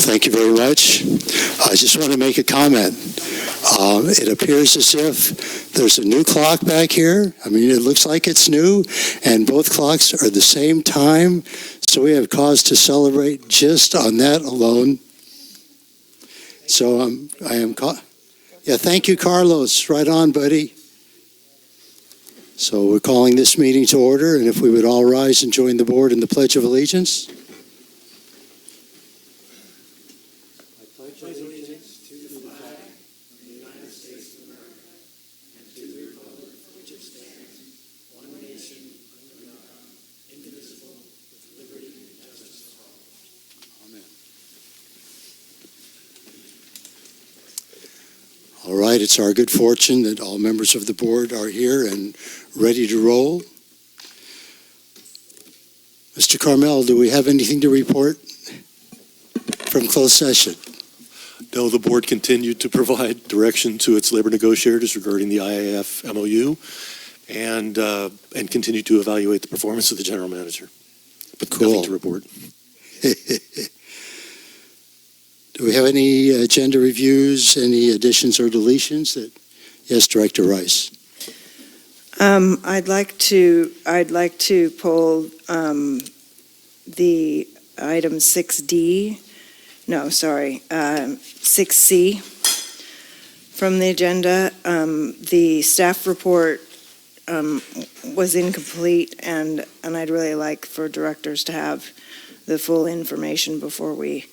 Thank you very much. I just want to make a comment. It appears as if there's a new clock back here. I mean, it looks like it's new, and both clocks are the same time, so we have cause to celebrate just on that alone. So thank you, Carlos. Right on, buddy. So we're calling this meeting to order, and if we would all rise and join the board in the Pledge of Allegiance. All right, it's our good fortune that all members of the board are here and ready to roll. Mr. Carmel, do we have anything to report from closed session? No, the board continued to provide direction to its labor negotiators regarding the IAF MOU and continued to evaluate the performance of the general manager. But Cool. Nothing to report. Do we have any agenda reviews, any additions or deletions? Yes, Director Rice. I'd like to pull the item 6D. No, sorry, 6C from the agenda. The staff report was incomplete, and I'd really like for directors to have the full information before we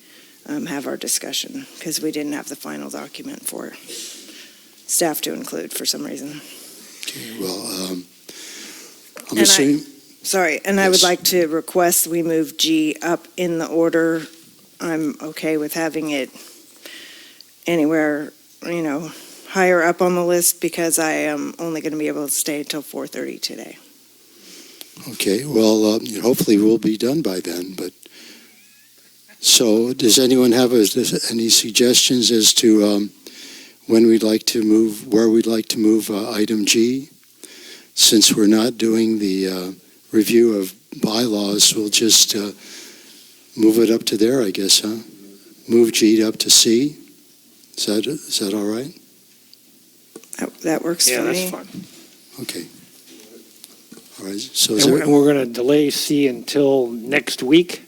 have our discussion, because we didn't have the final document for staff to include for some reason. Okay, well, I'm assuming. I would like to request we move G up in the order. I'm okay with having it anywhere, higher up on the list, because I am only going to be able to stay until 4:30 today. Okay, well, hopefully we'll be done by then, but so does anyone have any suggestions as to when we'd like to move, where we'd like to move item G? Since we're not doing the review of bylaws, we'll just move it up to there, I guess, huh? Move G up to C. Is that all right? That works for me. Yeah, that's fine. Okay. All right. So And we're going to delay C until next week.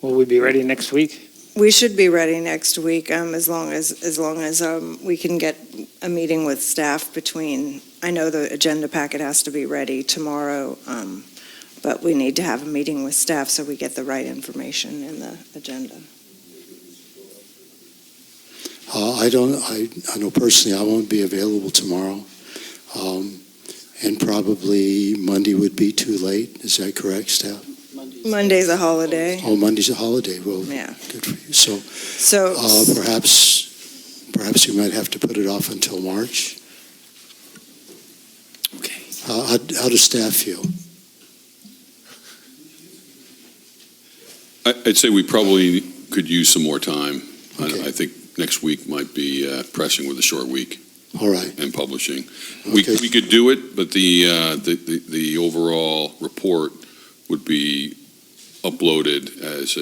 Will we be ready next week? We should be ready next week, as long as we can get a meeting with staff between. I know the agenda packet has to be ready tomorrow, but we need to have a meeting with staff so we get the right information in the agenda. I know personally I won't be available tomorrow, and probably Monday would be too late. Is that correct, staff? Monday's a holiday. Oh, Monday's a holiday. Well, Yeah. good for you. So perhaps we might have to put it off until March. Okay. How does staff feel? I'd say we probably could use some more time. Okay. I think next week might be pressing with a short week All right. and publishing. Okay. We could do it, but the overall report would be uploaded as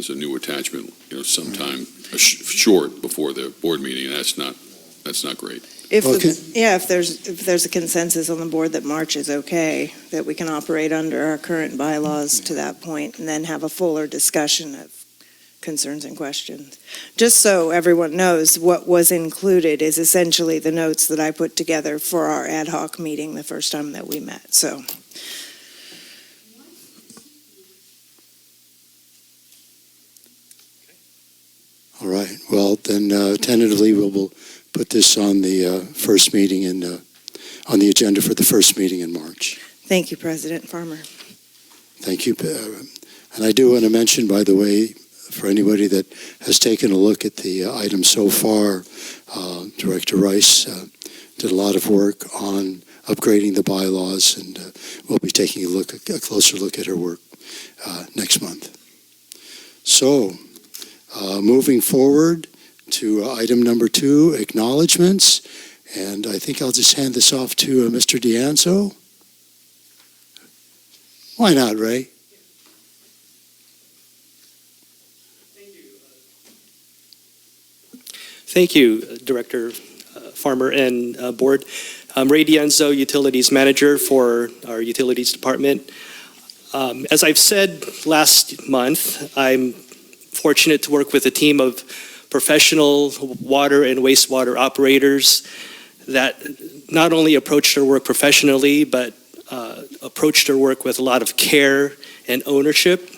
a new attachment, sometime short before the board meeting, and that's not great. If there's a consensus on the board that March is okay, that we can operate under our current bylaws to that point, and then have a fuller discussion of concerns and questions. Just so everyone knows, what was included is essentially the notes that I put together for our ad hoc meeting the first time that we met, so. All right. Well, then tentatively we'll put this on the first meeting on the agenda for the first meeting in March. Thank you, President Farmer. Thank you. And I do want to mention, by the way, for anybody that has taken a look at the item so far, Director Rice did a lot of work on upgrading the bylaws, and we'll be taking a closer look at her work next month. So, moving forward to item number 2, acknowledgements, and I think I'll just hand this off to Mr. D'Anzo. Why not, Ray? Thank you. Thank you, Director Farmer and Board. I'm Ray Dienzo, Utilities Manager for our Utilities Department. As I've said last month, I'm fortunate to work with a team of professional water and wastewater operators that not only approached our work professionally, but approached our work with a lot of care and ownership.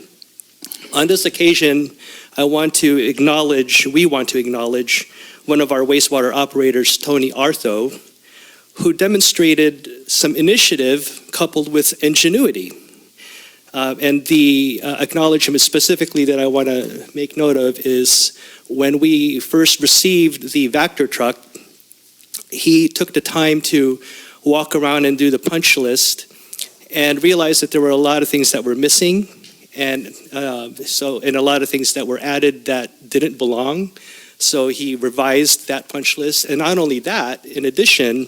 On this occasion, we want to acknowledge one of our wastewater operators, Tony Artho, who demonstrated some initiative coupled with ingenuity. And the acknowledgement specifically that I want to make note of is when we first received the Vector truck, he took the time to walk around and do the punch list and realized that there were a lot of things that were missing and a lot of things that were added that didn't belong. So he revised that punch list. And not only that, in addition,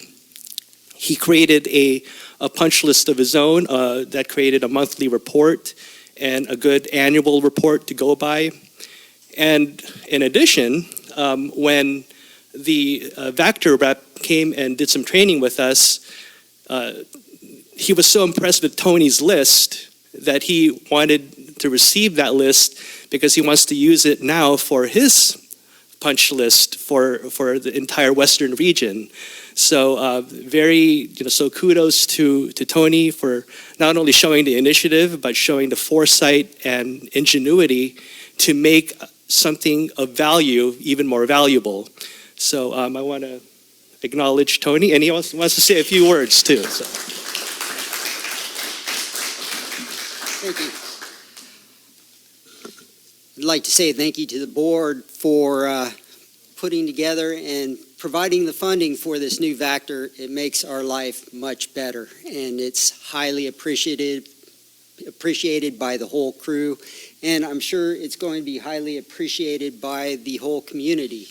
he created a punch list of his own that created a monthly report and a good annual report to go by. And in addition, when the Vector rep came and did some training with us, he was so impressed with Tony's list that he wanted to receive that list because he wants to use it now for his punch list for the entire Western region. So so kudos to Tony for not only showing the initiative, but showing the foresight and ingenuity to make something of value even more valuable. So I want to acknowledge Tony, and he also wants to say a few words too. So. Thank you. I'd like to say thank you to the board for putting together and providing the funding for this new Vector. It makes our life much better, and it's highly appreciated by the whole crew, and I'm sure it's going to be highly appreciated by the whole community.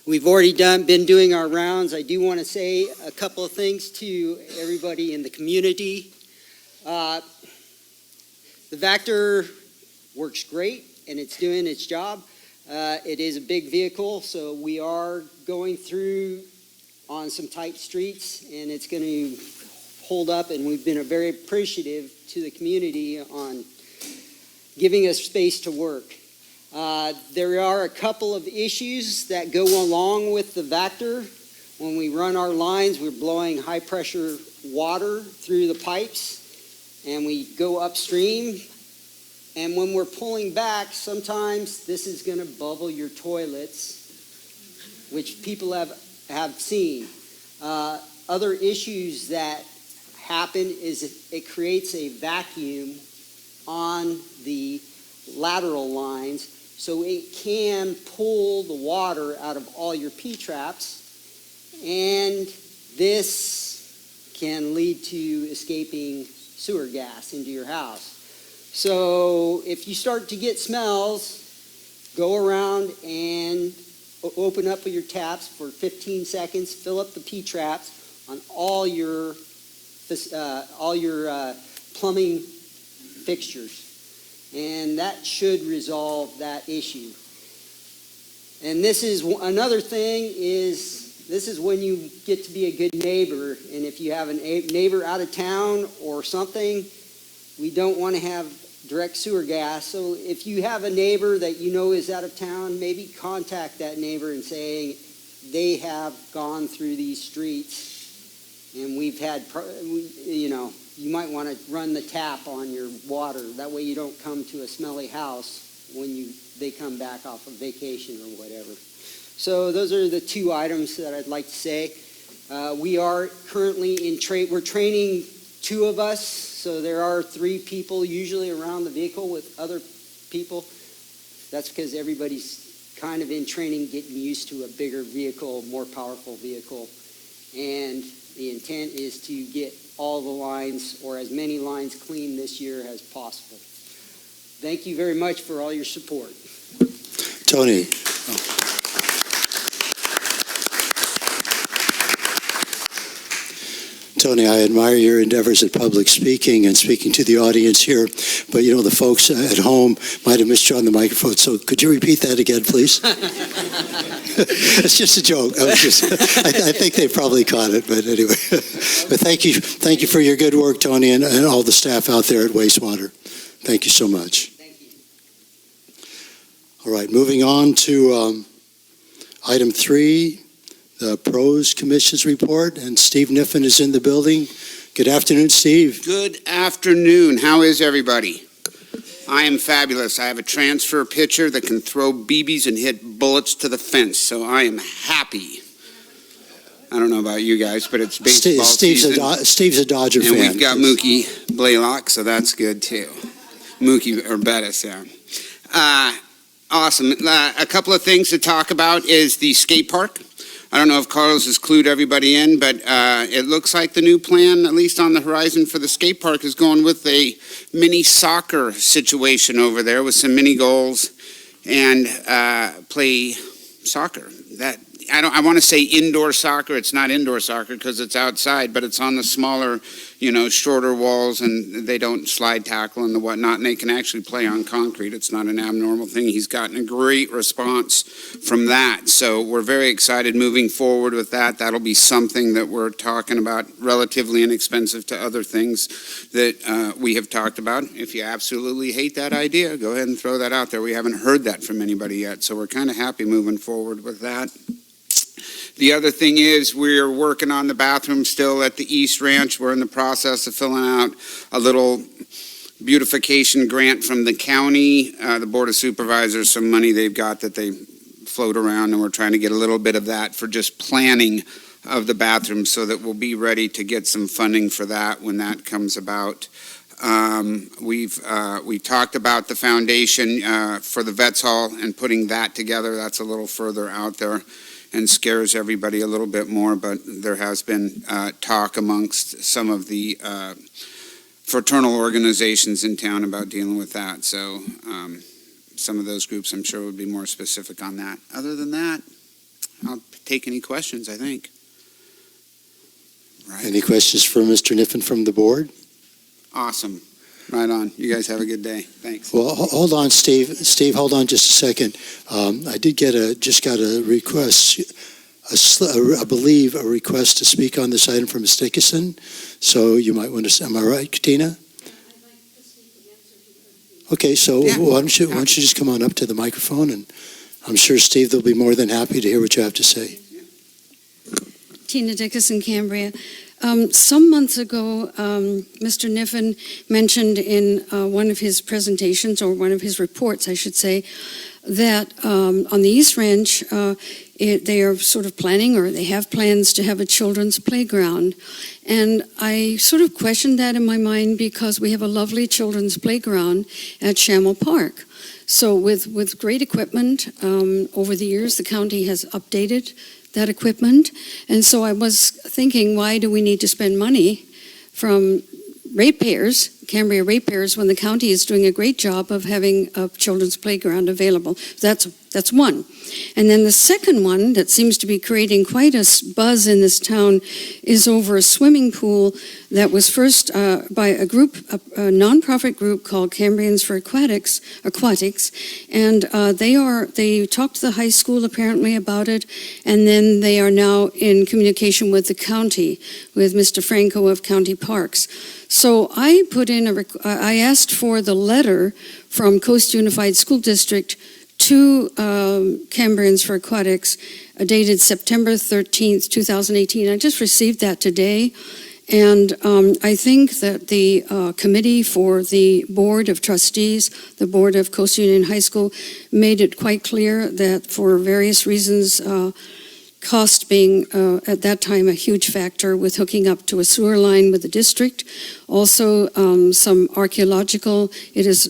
We've already been doing our rounds. I do want to say a couple of things to everybody in the community. The Vector works great, and it's doing its job. It is a big vehicle, so we are going through on some tight streets, and it's going to hold up, and we've been very appreciative to the community on giving us space to work. There are a couple of issues that go along with the Vector. When we run our lines, we're blowing high-pressure water through the pipes, and we go upstream. And when we're pulling back, sometimes this is going to bubble your toilets, which people have seen. Other issues that happen is it creates a vacuum on the lateral lines, so it can pull the water out of all your P-traps, and this can lead to escaping sewer gas into your house. So if you start to get smells, go around and open up your taps for 15 seconds, fill up the P-traps on all your plumbing fixtures. And that should resolve that issue. And this is another thing this is when you get to be a good neighbor. And if you have a neighbor out of town or something, we don't want to have direct sewer gas. So if you have a neighbor that you know is out of town, maybe contact that neighbor and say they have gone through these streets and we've had, you might want to run the tap on your water. That way you don't come to a smelly house when they come back off of vacation or whatever. So those are the two items that I'd like to say. We are currently we're training 2 of us, so there are 3 people usually around the vehicle with other people. That's because everybody's kind of in training, getting used to a bigger vehicle, more powerful vehicle. And the intent is to get all the lines or as many lines clean this year as possible. Thank you very much for all your support. Tony. Tony, I admire your endeavors at public speaking and speaking to the audience here, but the folks at home might have missed you on the microphone, so could you repeat that again, please? It's just a joke. I think they probably caught it, but anyway. But thank you for your good work, Tony, and all the staff out there at Wastewater. Thank you so much. Thank you. All right, moving on to item 3, the Pros Commission's report, and Steve Niffen is in the building. Good afternoon, Steve. Good afternoon. How is everybody? I am fabulous. I have a transfer pitcher that can throw BBs and hit bullets to the fence, so I am happy. I don't know about you guys, but it's baseball season. Steve's a Dodger fan. And we've got Mookie Blaylock, so that's good too. Mookie or Bettis, yeah. Awesome. A couple of things to talk about is the skate park. I don't know if Carlos has clued everybody in, but it looks like the new plan, at least on the horizon for the skate park, is going with a mini soccer situation over there with some mini goals and play soccer. I want to say indoor soccer. It's not indoor soccer because it's outside, but it's on the smaller, shorter walls, and they don't slide tackle and the whatnot, and they can actually play on concrete. It's not an abnormal thing. He's gotten a great response from that. So we're very excited moving forward with that. That'll be something that we're talking about, relatively inexpensive to other things that we have talked about. If you absolutely hate that idea, go ahead and throw that out there. We haven't heard that from anybody yet, so we're kind of happy moving forward with that. The other thing is we're working on the bathroom still at the East Ranch. We're in the process of filling out a little beautification grant from the county, the Board of Supervisors, some money they've got that they float around, and we're trying to get a little bit of that for just planning of the bathroom so that we'll be ready to get some funding for that when that comes about. We talked about the foundation for the Vets Hall and putting that together. That's a little further out there and scares everybody a little bit more, but there has been talk amongst some of the fraternal organizations in town about dealing with that. So some of those groups, I'm sure, would be more specific on that. Other than that, I'll take any questions, I think. Right. Any questions for Mr. Niffen from the board? Awesome. Right on. You guys have a good day. Thanks. Well, hold on, Steve. Steve, hold on just a second. I did just got a request, I believe a request to speak on this item from Ms. Dickinson. So you might want to, am I right, Katina? Okay, so why don't you just come on up to the microphone, and I'm sure Steve will be more than happy to hear what you have to say. Tina Dickinson, Cambria. Some months ago, Mr. Niffen mentioned in one of his presentations, or one of his reports, I should say, that on the East Ranch, they are sort of planning, or they have plans to have a children's playground. And I sort of questioned that in my mind because we have a lovely children's playground at Shamel Park. So with great equipment, over the years, the county has updated that equipment. And so I was thinking, why do we need to spend money from ratepayers, Cambria ratepayers, when the county is doing a great job of having a children's playground available? That's one. And then the second one that seems to be creating quite a buzz in this town is over a swimming pool that was first by a group, a nonprofit group called Cambrians for Aquatics, and they talked to the high school apparently about it, and then they are now in communication with the county, with Mr. Franco of County Parks. So I put in I asked for the letter from Coast Unified School District to Cambrians for Aquatics, dated September 13th, 2018. I just received that today, and I think that the committee for the Board of Trustees, the Board of Coast Union High School, made it quite clear that for various reasons, cost being at that time a huge factor with hooking up to a sewer line with the district. Also, some archaeological, it's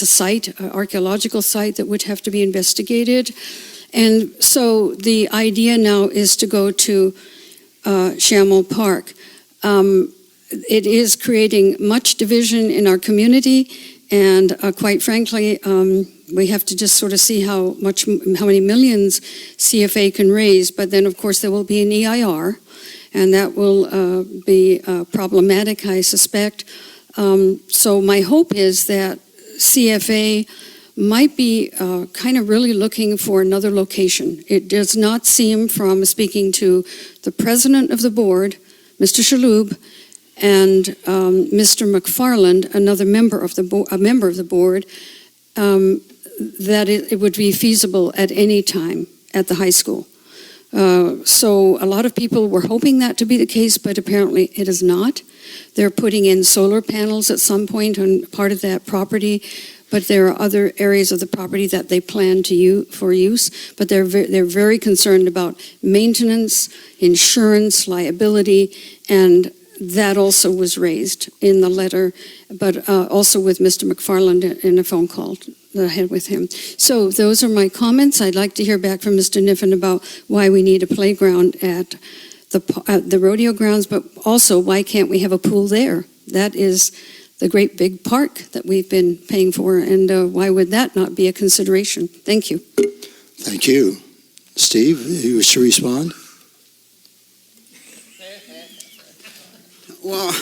a site, archaeological site that would have to be investigated. And so the idea now is to go to Shamel Park. It is creating much division in our community, and quite frankly, we have to just sort of see how many millions CFA can raise. But then, of course, there will be an EIR, and that will be problematic, I suspect. So my hope is that CFA might be kind of really looking for another location. It does not seem, from speaking to the president of the board, Mr. Shalhoub, and Mr. McFarland, another member of the board, that it would be feasible at any time at the high school. So a lot of people were hoping that to be the case, but apparently it is not. They're putting in solar panels at some point on part of that property, but there are other areas of the property that they plan to for use. But they're very concerned about maintenance, insurance, liability, and that also was raised in the letter, but also with Mr. McFarland in a phone call that I had with him. So those are my comments. I'd like to hear back from Mr. Niffen about why we need a playground at the rodeo grounds, but also why can't we have a pool there? That is the great big park that we've been paying for, and why would that not be a consideration? Thank you. Thank you. Steve, you wish to respond? Well,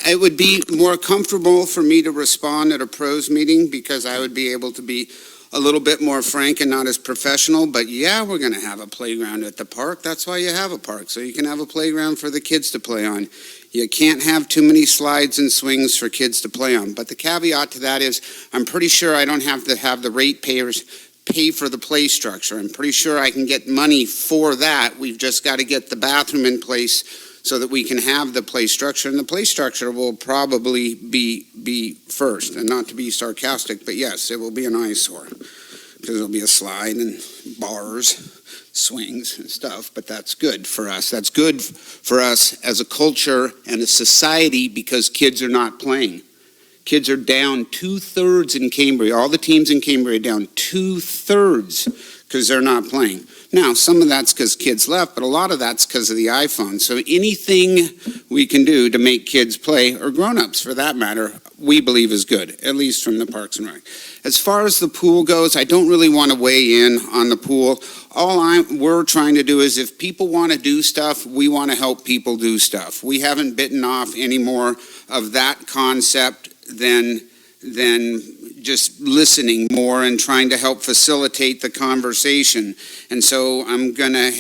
it would be more comfortable for me to respond at a pros meeting because I would be able to be a little bit more frank and not as professional. But yeah, we're going to have a playground at the park. That's why you have a park, so you can have a playground for the kids to play on. You can't have too many slides and swings for kids to play on. But the caveat to that is I'm pretty sure I don't have to have the ratepayers pay for the play structure. I'm pretty sure I can get money for that. We've just got to get the bathroom in place so that we can have the play structure. And the play structure will probably be first. And not to be sarcastic, but yes, it will be an eyesore. Because there'll be a slide and bars, swings and stuff. But that's good for us. That's good for us as a culture and a society because kids are not playing. Kids are down 2/3 in Cambria. All the teams in Cambria are down 2/3 because they're not playing. Now, some of that's because kids left, but a lot of that's because of the iPhone. So anything we can do to make kids play, or grown-ups for that matter, we believe is good, at least from the Parks and Rec. As far as the pool goes, I don't really want to weigh in on the pool. All we're trying to do is if people want to do stuff, we want to help people do stuff. We haven't bitten off any more of that concept than just listening more and trying to help facilitate the conversation. And so I'm going to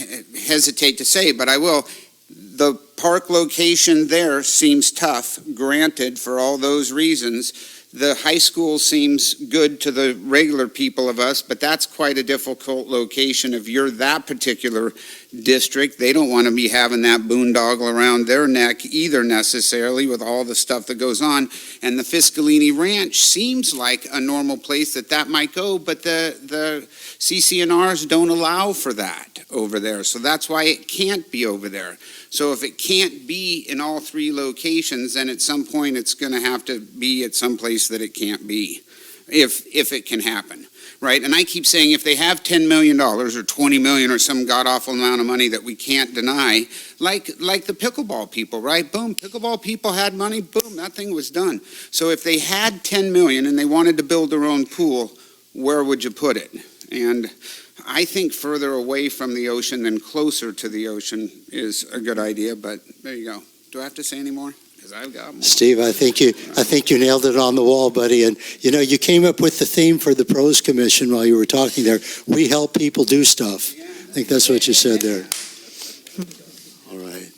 hesitate to say, but I will. The park location there seems tough, granted, for all those reasons. The high school seems good to the regular people of us, but that's quite a difficult location. If you're that particular district, they don't want to be having that boondoggle around their neck either necessarily with all the stuff that goes on. And the Fiscalini Ranch seems like a normal place that might go, but the CCNRs don't allow for that over there. So that's why it can't be over there. So if it can't be in all three locations, then at some point it's going to have to be at some place that it can't be, if it can happen, right? And I keep saying if they have $10 million or $20 million or some god-awful amount of money that we can't deny, like the pickleball people, right? Boom, pickleball people had money, boom, that thing was done. So if they had $10 million and they wanted to build their own pool, where would you put it? And I think further away from the ocean than closer to the ocean is a good idea, but there you go. Do I have to say any more? Because I've got more. Steve, I think you nailed it on the wall, buddy. And you came up with the theme for the Pros Commission while you were talking there. We help people do stuff. Yeah. I think that's what you said there. All right.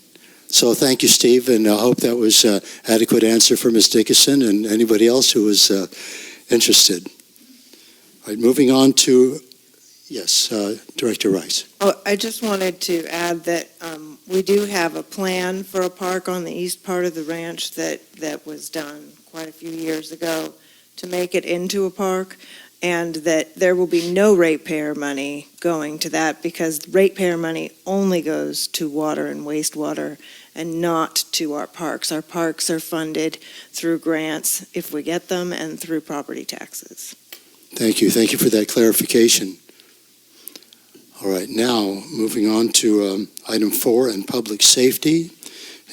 So thank you, Steve, and I hope that was an adequate answer for Ms. Dickinson and anybody else who was interested. All right, moving on to yes, Director Rice. Oh, I just wanted to add that we do have a plan for a park on the east part of the ranch that was done quite a few years ago to make it into a park, and that there will be no ratepayer money going to that because ratepayer money only goes to water and wastewater and not to our parks. Our parks are funded through grants, if we get them, and through property taxes. Thank you. Thank you for that clarification. All right, now moving on to item 4 and public safety.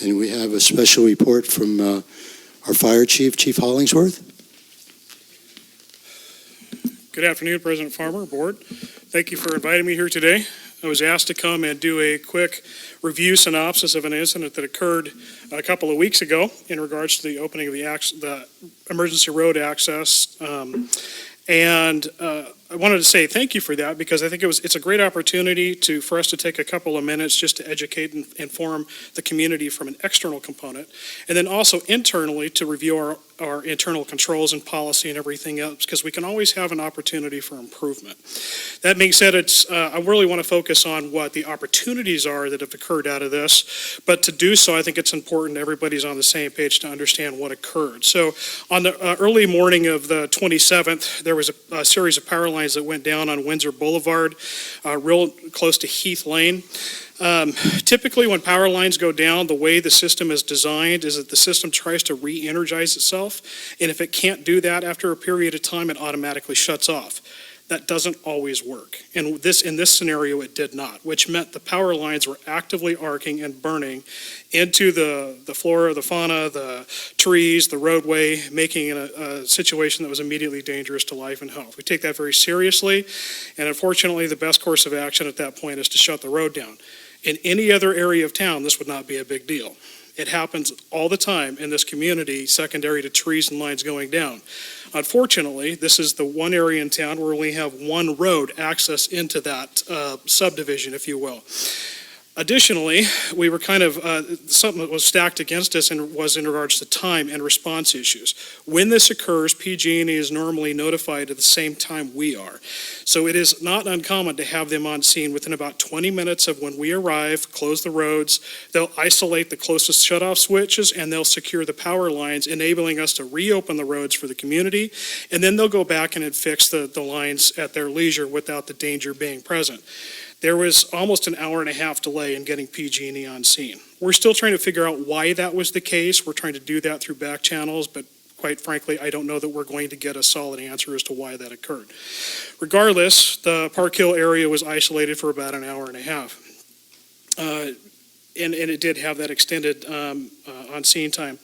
And we have a special report from our fire chief, Chief Hollingsworth. Good afternoon, President Farmer, Board. Thank you for inviting me here today. I was asked to come and do a quick review synopsis of an incident that occurred a couple of weeks ago in regards to the opening of the emergency road access. I wanted to say thank you for that, because I think it's a great opportunity for us to take a couple of minutes just to educate and inform the community from an external component, and then also internally to review our internal controls and policy and everything else, because we can always have an opportunity for improvement. That being said, I really want to focus on what the opportunities are that have occurred out of this, but to do so, I think it's important everybody's on the same page to understand what occurred. So on the early morning of the 27th, there was a series of power lines that went down on Windsor Boulevard, real close to Heath Lane. Typically, when power lines go down, the way the system is designed is that the system tries to re-energize itself, and if it can't do that after a period of time, it automatically shuts off. That doesn't always work. And in this scenario, it did not, which meant the power lines were actively arcing and burning into the flora, the fauna, the trees, the roadway, making it a situation that was immediately dangerous to life and health. We take that very seriously, and unfortunately, the best course of action at that point is to shut the road down. In any other area of town, this would not be a big deal. It happens all the time in this community, secondary to trees and lines going down. Unfortunately, this is the one area in town where we only have one road access into that subdivision, if you will. Additionally, we were something that was stacked against us was in regards to time and response issues. When this occurs, PG&E is normally notified at the same time we are. So it is not uncommon to have them on scene within about 20 minutes of when we arrive, close the roads. They'll isolate the closest shutoff switches, and they'll secure the power lines, enabling us to reopen the roads for the community. And then they'll go back and fix the lines at their leisure without the danger being present. There was almost an hour and a half delay in getting PG&E on scene. We're still trying to figure out why that was the case. We're trying to do that through back channels, but quite frankly, I don't know that we're going to get a solid answer as to why that occurred. Regardless, the Park Hill area was isolated for about an hour and a half. And it did have that extended on-scene time.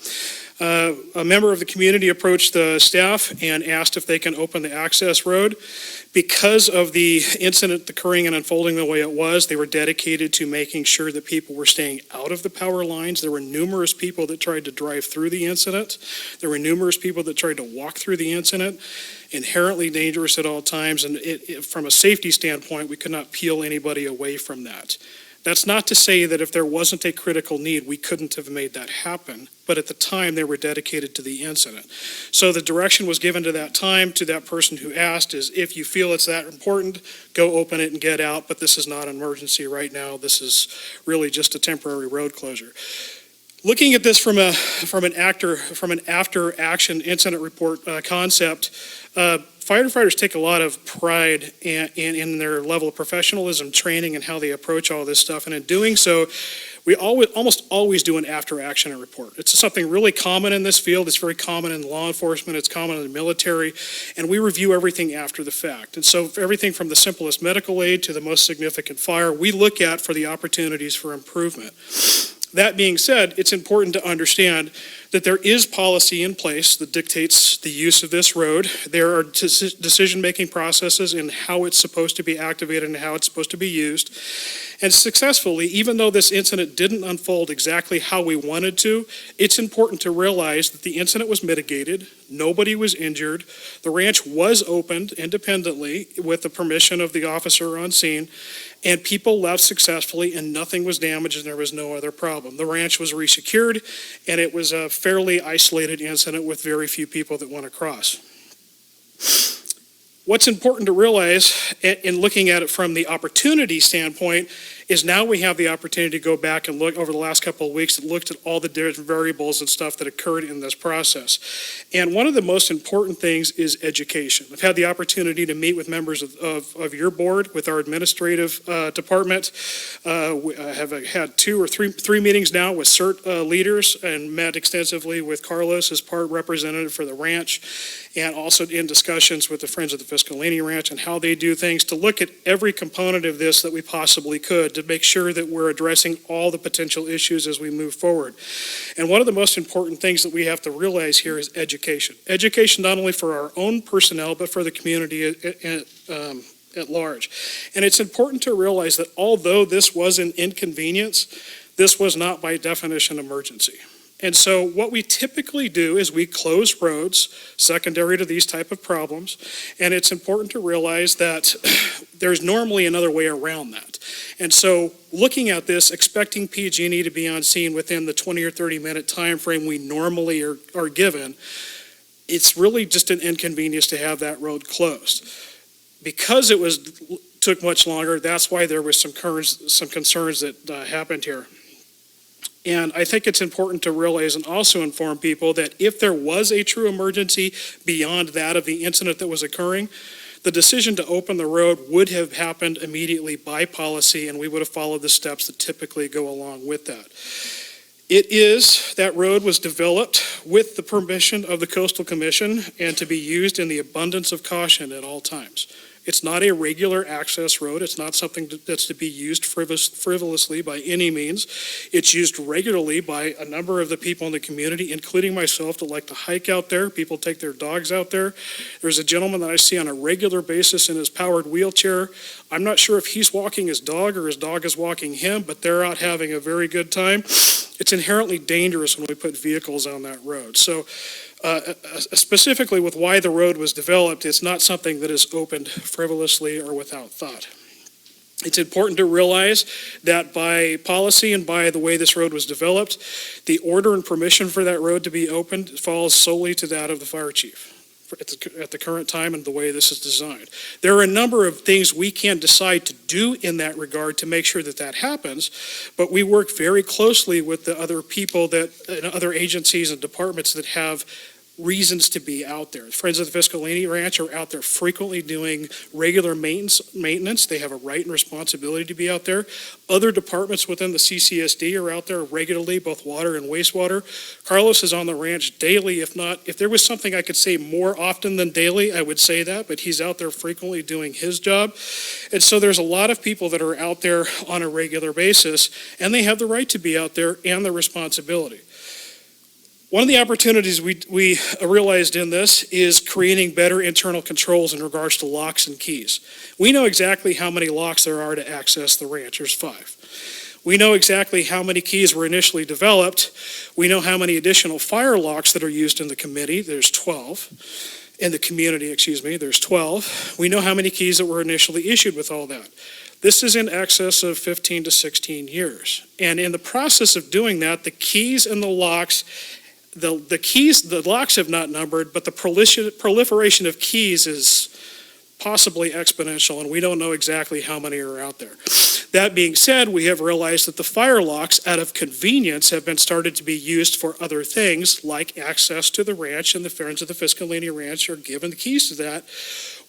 A member of the community approached the staff and asked if they can open the access road. Because of the incident occurring and unfolding the way it was, they were dedicated to making sure that people were staying out of the power lines. There were numerous people that tried to drive through the incident. There were numerous people that tried to walk through the incident. Inherently dangerous at all times, and from a safety standpoint, we could not peel anybody away from that. That's not to say that if there wasn't a critical need, we couldn't have made that happen. But at the time, they were dedicated to the incident. So the direction was given to that time to that person who asked is, if you feel it's that important, go open it and get out. But this is not an emergency right now. This is really just a temporary road closure. Looking at this from an after action incident report concept, firefighters take a lot of pride in their level of professionalism, training, and how they approach all this stuff. And in doing so, we almost always do an after-action report. It's something really common in this field. It's very common in law enforcement. It's common in the military. And we review everything after the fact. And so everything from the simplest medical aid to the most significant fire, we look at for the opportunities for improvement. That being said, it's important to understand that there is policy in place that dictates the use of this road. There are decision-making processes in how it's supposed to be activated and how it's supposed to be used. And successfully, even though this incident didn't unfold exactly how we wanted to, it's important to realize that the incident was mitigated. Nobody was injured. The ranch was opened independently with the permission of the officer on scene, and people left successfully and nothing was damaged and there was no other problem. The ranch was resecured, and it was a fairly isolated incident with very few people that went across. What's important to realize in looking at it from the opportunity standpoint is now we have the opportunity to go back and look over the last couple of weeks and looked at all the different variables and stuff that occurred in this process. And one of the most important things is education. I've had the opportunity to meet with members of your board, with our administrative department. I have had two or three meetings now with CERT leaders and met extensively with Carlos as part representative for the ranch, and also in discussions with the Friends of the Fiscalini Ranch and how they do things, to look at every component of this that we possibly could to make sure that we're addressing all the potential issues as we move forward. And one of the most important things that we have to realize here is education. Education not only for our own personnel, but for the community at large. And it's important to realize that although this was an inconvenience, this was not by definition emergency. And so what we typically do is we close roads secondary to these type of problems, and it's important to realize that there's normally another way around that. And so looking at this, expecting PG&E to be on scene within the 20 or 30 minute time frame we normally are given, it's really just an inconvenience to have that road closed. Because it took much longer, that's why there was some concerns that happened here. And I think it's important to realize and also inform people that if there was a true emergency beyond that of the incident that was occurring, the decision to open the road would have happened immediately by policy, and we would have followed the steps that typically go along with that. That road was developed with the permission of the Coastal Commission and to be used in the abundance of caution at all times. It's not a regular access road. It's not something that's to be used frivolously by any means. It's used regularly by a number of the people in the community, including myself, that like to hike out there. People take their dogs out there. There's a gentleman that I see on a regular basis in his powered wheelchair. I'm not sure if he's walking his dog or his dog is walking him, but they're out having a very good time. It's inherently dangerous when we put vehicles on that road. So specifically with why the road was developed, it's not something that is opened frivolously or without thought. It's important to realize that by policy and by the way this road was developed, the order and permission for that road to be opened falls solely to that of the fire chief at the current time and the way this is designed. There are a number of things we can decide to do in that regard to make sure that that happens, but we work very closely with the other people and other agencies and departments that have reasons to be out there. Friends of the Fiscalini Ranch are out there frequently doing regular maintenance. They have a right and responsibility to be out there. Other departments within the CCSD are out there regularly, both water and wastewater. Carlos is on the ranch daily, if there was something I could say more often than daily, I would say that, but he's out there frequently doing his job. And so there's a lot of people that are out there on a regular basis, and they have the right to be out there and the responsibility. One of the opportunities we realized in this is creating better internal controls in regards to locks and keys. We know exactly how many locks there are to access the ranch. There's 5. We know exactly how many keys were initially developed. We know how many additional fire locks that are used in the committee. There's 12. In the community, there's 12. We know how many keys that were initially issued with all that. This is in excess of 15 to 16 years. And in the process of doing that, the keys and the locks the locks have not numbered, but the proliferation of keys is possibly exponential, and we don't know exactly how many are out there. That being said, we have realized that the fire locks, out of convenience, have been started to be used for other things, like access to the ranch, and the Friends of the Fiscalini Ranch are given the keys to that,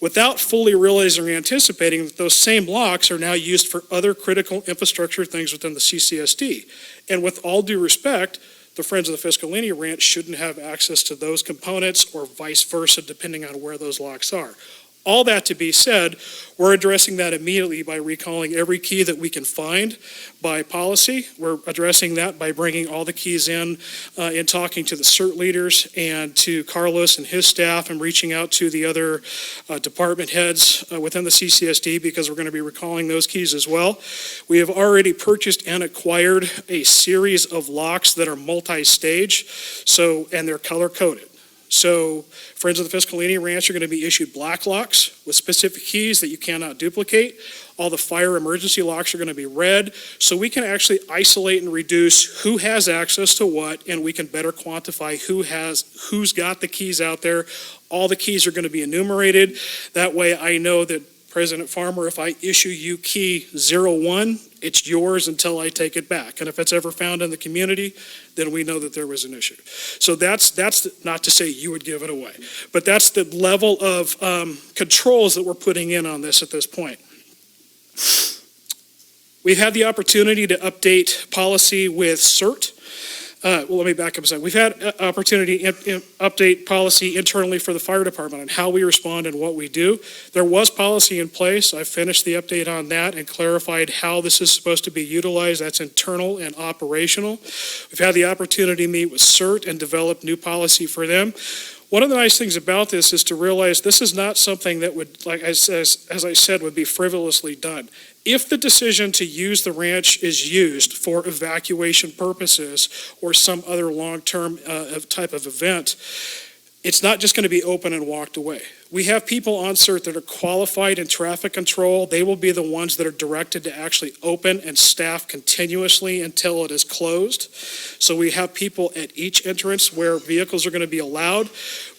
without fully realizing or anticipating that those same locks are now used for other critical infrastructure things within the CCSD. And with all due respect, the Friends of the Fiscalini Ranch shouldn't have access to those components or vice versa, depending on where those locks are. All that to be said, we're addressing that immediately by recalling every key that we can find by policy. We're addressing that by bringing all the keys in and talking to the CERT leaders and to Carlos and his staff and reaching out to the other department heads within the CCSD, because we're going to be recalling those keys as well. We have already purchased and acquired a series of locks that are multi-stage, and they're color-coded. So Friends of the Fiscalini Ranch are going to be issued black locks with specific keys that you cannot duplicate. All the fire emergency locks are going to be red, so we can actually isolate and reduce who has access to what, and we can better quantify who's got the keys out there. All the keys are going to be enumerated. That way I know that, President Farmer, if I issue you key 01, it's yours until I take it back. And if it's ever found in the community, then we know that there was an issue. So that's not to say you would give it away, but that's the level of controls that we're putting in on this at this point. We've had the opportunity to update policy with CERT. Let me back up a second. We've had opportunity to update policy internally for the fire department on how we respond and what we do. There was policy in place. I finished the update on that and clarified how this is supposed to be utilized. That's internal and operational. We've had the opportunity to meet with CERT and develop new policy for them. One of the nice things about this is to realize this is not something that would, like as I said, would be frivolously done. If the decision to use the ranch is used for evacuation purposes or some other long-term type of event, it's not just going to be open and walked away. We have people on CERT that are qualified in traffic control. They will be the ones that are directed to actually open and staff continuously until it is closed. So we have people at each entrance where vehicles are going to be allowed.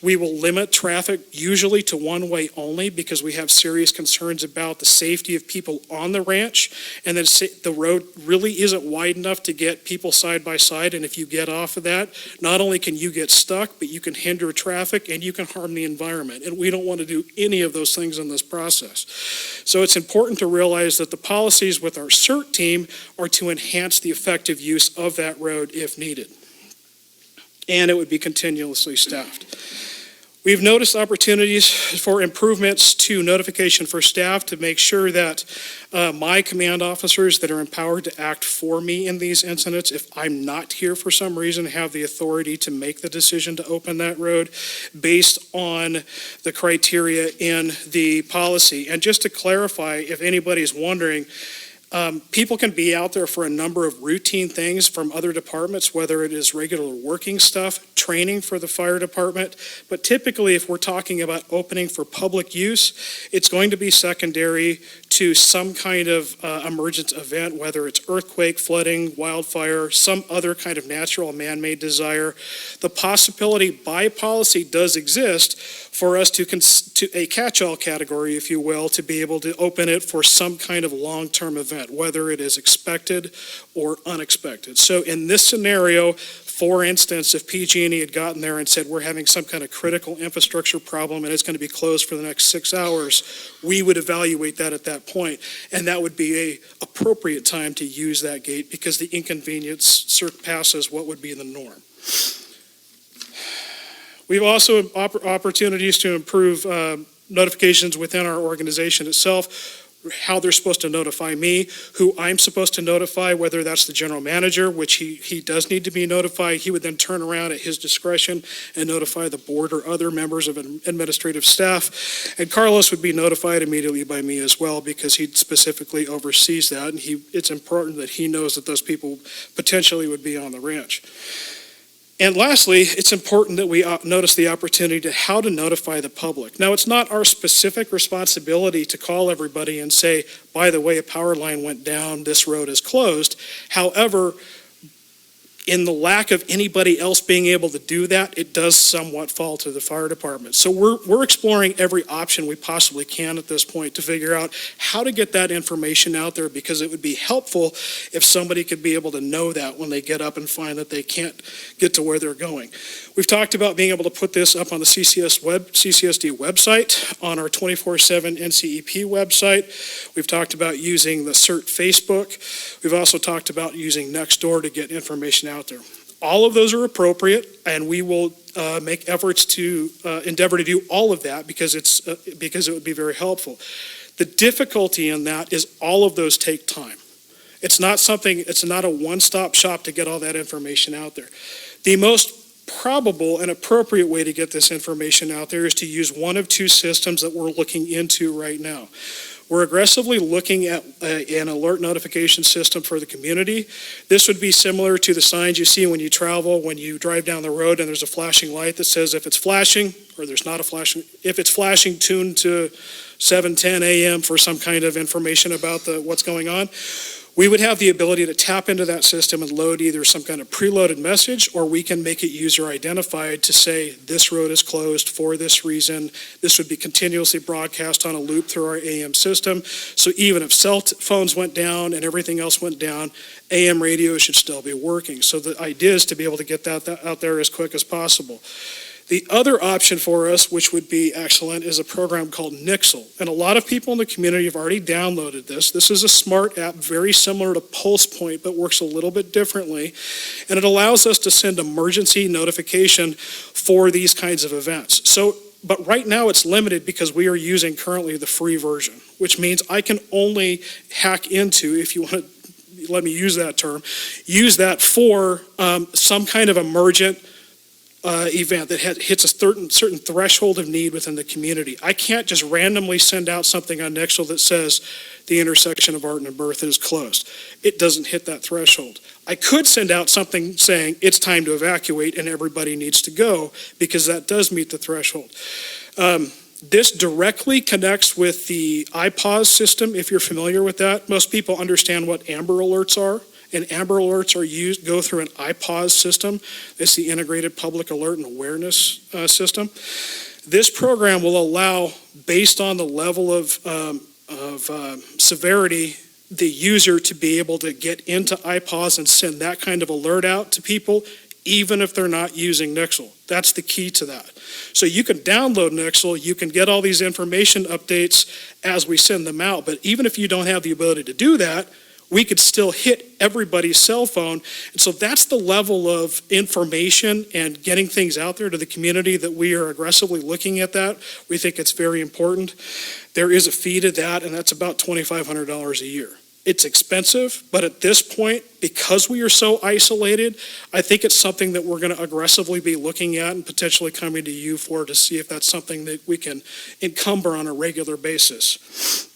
We will limit traffic usually to one way only because we have serious concerns about the safety of people on the ranch. And then the road really isn't wide enough to get people side by side. And if you get off of that, not only can you get stuck, but you can hinder traffic and you can harm the environment. And we don't want to do any of those things in this process. So it's important to realize that the policies with our CERT team are to enhance the effective use of that road if needed. And it would be continuously staffed. We've noticed opportunities for improvements to notification for staff to make sure that my command officers that are empowered to act for me in these incidents, if I'm not here for some reason, have the authority to make the decision to open that road based on the criteria in the policy. And just to clarify, if anybody's wondering, people can be out there for a number of routine things from other departments, whether it is regular working stuff, training for the fire department. But typically, if we're talking about opening for public use, it's going to be secondary to some kind of emergent event, whether it's earthquake, flooding, wildfire, some other kind of natural man-made desire. The possibility by policy does exist for us to a catch-all category, if you will, to be able to open it for some kind of long-term event, whether it is expected or unexpected. So in this scenario, for instance, if PG&E had gotten there and said, we're having some kind of critical infrastructure problem and it's going to be closed for the next 6 hours, we would evaluate that at that point. And that would be a appropriate time to use that gate because the inconvenience surpasses what would be the norm. We've also opportunities to improve notifications within our organization itself, how they're supposed to notify me, who I'm supposed to notify, whether that's the general manager, which he does need to be notified. He would then turn around at his discretion and notify the board or other members of administrative staff. And Carlos would be notified immediately by me as well because he specifically oversees that. And it's important that he knows that those people potentially would be on the ranch. And lastly, it's important that we notice the opportunity to how to notify the public. Now, it's not our specific responsibility to call everybody and say, by the way, a power line went down, this road is closed. However, in the lack of anybody else being able to do that, it does somewhat fall to the fire department. So we're exploring every option we possibly can at this point to figure out how to get that information out there because it would be helpful if somebody could be able to know that when they get up and find that they can't get to where they're going. We've talked about being able to put this up on the CCSD website, on our 24/7 NCEP website. We've talked about using the CERT Facebook. We've also talked about using Nextdoor to get information out there. All of those are appropriate, and we will make efforts to endeavor to do all of that because it would be very helpful. The difficulty in that is all of those take time. It's not a one-stop shop to get all that information out there. The most probable and appropriate way to get this information out there is to use one of two systems that we're looking into right now. We're aggressively looking at an alert notification system for the community. This would be similar to the signs you see when you travel, when you drive down the road and there's a flashing light that says if it's flashing, or there's not a flashing, if it's flashing, tune to 7:10 a.m. for some kind of information about what's going on. We would have the ability to tap into that system and load either some kind of preloaded message, or we can make it user identified to say this road is closed for this reason. This would be continuously broadcast on a loop through our AM system. So even if cell phones went down and everything else went down, AM radio should still be working. So the idea is to be able to get that out there as quick as possible. The other option for us, which would be excellent, is a program called Nixle. And a lot of people in the community have already downloaded this. This is a smart app, very similar to Pulse Point, but works a little bit differently. And it allows us to send emergency notification for these kinds of events. But right now it's limited because we are using currently the free version, which means I can only hack into, if you want to let me use that term, use that for some kind of emergent event that hits a certain threshold of need within the community. I can't just randomly send out something on Nexel that says the intersection of Arden and Bertha is closed. It doesn't hit that threshold. I could send out something saying it's time to evacuate and everybody needs to go, because that does meet the threshold. This directly connects with the iPause system, if you're familiar with that. Most people understand what Amber Alerts are, and Amber Alerts go through an iPause system. It's the Integrated Public Alert and Awareness System. This program will allow, based on the level of severity, the user to be able to get into iPause and send that kind of alert out to people, even if they're not using Nexel. That's the key to that. So you can download Nexel, you can get all these information updates as we send them out, but even if you don't have the ability to do that, we could still hit everybody's cell phone. And so that's the level of information and getting things out there to the community that we are aggressively looking at that. We think it's very important. There is a fee to that, and that's about $2,500 a year. It's expensive, but at this point, because we are so isolated, I think it's something that we're going to aggressively be looking at and potentially coming to you for, to see if that's something that we can encumber on a regular basis.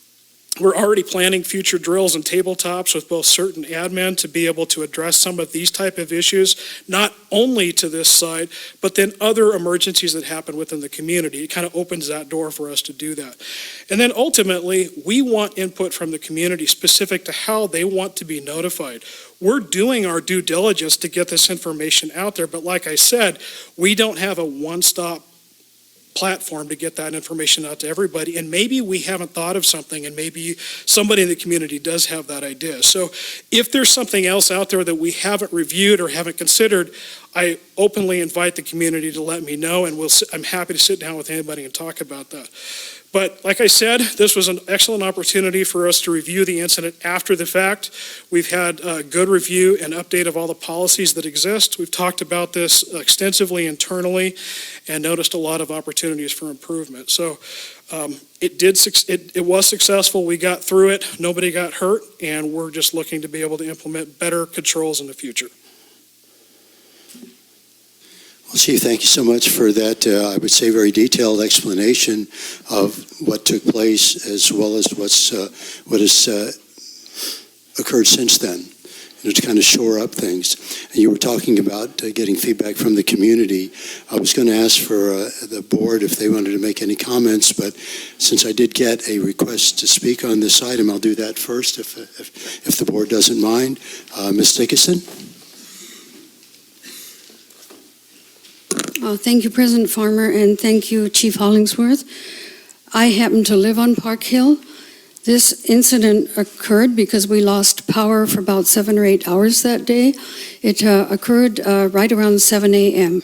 We're already planning future drills and tabletops with both CERT and admin to be able to address some of these type of issues, not only to this side, but then other emergencies that happen within the community. It kind of opens that door for us to do that. And then ultimately, we want input from the community specific to how they want to be notified. We're doing our due diligence to get this information out there, but like I said, we don't have a one-stop platform to get that information out to everybody, and maybe we haven't thought of something, and maybe somebody in the community does have that idea. So if there's something else out there that we haven't reviewed or haven't considered, I openly invite the community to let me know, and I'm happy to sit down with anybody and talk about that. But like I said, this was an excellent opportunity for us to review the incident after the fact. We've had a good review and update of all the policies that exist. We've talked about this extensively internally and noticed a lot of opportunities for improvement. So it was successful. We got through it. Nobody got hurt, and we're just looking to be able to implement better controls in the future. Well, Chief, thank you so much for that, I would say, very detailed explanation of what took place, as well as what has occurred since then, to kind of shore up things. And you were talking about getting feedback from the community. I was going to ask for the board if they wanted to make any comments, but since I did get a request to speak on this item, I'll do that first, if the board doesn't mind. Ms. Dickinson? Thank you, President Farmer, and thank you, Chief Hollingsworth. I happen to live on Park Hill. This incident occurred because we lost power for about 7 or 8 hours that day. It occurred right around 7 a.m.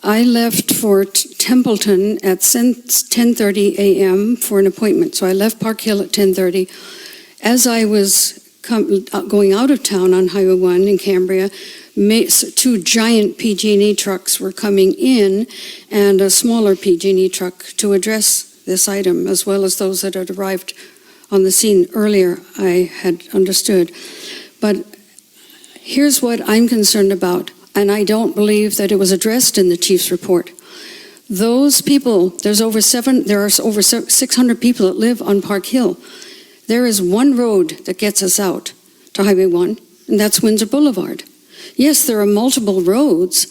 I left for Templeton at 10:30 a.m. for an appointment, so I left Park Hill at 10:30. As I was going out of town on Highway 1 in Cambria, 2 giant PG&E trucks were coming in and a smaller PG&E truck to address this item, as well as those that had arrived on the scene earlier, I had understood. But here's what I'm concerned about, and I don't believe that it was addressed in the Chief's report. Those people, there are over 600 people that live on Park Hill. There is one road that gets us out to Highway 1, and that's Windsor Boulevard. Yes, there are multiple roads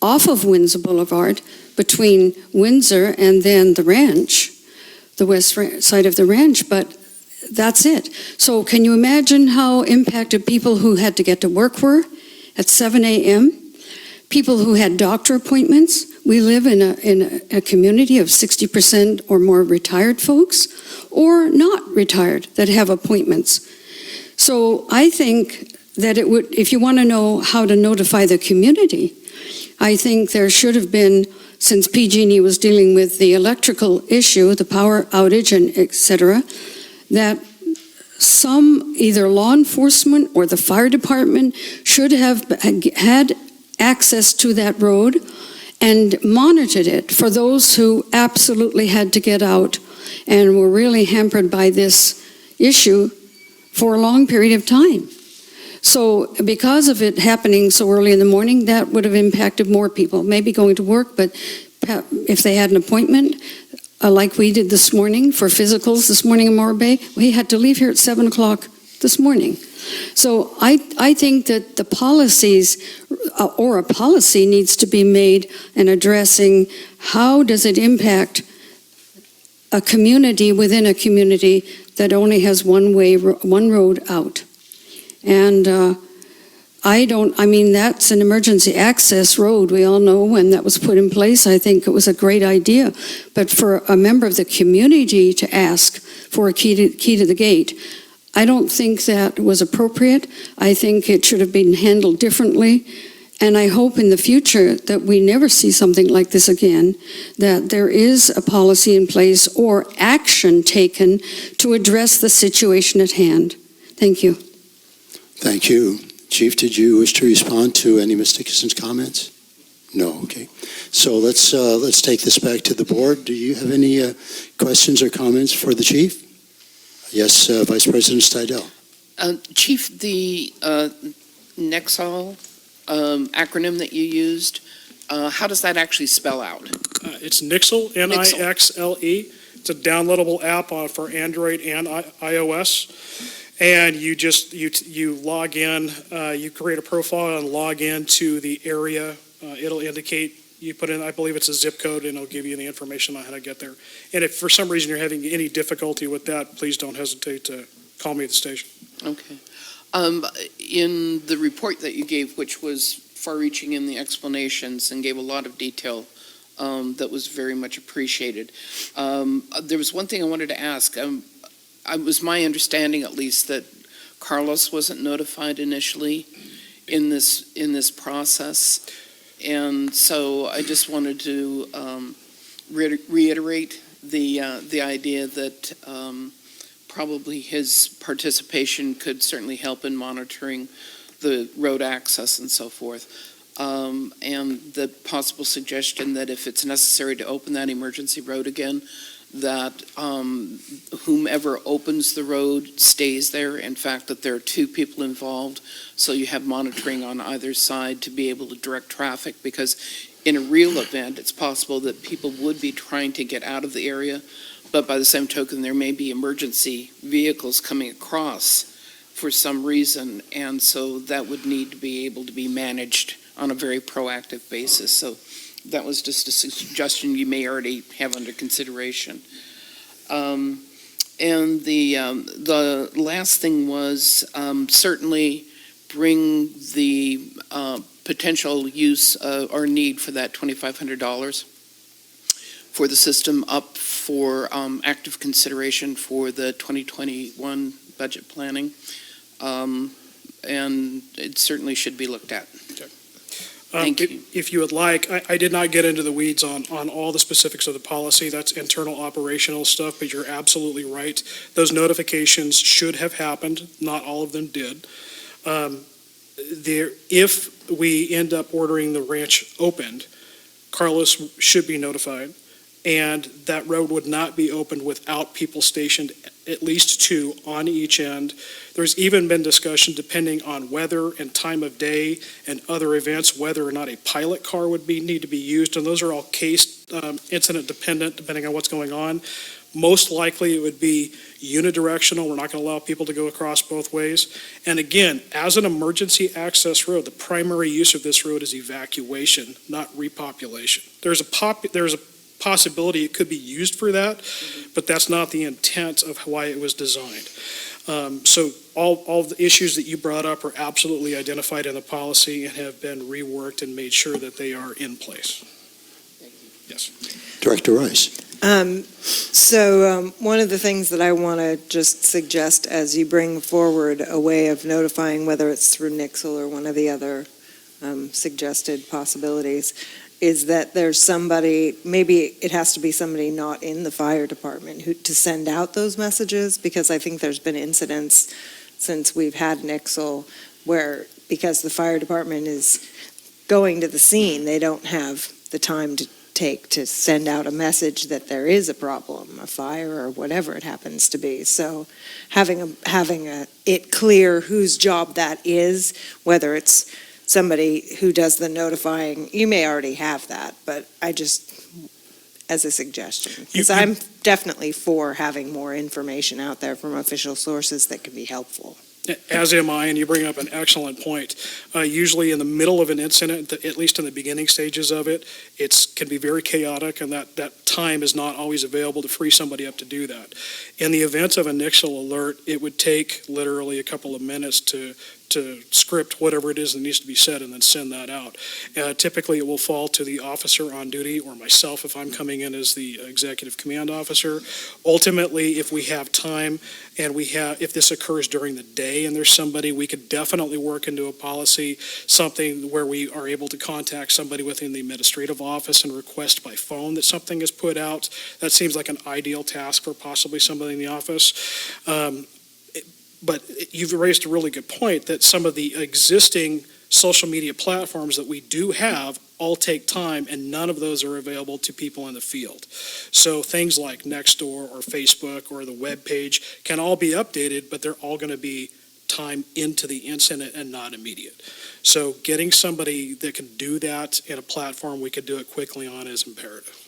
off of Windsor Boulevard between Windsor and then the ranch, the west side of the ranch, but that's it. So can you imagine how impacted people who had to get to work were at 7 a.m.? People who had doctor appointments. We live in a community of 60% or more retired folks, or not retired, that have appointments. So I think that it would, if you want to know how to notify the community, I think there should have been, since PG&E was dealing with the electrical issue, the power outage and et cetera, that some, either law enforcement or the fire department should have had access to that road and monitored it for those who absolutely had to get out and were really hampered by this issue for a long period of time. So because of it happening so early in the morning, that would have impacted more people, maybe going to work, but if they had an appointment, like we did this morning for physicals this morning in Morro Bay, we had to leave here at 7 o'clock this morning. So I think that the policies, or a policy needs to be made in addressing how does it impact a community within a community that only has one road out. And that's an emergency access road. We all know when that was put in place, I think it was a great idea. But for a member of the community to ask for a key to the gate, I don't think that was appropriate. I think it should have been handled differently. And I hope in the future that we never see something like this again, that there is a policy in place or action taken to address the situation at hand. Thank you. Thank you. Chief, did you wish to respond to any Ms. Dickinson's comments? No, okay. So let's take this back to the board. Do you have any questions or comments for the chief? Yes, Vice President Steidel. Chief, the Nexol acronym that you used, how does that actually spell out? It's Nixle, N-I-X-L-E. It's a downloadable app for Android and iOS. And you log in, you create a profile and log in to the area. It'll indicate, you put in, I believe it's a zip code, and it'll give you the information on how to get there. And if for some reason you're having any difficulty with that, please don't hesitate to call me at the station. Okay. In the report that you gave, which was far-reaching in the explanations and gave a lot of detail, that was very much appreciated. There was one thing I wanted to ask. It was my understanding, at least, that Carlos wasn't notified initially in this process, and so I just wanted to reiterate the idea that probably his participation could certainly help in monitoring the road access and so forth, and the possible suggestion that if it's necessary to open that emergency road again, that whomever opens the road stays there. In fact, that there are two people involved, so you have monitoring on either side to be able to direct traffic, because in a real event, it's possible that people would be trying to get out of the area, but by the same token, there may be emergency vehicles coming across for some reason, and so that would need to be able to be managed on a very proactive basis. So that was just a suggestion you may already have under consideration. And the last thing was certainly bring the potential use or need for that $2,500 for the system up for active consideration for the 2021 budget planning. And it certainly should be looked at. Thank you. If you would like, I did not get into the weeds on all the specifics of the policy. That's internal operational stuff, but you're absolutely right. Those notifications should have happened. Not all of them did. If we end up ordering the ranch opened, Carlos should be notified, and that road would not be opened without people stationed, at least two on each end. There's even been discussion, depending on weather and time of day and other events, whether or not a pilot car would need to be used, and those are all case incident dependent, depending on what's going on. Most likely it would be unidirectional. We're not going to allow people to go across both ways. And again, as an emergency access road, the primary use of this road is evacuation, not repopulation. There's a possibility it could be used for that, but that's not the intent of why it was designed. So all the issues that you brought up are absolutely identified in the policy and have been reworked and made sure that they are in place. Yes. Director Rice. So one of the things that I want to just suggest as you bring forward a way of notifying, whether it's through Nixle or one of the other suggested possibilities, is that there's somebody, maybe it has to be somebody not in the fire department to send out those messages, because I think there's been incidents since we've had Nixle where, because the fire department is going to the scene, they don't have the time take to send out a message that there is a problem, a fire or whatever it happens to be. So having it clear whose job that is, whether it's somebody who does the notifying, you may already have that, but I just, as a suggestion, because I'm definitely for having more information out there from official sources that can be helpful. As am I, and you bring up an excellent point. Usually in the middle of an incident, at least in the beginning stages of it, can be very chaotic, and that time is not always available to free somebody up to do that. In the event of initial alert, it would take literally a couple of minutes to script whatever it is that needs to be said and then send that out. Typically, it will fall to the officer on duty or myself if I'm coming in as the executive command officer. Ultimately, if we have time and if this occurs during the day and there's somebody, we could definitely work into a policy, something where we are able to contact somebody within the administrative office and request by phone that something is put out. That seems like an ideal task for possibly somebody in the office. But you've raised a really good point that some of the existing social media platforms that we do have all take time, and none of those are available to people in the field. So things like Nextdoor or Facebook or the web page can all be updated, but they're all going to be time into the incident and not immediate. So getting somebody that can do that in a platform we could do it quickly on is imperative.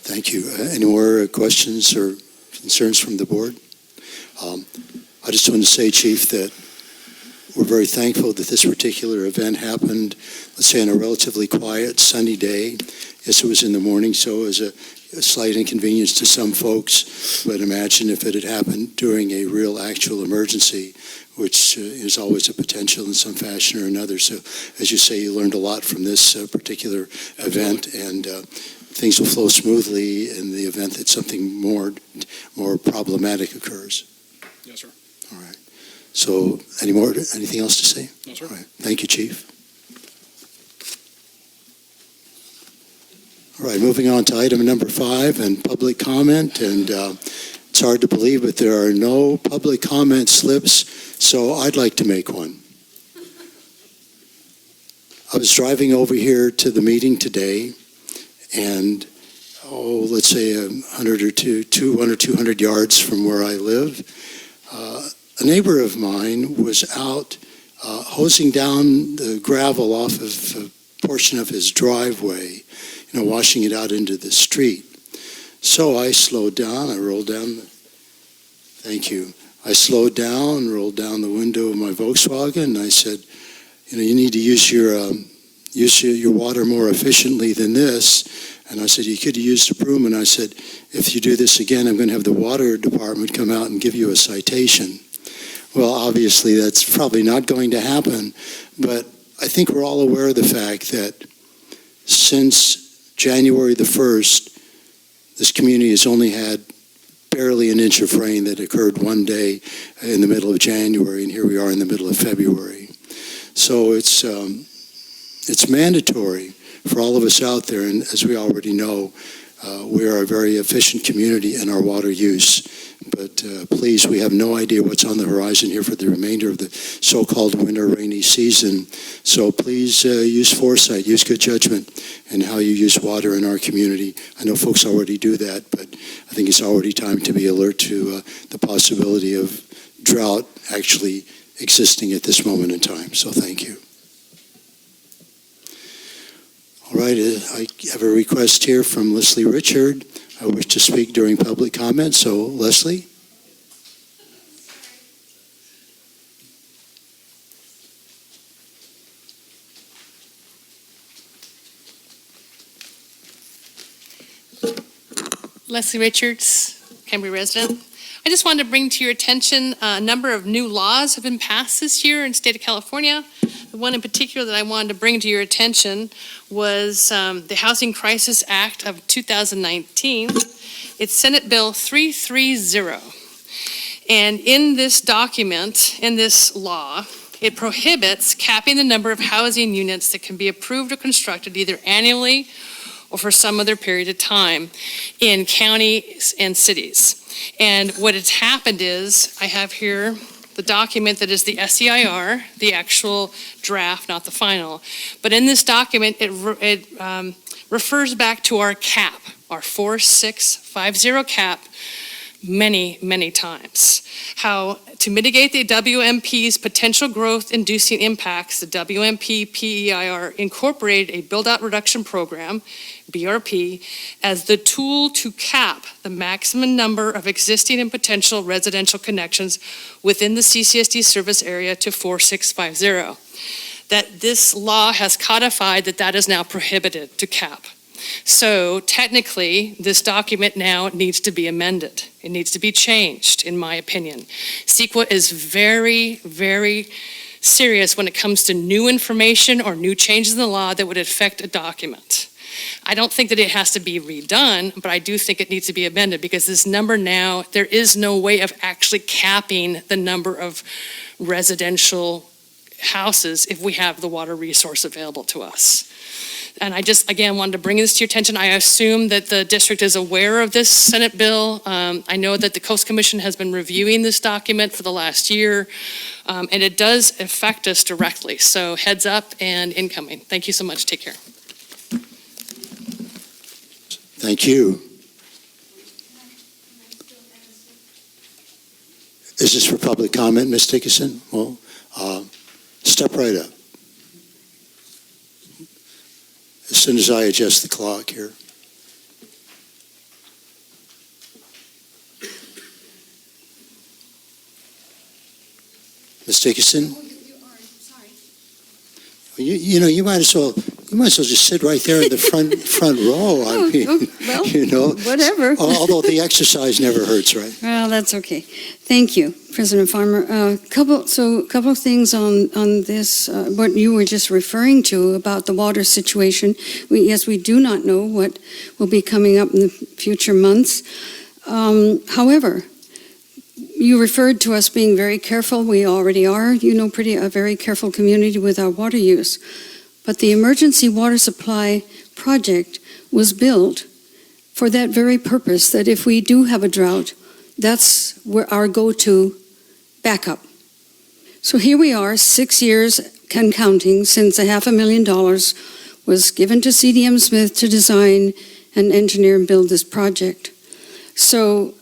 Thank you. Any more questions or concerns from the board? I just want to say, Chief, that we're very thankful that this particular event happened, let's say, on a relatively quiet, sunny day. Yes, it was in the morning, so it was a slight inconvenience to some folks, but imagine if it had happened during a real, actual emergency, which is always a potential in some fashion or another. So, as you say, you learned a lot from this particular event, and things will flow smoothly in the event that something more problematic occurs. Yes, sir. All right. So, anything else to say? No, sir. All right. Thank you, Chief. All right, moving on to item number 5 and public comment. And it's hard to believe, but there are no public comment slips, so I'd like to make one. I was driving over here to the meeting today, and let's say 100 or 200 yards from where I live, a neighbor of mine was out hosing down the gravel off of a portion of his driveway, washing it out into the street. So I slowed down, I rolled down thank you. I slowed down, rolled down the window of my Volkswagen, and I said, you need to use your water more efficiently than this. And I said, you could have used a broom. And I said, if you do this again, I'm going to have the water department come out and give you a citation. Well, obviously, that's probably not going to happen. But I think we're all aware of the fact that since January the 1st, this community has only had barely an inch of rain that occurred one day in the middle of January, and here we are in the middle of February. So it's mandatory for all of us out there, and as we already know, we are a very efficient community in our water use. But please, we have no idea what's on the horizon here for the remainder of the so-called winter rainy season. So please use foresight, use good judgment in how you use water in our community. I know folks already do that, but I think it's already time to be alert to the possibility of drought actually existing at this moment in time. So thank you. All right, I have a request here from Leslie Richard. I wish to speak during public comment, so Leslie? Leslie Richards, Cambria resident. I just wanted to bring to your attention a number of new laws have been passed this year in the state of California. The one in particular that I wanted to bring to your attention was the Housing Crisis Act of 2019. It's Senate Bill 330. And in this document, in this law, it prohibits capping the number of housing units that can be approved or constructed either annually or for some other period of time in counties and cities. And what has happened is, I have here the document that is the SEIR, the actual draft, not the final. But in this document, it refers back to our cap, our 4650 cap, many, many times. How to mitigate the WMP's potential growth-inducing impacts, the WMP PEIR incorporated a build-out reduction program, BRP, as the tool to cap the maximum number of existing and potential residential connections within the CCSD service area to 4650. That this law has codified that is now prohibited to cap. So technically, this document now needs to be amended. It needs to be changed, in my opinion. CEQA is very, very serious when it comes to new information or new changes in the law that would affect a document. I don't think that it has to be redone, but I do think it needs to be amended because this number now, there is no way of actually capping the number of residential houses if we have the water resource available to us. And I just, again, wanted to bring this to your attention. I assume that the district is aware of this Senate bill. I know that the Coast Commission has been reviewing this document for the last year, and it does affect us directly. So heads up and incoming. Thank you so much. Take care. Thank you. Is this for public comment, Ms. Dickinson? Well, step right up. As soon as I adjust the clock here. Ms. Dickinson? You might as well just sit right there in the front row. I mean, well, whatever. Although the exercise never hurts, right? Well, that's okay. Thank you, President Farmer. A couple of things on this, what you were just referring to about the water situation. Yes, we do not know what will be coming up in the future months. However, you referred to us being very careful. We already are, a very careful community with our water use. But the emergency water supply project was built for that very purpose, that if we do have a drought, that's where our go-to backup. So here we are, 6 years and counting since $500,000 was given to CDM Smith to design and engineer and build this project. So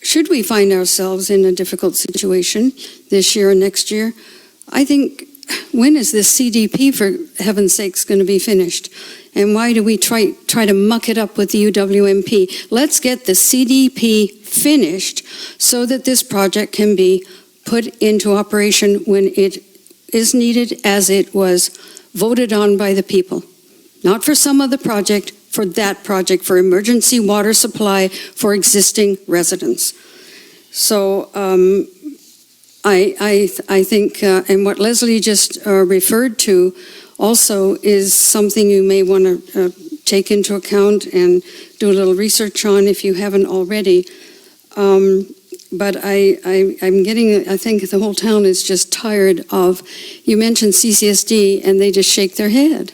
should we find ourselves in a difficult situation this year or next year, I think, when is this CDP, for heaven's sakes, going to be finished? And why do we try to muck it up with the UWMP? Let's get the CDP finished so that this project can be put into operation when it is needed, as it was voted on by the people. Not for some other project, for that project, for emergency water supply for existing residents. So I think, and what Leslie just referred to also is something you may want to take into account and do a little research on if you haven't already. But I'm getting, I think the whole town is just tired of, you mentioned CCSD and they just shake their head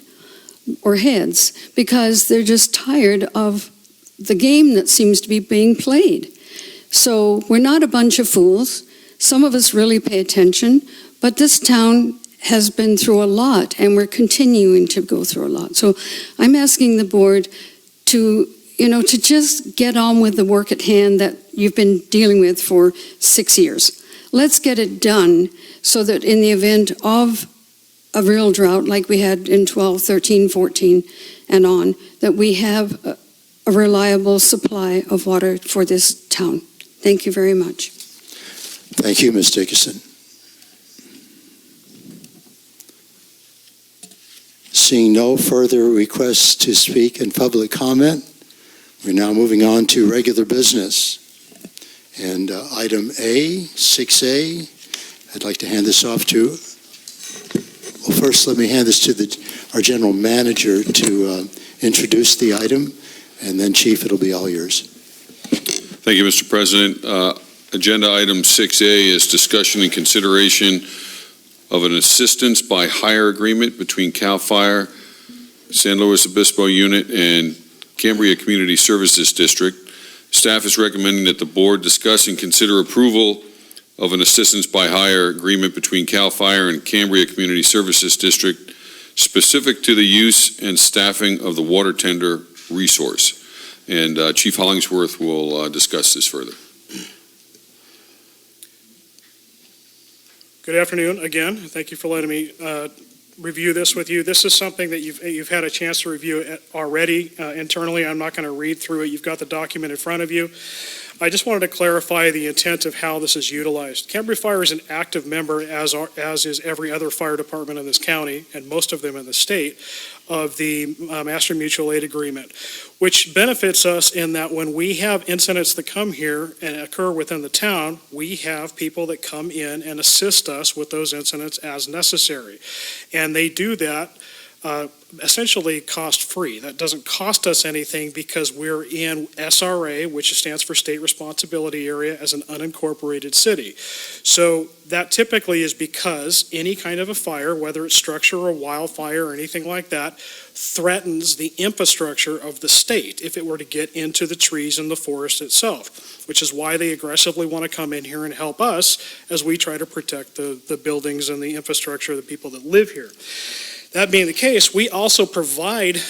or heads because they're just tired of the game that seems to be being played. So we're not a bunch of fools. Some of us really pay attention, but this town has been through a lot, and we're continuing to go through a lot. So I'm asking the board to just get on with the work at hand that you've been dealing with for 6 years. Let's get it done so that in the event of a real drought like we had in 12, 13, 14, and on, that we have a reliable supply of water for this town. Thank you very much. Thank you, Ms. Dickinson. Seeing no further requests to speak in public comment, we're now moving on to regular business. And item A, 6A, I'd like to hand this off to, well, first let me hand this to our general manager to introduce the item, and then Chief, it'll be all yours. Thank you, Mr. President. Agenda item 6A is discussion and consideration of an assistance by hire agreement between CAL FIRE, San Luis Obispo Unit, and Cambria Community Services District. Staff is recommending that the board discuss and consider approval of an assistance by hire agreement between CAL FIRE and Cambria Community Services District specific to the use and staffing of the water tender resource. And Chief Hollingsworth will discuss this further. Good afternoon again. Thank you for letting me review this with you. This is something that you've had a chance to review already internally. I'm not going to read through it. You've got the document in front of you. I just wanted to clarify the intent of how this is utilized. Cambria Fire is an active member, as is every other fire department in this county, and most of them in the state, of the Master Mutual Aid Agreement, which benefits us in that when we have incidents that come here and occur within the town, we have people that come in and assist us with those incidents as necessary. And they do that essentially cost-free. That doesn't cost us anything because we're in SRA, which stands for State Responsibility Area, as an unincorporated city. So that typically is because any kind of a fire, whether it's structure or wildfire or anything like that, threatens the infrastructure of the state if it were to get into the trees and the forest itself, which is why they aggressively want to come in here and help us as we try to protect the buildings and the infrastructure of the people that live here. That being the case, we also provide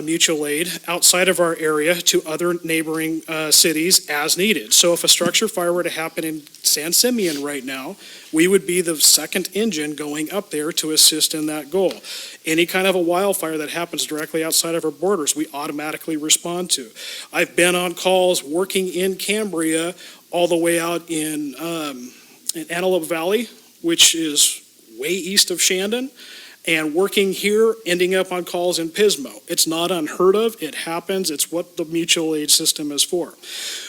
mutual aid outside of our area to other neighboring cities as needed. So if a structure fire were to happen in San Simeon right now, we would be the second engine going up there to assist in that goal. Any kind of a wildfire that happens directly outside of our borders, we automatically respond to. I've been on calls working in Cambria all the way out in Antelope Valley, which is way east of Shandon, and working here, ending up on calls in Pismo. It's not unheard of. It happens. It's what the mutual aid system is for.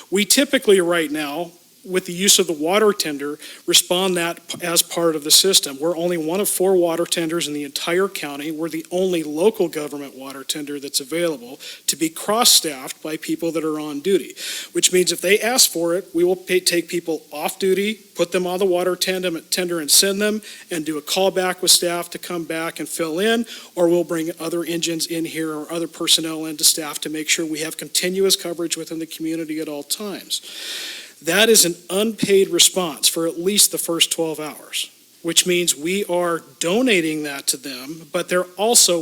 We typically right now, with the use of the water tender, respond that as part of the system. We're only one of 4 water tenders in the entire county. We're the only local government water tender that's available to be cross-staffed by people that are on duty, which means if they ask for it, we will take people off duty, put them on the water tender and send them, and do a callback with staff to come back and fill in, or we'll bring other engines in here or other personnel into staff to make sure we have continuous coverage within the community at all times. That is an unpaid response for at least the first 12 hours, which means we are donating that to them, but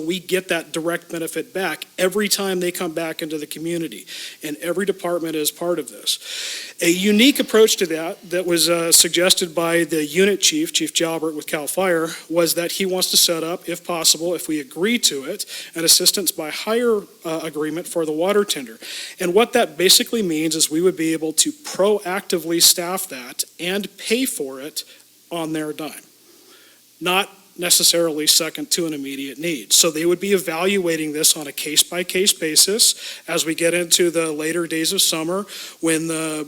we get that direct benefit back every time they come back into the community, and every department is part of this. A unique approach to that was suggested by the unit chief, Chief Jalbert with CAL FIRE, was that he wants to set up, if possible, if we agree to it, an assistance by hire agreement for the water tender. And what that basically means is we would be able to proactively staff that and pay for it on their dime, not necessarily second to an immediate need. So they would be evaluating this on a case-by-case basis as we get into the later days of summer when the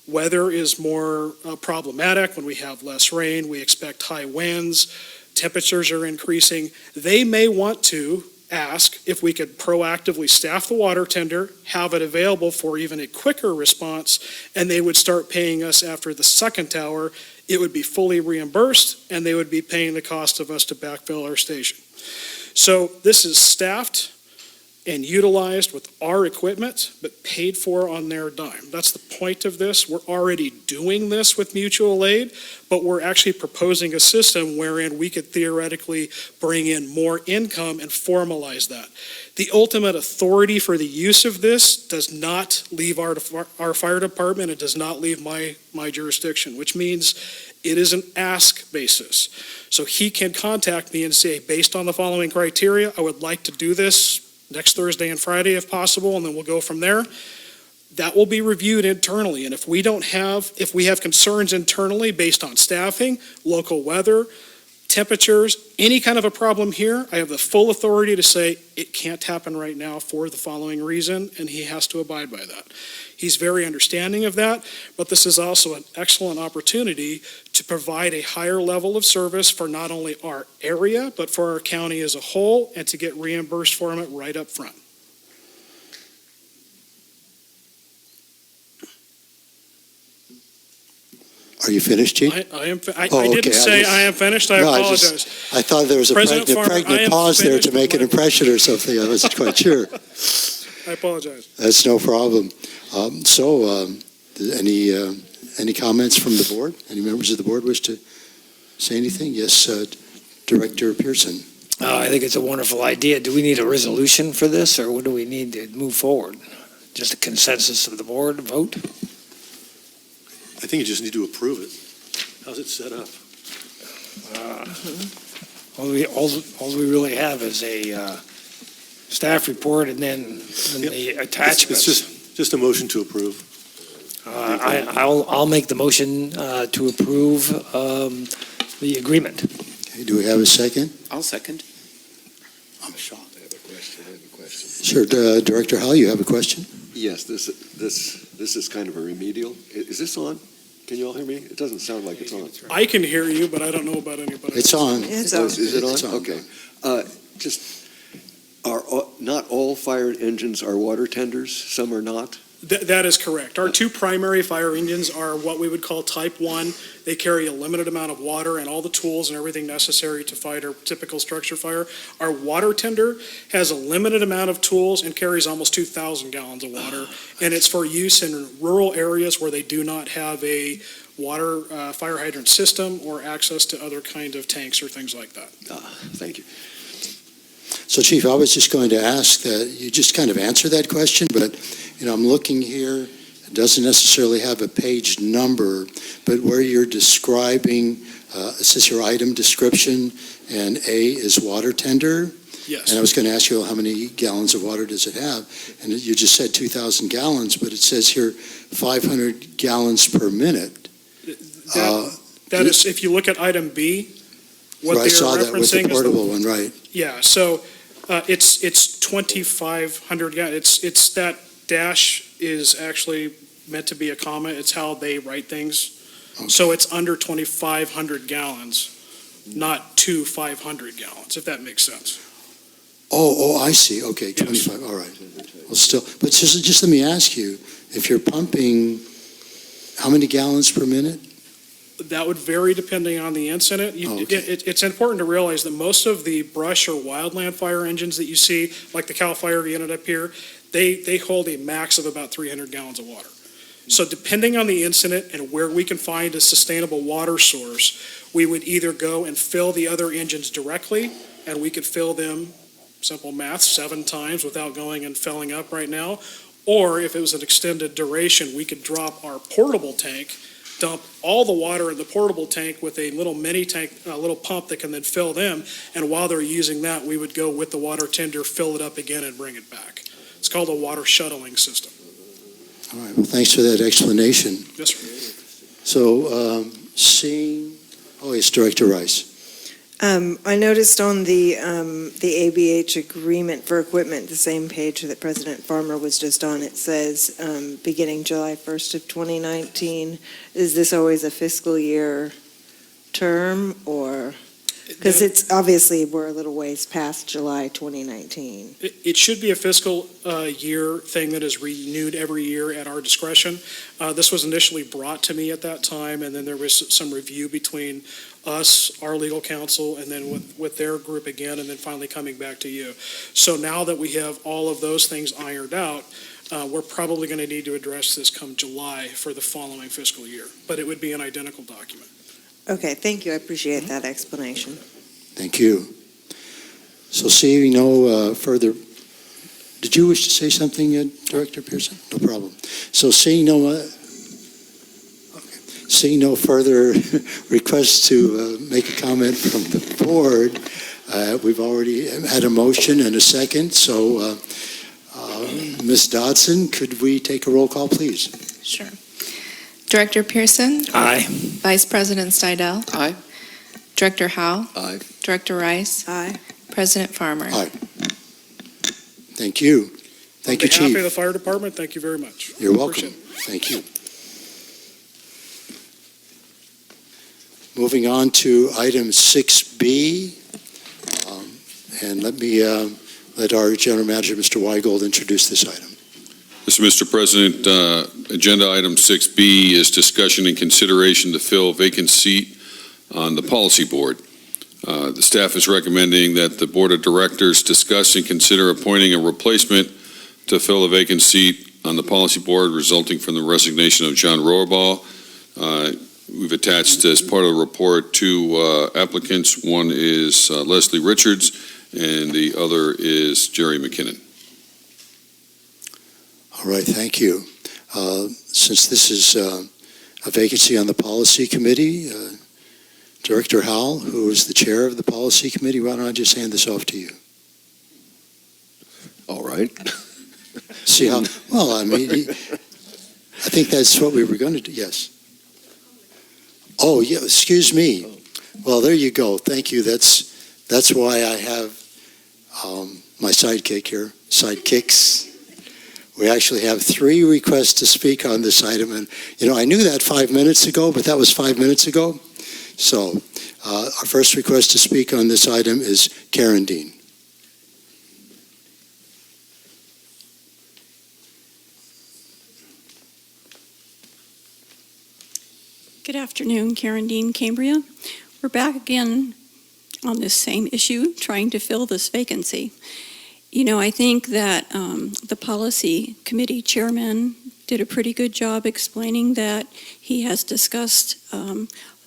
weather is more problematic, when we have less rain, we expect high winds, temperatures are increasing. They may want to ask if we could proactively staff the water tender, have it available for even a quicker response, and they would start paying us after the second hour. It would be fully reimbursed, and they would be paying the cost of us to backfill our station. So this is staffed and utilized with our equipment, but paid for on their dime. That's the point of this. We're already doing this with mutual aid, but we're actually proposing a system wherein we could theoretically bring in more income and formalize that. The ultimate authority for the use of this does not leave our fire department. It does not leave my jurisdiction, which means it is an ask basis. So he can contact me and say, based on the following criteria, I would like to do this next Thursday and Friday if possible, and then we'll go from there. That will be reviewed internally, and if we have concerns internally based on staffing, local weather, temperatures, any kind of a problem here, I have the full authority to say it can't happen right now for the following reason, and he has to abide by that. He's very understanding of that, but this is also an excellent opportunity to provide a higher level of service for not only our area, but for our county as a whole, and to get reimbursed for it right up front. Are you finished, Chief? I didn't say I am finished. I apologize. I thought there was a pregnant pause there to make an impression or something. I wasn't quite sure. I apologize. That's no problem. Any comments from the board? Any members of the board wish to say anything? Yes, Director Pearson. I think it's a wonderful idea. Do we need a resolution for this, or what do we need to move forward? Just a consensus of the board vote? I think you just need to approve it. How's it set up? All we really have is a staff report and then the attachments. It's just a motion to approve. I'll make the motion to approve the agreement. Okay, do we have a second? I'll second. I'm shocked. I have a question. Sure, Director Howell, you have a question? Yes, this is kind of a remedial. Is this on? Can you all hear me? It doesn't sound like it's on. I can hear you, but I don't know about anybody. It's on. It's Oh, on. is it on? It's on. Okay. Not all fire engines are water tenders. Some are not. That is correct. Our two primary fire engines are what we would call Type 1. They carry a limited amount of water and all the tools and everything necessary to fight a typical structure fire. Our water tender has a limited amount of tools and carries almost 2,000 gallons of water, and it's for use in rural areas where they do not have a water fire hydrant system or access to other kind of tanks or things like that. Thank you. So, Chief, I was just going to ask that you just kind of answer that question, but, I'm looking here, it doesn't necessarily have a page number, but where you're describing, it says your item description, and A is water tender, Yes. and I was going to ask you how many gallons of water does it have, and you just said 2,000 gallons, but it says here 500 gallons per minute. Uh, That is, if you look at item B, what I they're saw that with the referencing is portable one, right. Yeah, so it's 2,500, yeah, it's that dash is actually meant to be a comma, it's how they write things. Okay. So it's under 2,500 gallons, not 500 gallons, if that makes sense. Oh, I see, okay, 25, all right. Well, still, but just let me ask you, if you're pumping, how many gallons per minute? That would vary depending on the incident. It's important to realize that most of the brush or wildland fire engines that you see, like the Cal Fire unit up here, they hold a max of about 300 gallons of water. So depending on the incident and where we can find a sustainable water source, we would either go and fill the other engines directly, and we could fill them, simple math, 7 times without going and filling up right now. Or if it was an extended duration, we could drop our portable tank, dump all the water in the portable tank with a little mini tank, a little pump that can then fill them. And while they're using that, we would go with the water tender, fill it up again, and bring it back. It's called a water shuttling system. All right, well, thanks for that explanation. Yes, sir. So, yes, Director Rice. I noticed on the ABH agreement for equipment, the same page that President Farmer was just on, it says, beginning July 1st of 2019. Is this always a fiscal year term, or? Because it's obviously, we're a little ways past July 2019. It should be a fiscal year thing that is renewed every year at our discretion. This was initially brought to me at that time, and then there was some review between us, our legal counsel, and then with their group again, and then finally coming back to you. So now that we have all of those things ironed out, we're probably going to need to address this come July for the following fiscal year, but it would be an identical document. Okay, thank you. I appreciate that explanation. Thank you. So seeing no further, did you wish to say something, Director Pearson? No problem. So seeing no further requests to make a comment from the board, we've already had a motion and a second. So Ms. Dodson, could we take a roll call, please? Sure. Director Pearson? Aye. Vice President Stidel? Aye. Director Howe? Aye. Director Rice? Aye. President Farmer? Aye. Thank you. Thank you, On behalf Chief. of the fire department, thank you very much. You're welcome. Appreciate it. Thank you. Moving on to item 6B, and let me let our General Manager, Mr. Weigold, introduce this item. Yes, Mr. President, agenda item 6B is discussion and consideration to fill a vacant seat on the policy board. The staff is recommending that the Board of Directors discuss and consider appointing a replacement to fill a vacant seat on the policy board resulting from the resignation of John Rohrbaugh, We've attached as part of the report two applicants. One is Leslie Richards, and the other is Jerry McKinnon. All right, thank you. Since this is a vacancy on the Policy Committee, Director Howell, who is the chair of the Policy Committee, why don't I just hand this off to you? All right. See how, well, I mean, I think that's what we were going to do, yes. Oh, yeah, excuse me. Well, there you go. Thank you. That's why I have my sidekick here, sidekicks. We actually have 3 requests to speak on this item. And, I knew that 5 minutes ago, but that was 5 minutes ago. So our first request to speak on this item is Karen Dean. Good afternoon, Karen Dean, Cambria. We're back again on this same issue, trying to fill this vacancy. I think that the Policy Committee Chairman did a pretty good job explaining that he has discussed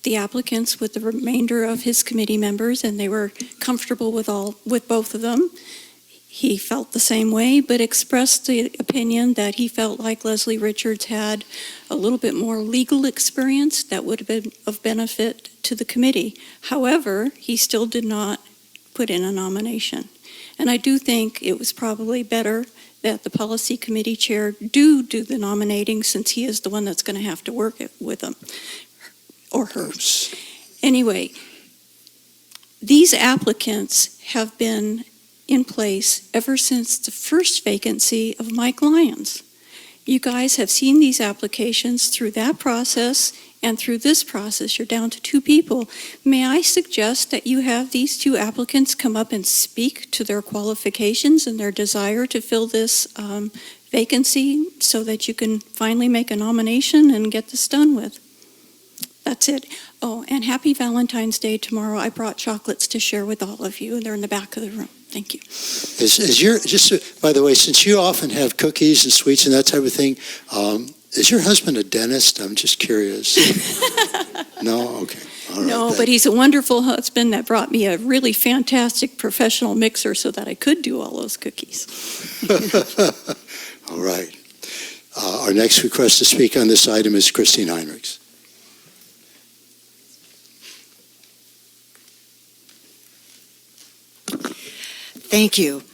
the applicants with the remainder of his committee members, and they were comfortable with both of them. He felt the same way, but expressed the opinion that he felt like Leslie Richards had a little bit more legal experience that would have been of benefit to the committee. However, he still did not put in a nomination. And I do think it was probably better that the Policy Committee Chair do the nominating, since he is the one that's going to have to work it with them, or her. Anyway, these applicants have been in place ever since the first vacancy of Mike Lyons. You guys have seen these applications through that process and through this process. You're down to 2 people. May I suggest that you have these 2 applicants come up and speak to their qualifications and their desire to fill this vacancy, so that you can finally make a nomination and get this done with. That's it. Oh, and happy Valentine's Day tomorrow. I brought chocolates to share with all of you, and they're in the back of the room. Thank you. Just by the way, since you often have cookies and sweets and that type of thing, is your husband a dentist? I'm just curious. No? Okay. All right. No, but he's a wonderful husband that brought me a really fantastic professional mixer so that I could do all those cookies. All right. Our next request to speak on this item is Christine Heinrichs. Thank you.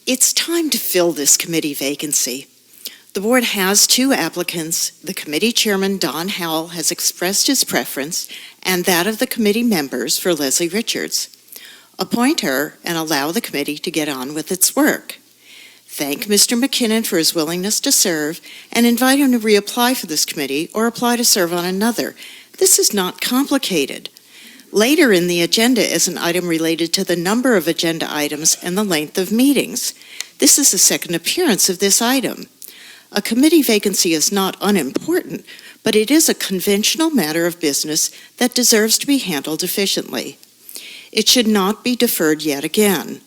It's time to fill this committee vacancy. The board has 2 applicants. The committee chairman, Don Howell, has expressed his preference, and that of the committee members, for Leslie Richards. Appoint her and allow the committee to get on with its work. Thank Mr. McKinnon for his willingness to serve, and invite him to reapply for this committee or apply to serve on another. This is not complicated. Later in the agenda is an item related to the number of agenda items and the length of meetings. This is the second appearance of this item. A committee vacancy is not unimportant, but it is a conventional matter of business that deserves to be handled efficiently. It should not be deferred yet again.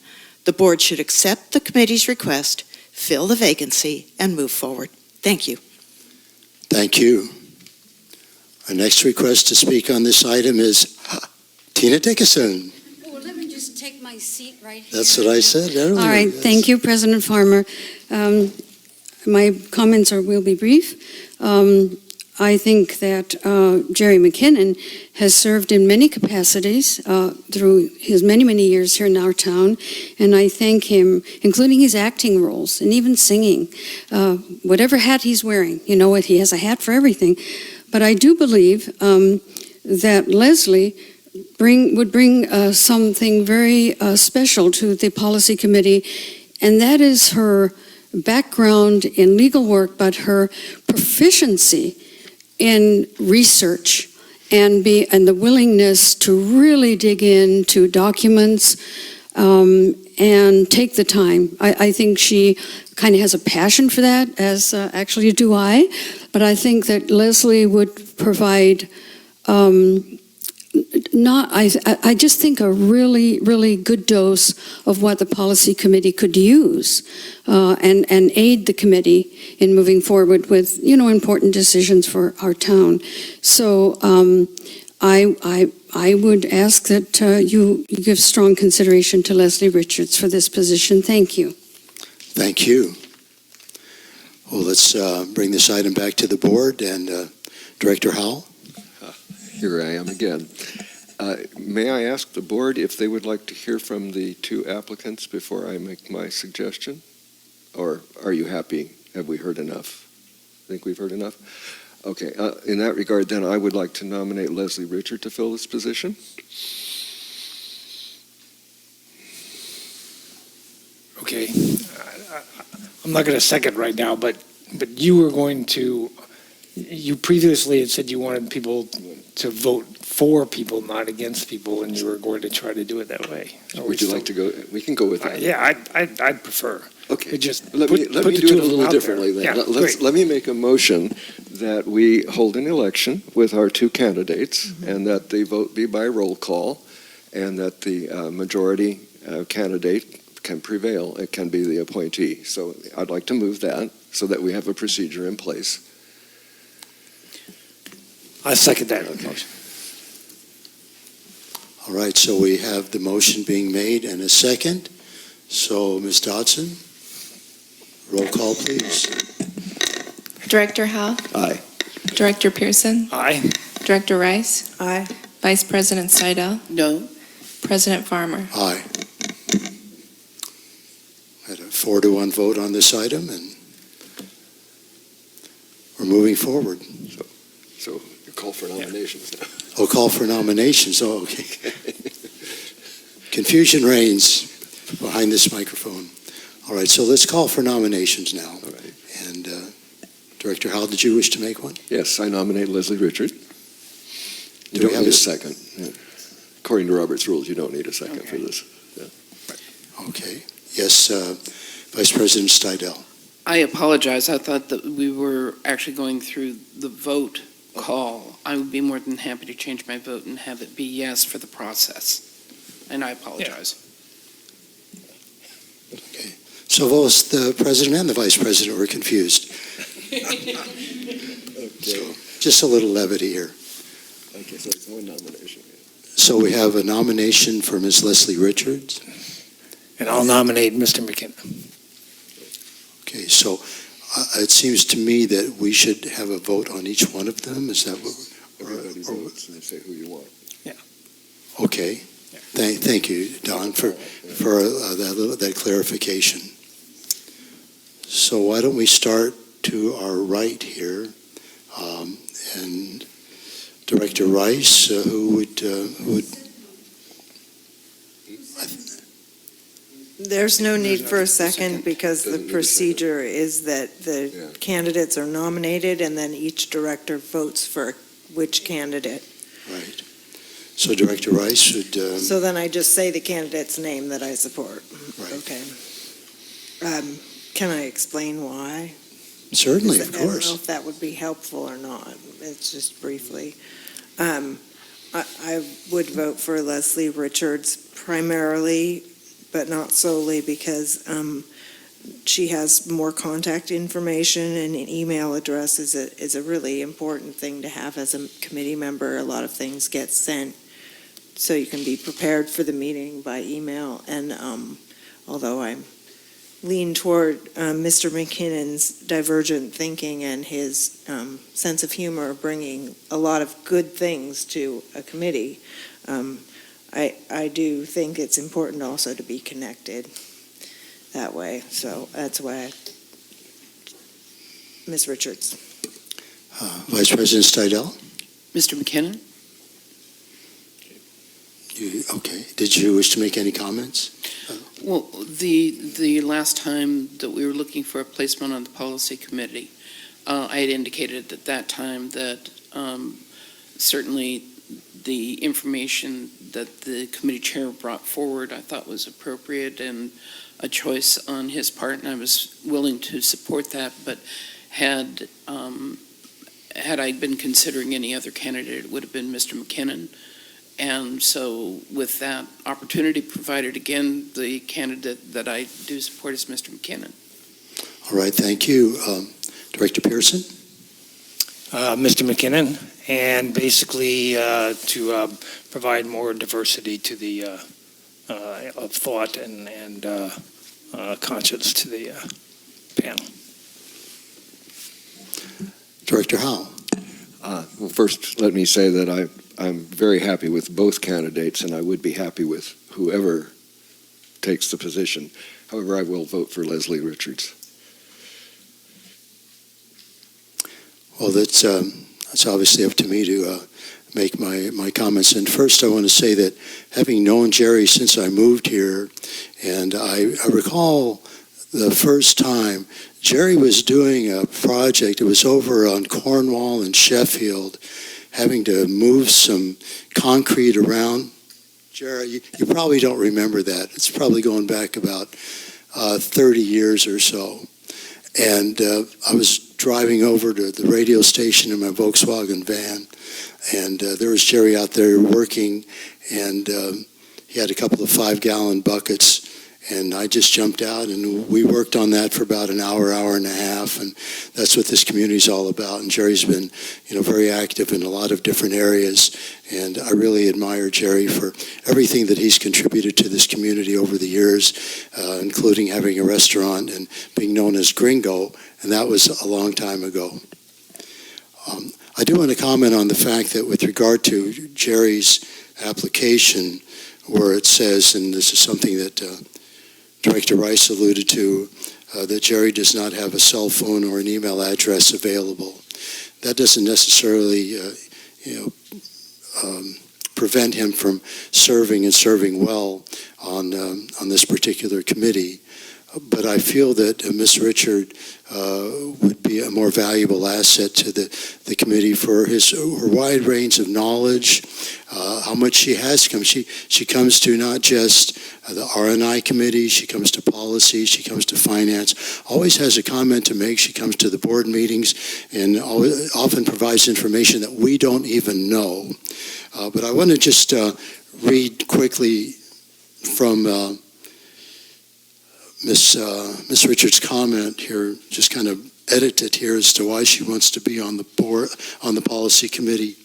The board should accept the committee's request, fill the vacancy, and move forward. Thank you. Thank you. Our next request to speak on this item is Tina Dickinson. Well, let me just take my seat right here. That's what I said earlier. All right, Yes. thank you, President Farmer. My comments will be brief. I think that Jerry McKinnon has served in many capacities through his many, many years here in our town, and I thank him, including his acting roles and even singing. Whatever hat he's wearing, you know what, he has a hat for everything. But I do believe that Leslie would bring something very special to the Policy Committee, and that is her background in legal work, but her proficiency in research and the willingness to really dig into documents and take the time. I think she kind of has a passion for that, as actually do I, but I think that Leslie would provide I just think a really, really good dose of what the policy committee could use and aid the committee in moving forward with, important decisions for our town. So I would ask that you give strong consideration to Leslie Richards for this position. Thank you. Thank you. Well, let's bring this item back to the board, and Director Howell. Here I am again. May I ask the board if they would like to hear from the two applicants before I make my suggestion? Or are you happy? Have we heard enough? Think we've heard enough? Okay, in that regard, then, I would like to nominate Leslie Richard to fill this position. Okay. I'm not going to second right now, but you were going to, you previously had said you wanted people to vote for people, not against people, and you were going to try to do it that way. Would you like to go? We can go with that. Yeah, I'd prefer. Okay. Just let me do it a little differently then. Yeah, Let me make a motion that we hold an election with our two candidates, and that the vote be by roll call, and that the majority candidate can prevail. It can be the appointee. So I'd like to move that so that we have a procedure in place. I second that Okay. motion. All right, so we have the motion being made and a second. So, Ms. Dodson, roll call, please. Director Howe, Aye. Director Pearson, Aye. Director Rice, Aye. Vice President Steidel, No. President Farmer. Aye. Had a 4-1 vote on this item, and we're moving forward. So you call for nominations now. Oh, call for nominations. Oh, okay. Confusion reigns behind this microphone. All right, so let's call for nominations now. All right. And Director Howell, did you wish to make one? Yes, I nominate Leslie Richard. You Do we don't have need a a- second. According to Robert's rules, you don't need a second for this. Okay. Yes, Vice President Steidel. I apologize. I thought that we were actually going through the vote call. I would be more than happy to change my vote and have it be yes for the process. And I apologize. Okay. So both the President and the Vice President were confused. So just a little levity here. Okay, so it's one nomination. So we have a nomination for Ms. Leslie Richards. And I'll nominate Mr. McKinnon. Okay, so it seems to me that we should have a vote on each one of them. Is that what? Everybody votes and they say who you want. Okay. Thank you, Don, for that clarification. So why don't we start to our right here, and Director Rice, who would There's no need for a second because the procedure is that the candidates are nominated and then each director votes for which candidate. right? So Director Rice would. So then I just say the candidate's name that I support. Right. Okay. Can I explain why? Certainly, of I don't know course. if that would be helpful or not. It's just briefly. I would vote for Leslie Richards primarily, but not solely, because she has more contact information, and an email address is a really important thing to have as a committee member. A lot of things get sent, so you can be prepared for the meeting by email. And although I lean toward Mr. McKinnon's divergent thinking and his sense of humor bringing a lot of good things to a committee, I do think it's important also to be connected that way. So that's why Ms. Richards. Vice President Steidel? Mr. McKinnon? Okay. Did you wish to make any comments? Well, the last time that we were looking for a placement on the policy committee, I had indicated at that time that certainly the information that the committee chair brought forward I thought was appropriate and a choice on his part, and I was willing to support that. But had I been considering any other candidate, it would have been Mr. McKinnon. And so with that opportunity provided again, the candidate that I do support is Mr. McKinnon. All right, thank you. Director Pearson? Mr. McKinnon, and basically to provide more diversity to the of thought and conscience to the panel. Director Howe? Well, first, let me say that I'm very happy with both candidates, and I would be happy with whoever takes the position. However, I will vote for Leslie Richards. Well, that's obviously up to me to make my comments. And first, I want to say that having known Jerry since I moved here, and I recall the first time Jerry was doing a project. It was over on Cornwall and Sheffield, having to move some concrete around. Jerry, you probably don't remember that. It's probably going back about 30 years or so. And I was driving over to the radio station in my Volkswagen van, and there was Jerry out there working, and he had a couple of 5-gallon buckets, and I just jumped out, and we worked on that for about an hour and a half, and that's what this community is all about. And Jerry's been, very active in a lot of different areas, and I really admire Jerry for everything that he's contributed to this community over the years, including having a restaurant and being known as Gringo, and that was a long time ago. I do want to comment on the fact that with regard to Jerry's application, where it says, and this is something that Director Rice alluded to, that Jerry does not have a cell phone or an email address available. That doesn't necessarily, prevent him from serving well on this particular committee. But I feel that Ms. Richard would be a more valuable asset to the committee for her wide range of knowledge, how much she has come. She comes to not just the R&I committee, she comes to policy, she comes to finance, always has a comment to make. She comes to the board meetings and often provides information that we don't even know. But I want to just read quickly from Ms. Richards' comment here, just kind of edit it here as to why she wants to be on the board, on the policy committee.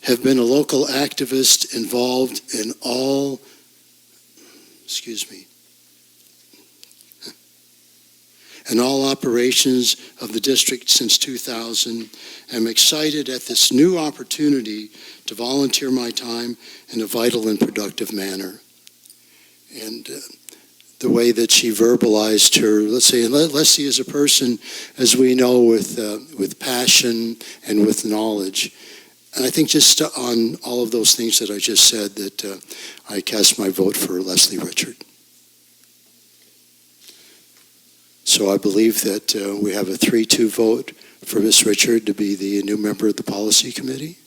Have been a local activist involved in all, in all operations of the district since 2000. I'm excited at this new opportunity to volunteer my time in a vital and productive manner. And the way that she verbalized her, let's say, Leslie is a person, as we know, with passion and with knowledge. And I think just on all of those things that I just said, that I cast my vote for Leslie Richard. So I believe that we have a 3-2 vote for Ms. Richard to be the new member of the policy committee.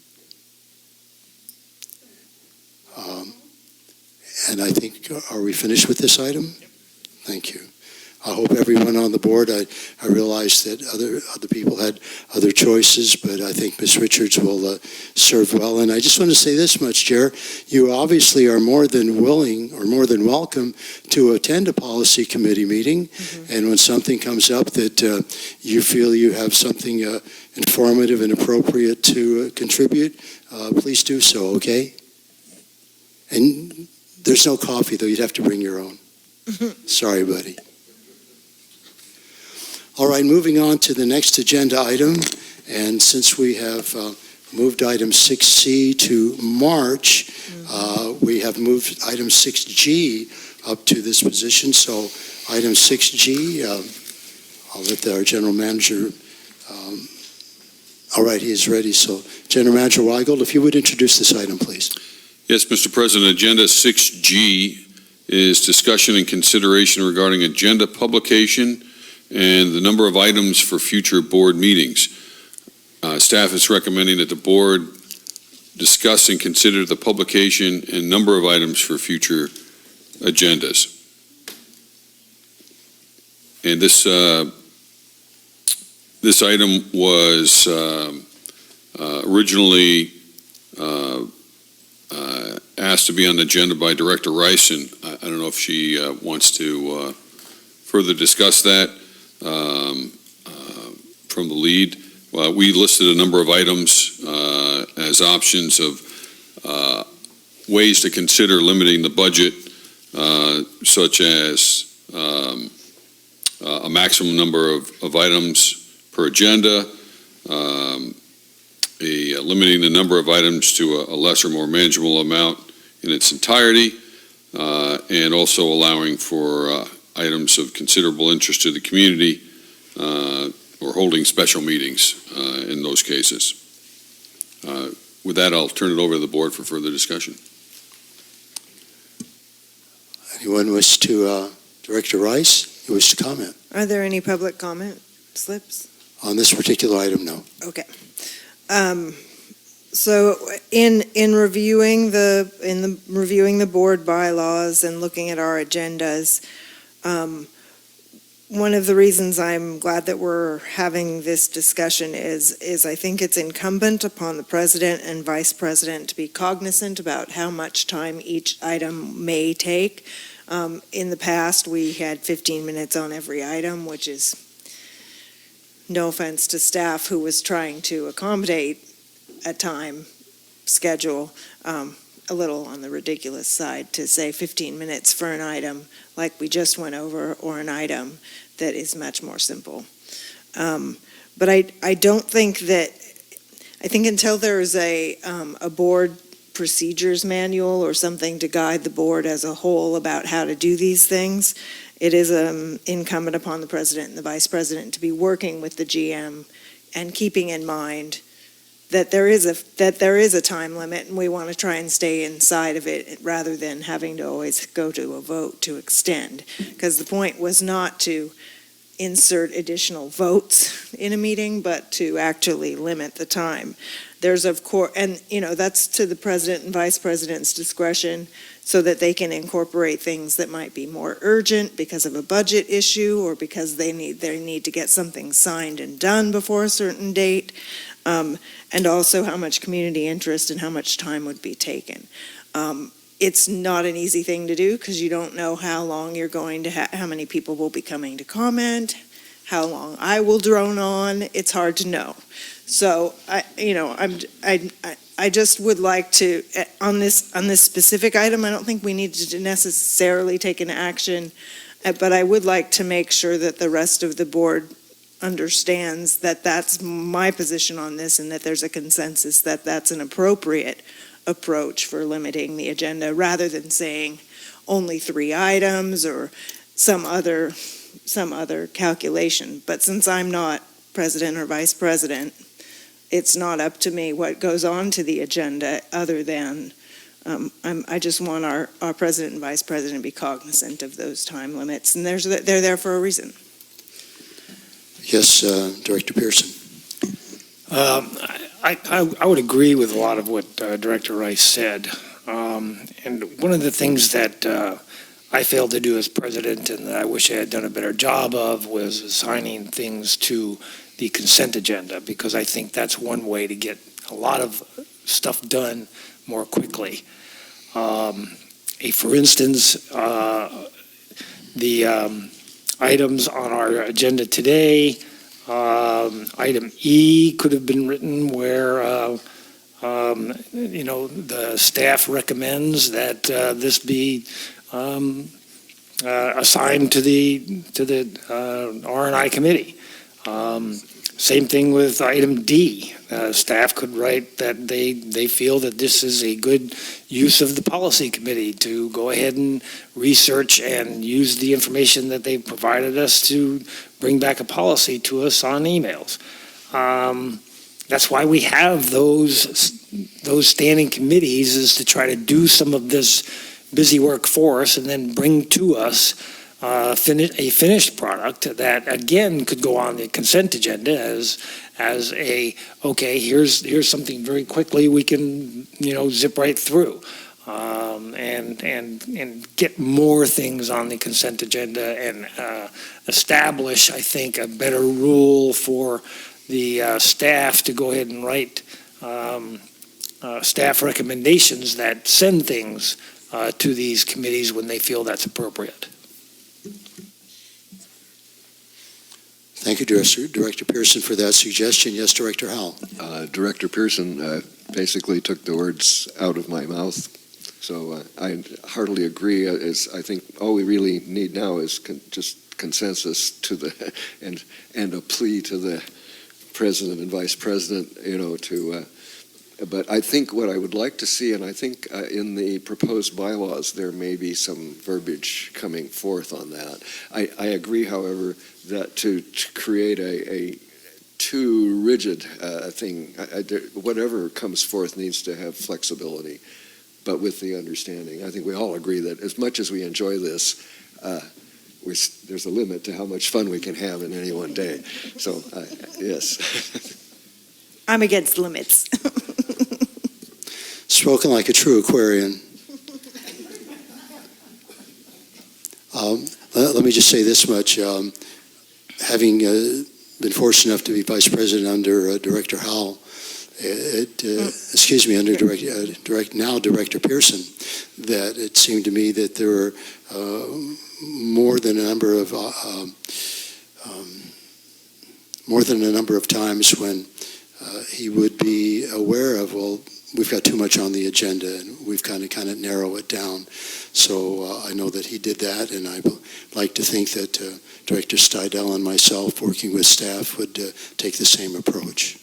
And I think, are we finished with this item? Yep. Thank you. I hope everyone on the board, I realize that other people had other choices, but I think Ms. Richards will serve well. And I just want to say this much, Chair. You obviously are more than willing or more than welcome to attend a policy committee meeting. Mm-hmm. And when something comes up that you feel you have something informative and appropriate to contribute, please do so, okay? And there's no coffee, though. You'd have to bring your own. Sorry, buddy. All right, moving on to the next agenda item. And since we have moved item 6C to March, we have moved item 6G up to this position. So item 6G, I'll let our general manager. All right, he is ready. So General Manager Weigel, if you would introduce this item, please. Yes, Mr. President, Agenda 6G is discussion and consideration regarding agenda publication and the number of items for future board meetings. Staff is recommending that the board discuss and consider the publication and number of items for future agendas. And this item was originally asked to be on the agenda by Director Rice, and I don't know if she wants to further discuss that from the lead. We listed a number of items as options of ways to consider limiting the budget, such as a maximum number of items per agenda, limiting the number of items to a lesser, more manageable amount in its entirety, and also allowing for items of considerable interest to the community, or holding special meetings in those cases. With that, I'll turn it over to the board for further discussion. Anyone wish to, Director Rice, you wish to comment? Are there any public comment slips? On this particular item, no. Okay. So in reviewing the board bylaws and looking at our agendas, one of the reasons I'm glad that we're having this discussion is I think it's incumbent upon the president and vice president to be cognizant about how much time each item may take. In the past, we had 15 minutes on every item, which is, no offense to staff who was trying to accommodate a time schedule, a little on the ridiculous side to say 15 minutes for an item like we just went over, or an item that is much more simple. But I don't think that, I think until there is a board procedures manual or something to guide the board as a whole about how to do these things, it is incumbent upon the president and the vice president to be working with the GM and keeping in mind that there is a time limit, and we want to try and stay inside of it rather than having to always go to a vote to extend. Because the point was not to insert additional votes in a meeting, but to actually limit the time. There's of course, and that's to the president and vice president's discretion, so that they can incorporate things that might be more urgent because of a budget issue, or because they need to get something signed and done before a certain date. And also how much community interest and how much time would be taken. It's not an easy thing to do, because you don't know how long you're going to how many people will be coming to comment, how long I will drone on. It's hard to know. So I just would like to, on this specific item, I don't think we need to necessarily take an action, but I would like to make sure that the rest of the board understands that that's my position on this, and that there's a consensus that that's an appropriate approach for limiting the agenda, rather than saying only 3 items or some other calculation. But since I'm not president or vice president, it's not up to me what goes on to the agenda, other than I just want our president and vice president to be cognizant of those time limits, and they're there for a reason. Yes, Director Pearson. I would agree with a lot of what Director Rice said. And one of the things that I failed to do as president, and that I wish I had done a better job of, was assigning things to the consent agenda, because I think that's one way to get a lot of stuff done more quickly. For instance, the items on our agenda today, item E could have been written where the staff recommends that this be assigned to the R&I committee. Same thing with item D. Staff could write that they feel that this is a good use of the policy committee to go ahead and research and use the information that they've provided us to bring back a policy to us on emails. That's why we have those standing committees, is to try to do some of this busy work for us and then bring to us a finished product that, again, could go on the consent agenda as a, okay, here's something very quickly we can, zip right through, and get more things on the consent agenda, and establish, I think, a better rule for the staff to go ahead and write staff recommendations that send things to these committees when they feel that's appropriate. Thank you, Director Pearson, for that suggestion. Yes, Director Howell. Director Pearson basically took the words out of my mouth. So I heartily agree. I think all we really need now is just consensus to the and a plea to the President and Vice President, but I think what I would like to see, and I think in the proposed bylaws, there may be some verbiage coming forth on that. I agree, however, that to create a too rigid thing, whatever comes forth needs to have flexibility, but with the understanding. I think we all agree that as much as we enjoy this, there's a limit to how much fun we can have in any one day. So, yes. I'm against limits. Spoken like a true Aquarian. Let me just say this much. Having been fortunate enough to be Vice President under Director Howell, under Director Pearson, that it seemed to me that there were more than a number of times when he would be aware of, well, we've got too much on the agenda, and we've kind of narrow it down. So I know that he did that, and I like to think that Director Steidel and myself, working with staff, would take the same approach.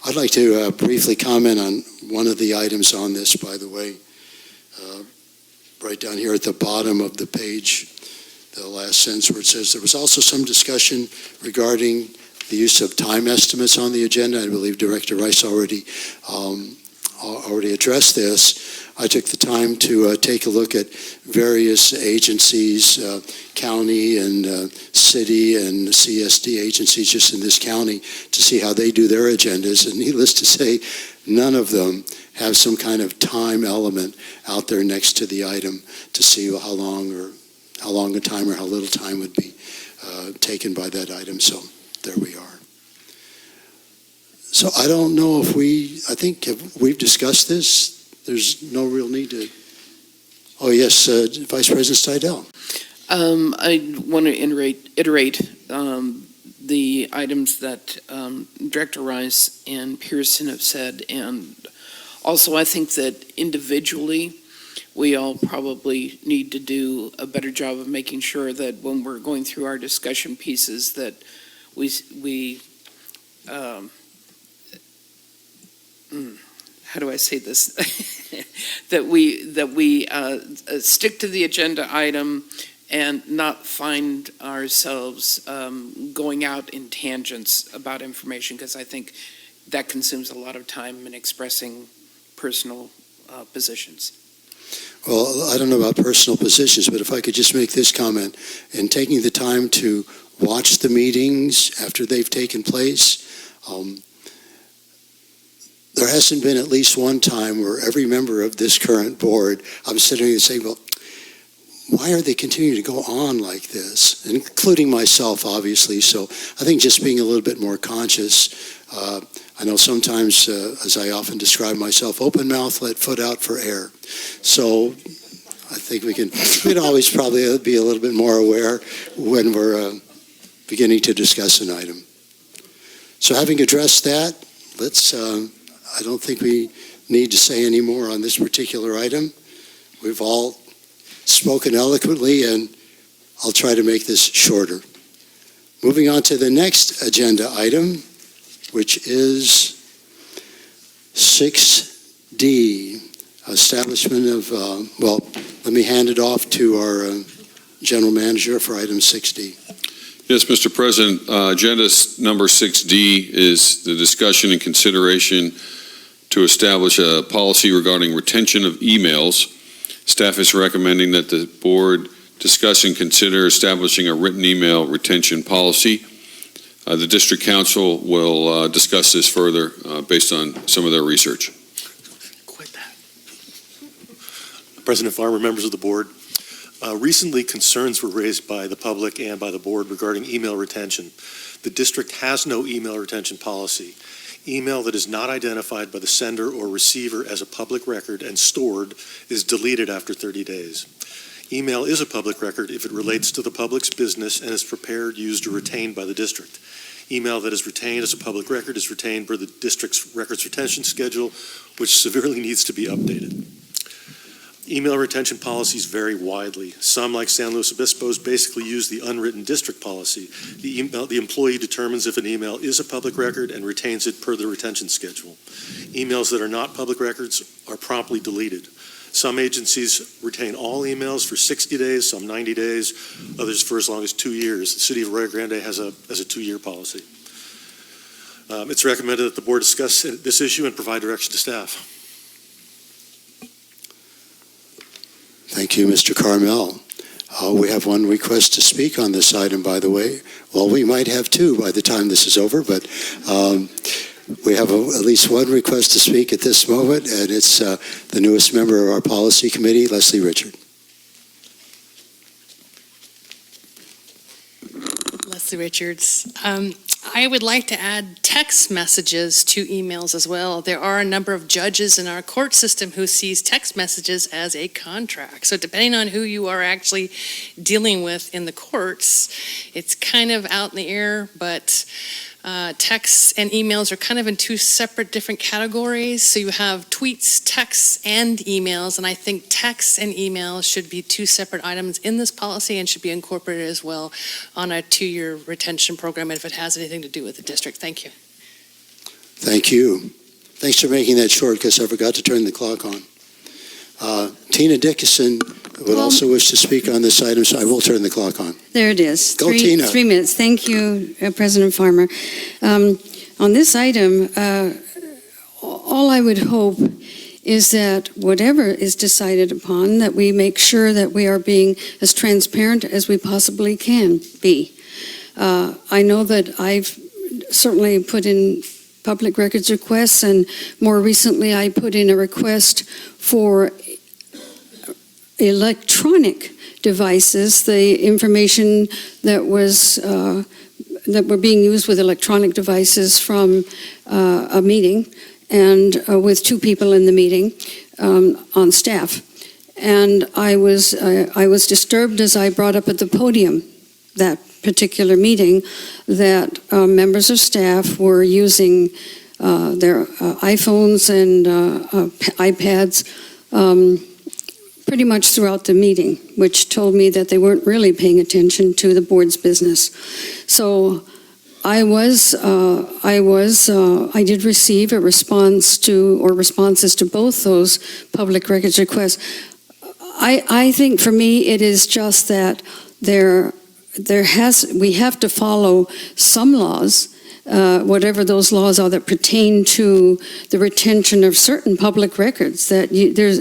I'd like to briefly comment on one of the items on this, by the way. Right down here at the bottom of the page, the last sentence where it says, there was also some discussion regarding the use of time estimates on the agenda. I believe Director Rice already addressed this. I took the time to take a look at various agencies, county and city and CSD agencies just in this county, to see how they do their agendas. And needless to say, none of them have some kind of time element out there next to the item to see how long a time or how little time would be taken by that item. So there we are. So I don't know if we've discussed this. There's no real need to. Oh, yes, Vice President Steidel. I want to iterate the items that Director Rice and Pearson have said. And also, I think that individually, we all probably need to do a better job of making sure that when we're going through our discussion pieces that how do I say this? that we stick to the agenda item and not find ourselves going out in tangents about information, because I think that consumes a lot of time in expressing personal positions. Well, I don't know about personal positions, but if I could just make this comment, in taking the time to watch the meetings after they've taken place, there hasn't been at least one time where every member of this current board, I'm sitting here saying, well, why are they continuing to go on like this? Including myself, obviously. So I think just being a little bit more conscious. I know sometimes, as I often describe myself, open mouth, let foot out for air. So I think we'd always probably be a little bit more aware when we're beginning to discuss an item. So having addressed that, I don't think we need to say any more on this particular item. We've all spoken eloquently, and I'll try to make this shorter. Moving on to the next agenda item, which is 6D, establishment of, let me hand it off to our general manager for item 6D. Yes, Mr. President, agenda number 6D is the discussion and consideration to establish a policy regarding retention of emails. Staff is recommending that the board discuss and consider establishing a written email retention policy. The district council will discuss this further based on some of their research. Quit that. President Farmer, members of the board, recently concerns were raised by the public and by the board regarding email retention. The district has no email retention policy. Email that is not identified by the sender or receiver as a public record and stored is deleted after 30 days. Email is a public record if it relates to the public's business and is prepared, used, or retained by the district. Email that is retained as a public record is retained per the district's records retention schedule, which severely needs to be updated. Email retention policies vary widely. Some, like San Luis Obispo's, basically use the unwritten district policy. The employee determines if an email is a public record and retains it per the retention schedule. Emails that are not public records are promptly deleted. Some agencies retain all emails for 60 days, some 90 days, others for as long as 2 years. The City of Rio Grande has a 2-year policy. It's recommended that the board discuss this issue and provide direction to staff. Thank you, Mr. Carmel. We have one request to speak on this item, by the way. Well, we might have two by the time this is over, but we have at least one request to speak at this moment, and it's the newest member of our policy committee, Leslie Richard. Leslie Richards. I would like to add text messages to emails as well. There are a number of judges in our court system who sees text messages as a contract. So depending on who you are actually dealing with in the courts, it's kind of out in the air, but texts and emails are kind of in two separate different categories. So you have tweets, texts, and emails, and I think texts and emails should be two separate items in this policy and should be incorporated as well on a 2-year retention program if it has anything to do with the district. Thank you. Thank you. Thanks for making that short, because I forgot to turn the clock on. Tina Dickinson would also wish to speak on this item, so I will turn the clock on. There it is. Go, Tina. 3 minutes. Thank you, President Farmer. On this item, all I would hope is that whatever is decided upon, that we make sure that we are being as transparent as we possibly can be. I know that I've certainly put in public records requests, and more recently I put in a request for electronic devices, the information that was that were being used with electronic devices from a meeting, and with 2 people in the meeting on staff. And I was disturbed, as I brought up at the podium that particular meeting, that members of staff were using their iPhones and iPads pretty much throughout the meeting, which told me that they weren't really paying attention to the board's business. So I did receive a response to, or responses to, both those public records requests. I think for me it is just that we have to follow some laws, whatever those laws are that pertain to the retention of certain public records, that there's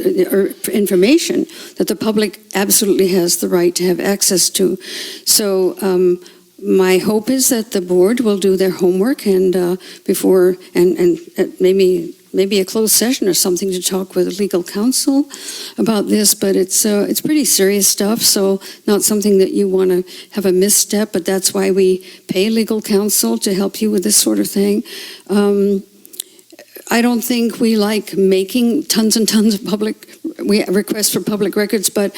information that the public absolutely has the right to have access to. So my hope is that the board will do their homework and before maybe a closed session or something to talk with legal counsel about this, but it's pretty serious stuff, so not something that you want to have a misstep, but that's why we pay legal counsel to help you with this sort of thing. I don't think we like making tons and tons of requests for public records, but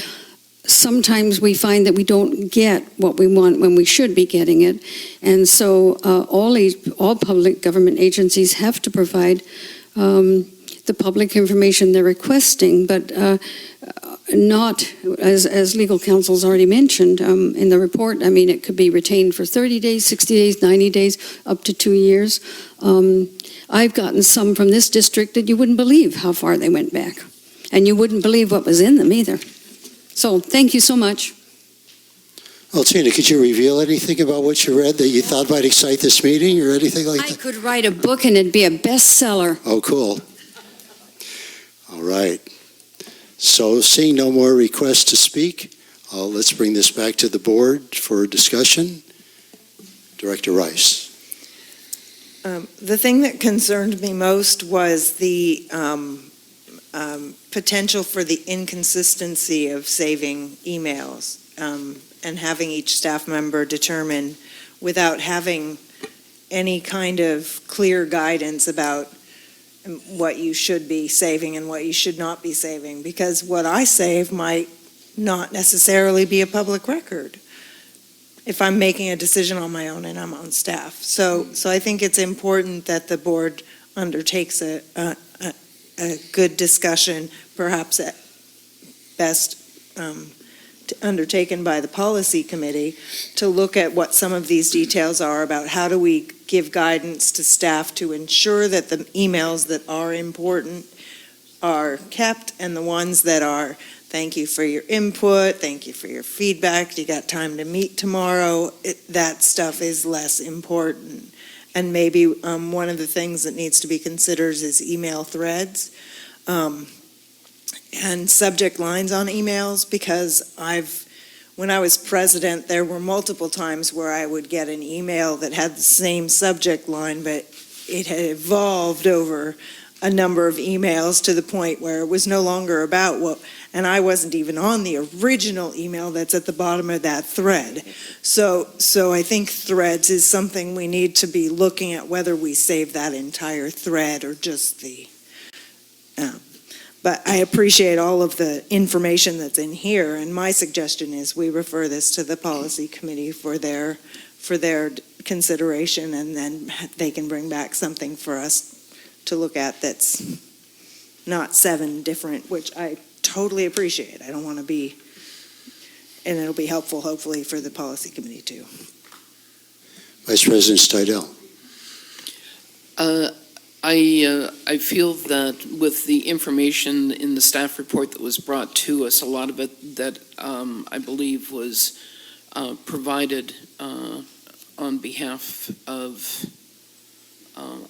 sometimes we find that we don't get what we want when we should be getting it, and so all public government agencies have to provide the public information they're requesting, but not, as legal counsel's already mentioned in the report, I mean, it could be retained for 30 days, 60 days, 90 days, up to 2 years. I've gotten some from this district that you wouldn't believe how far they went back, and you wouldn't believe what was in them either. So thank you so much. Well, Tina, could you reveal anything about what you read that you thought might excite this meeting or anything like that? I could write a book and it'd be a bestseller. Oh, cool. All right. So seeing no more requests to speak, let's bring this back to the board for discussion. Director Rice. The thing that concerned me most was the potential for the inconsistency of saving emails. And having each staff member determine, without having any kind of clear guidance about what you should be saving and what you should not be saving, because what I save might not necessarily be a public record if I'm making a decision on my own and I'm on staff. So I think it's important that the board undertakes a good discussion, perhaps at best undertaken by the policy committee, to look at what some of these details are about how do we give guidance to staff to ensure that the emails that are important are kept, and the ones that are, thank you for your input, thank you for your feedback, you got time to meet tomorrow, that stuff is less important. And maybe one of the things that needs to be considered is email threads and subject lines on emails, because when I was president, there were multiple times where I would get an email that had the same subject line, but it had evolved over a number of emails to the point where it was no longer about and I wasn't even on the original email that's at the bottom of that thread. So I think threads is something we need to be looking at, whether we save that entire thread or just the but I appreciate all of the information that's in here, and my suggestion is we refer this to the policy committee for their consideration, and then they can bring back something for us to look at that's not 7 different, which I totally appreciate. I don't want to be, and it'll be helpful, hopefully, for the policy committee too. Vice President Stidel. I feel that with the information in the staff report that was brought to us, a lot of it that I believe was provided on behalf of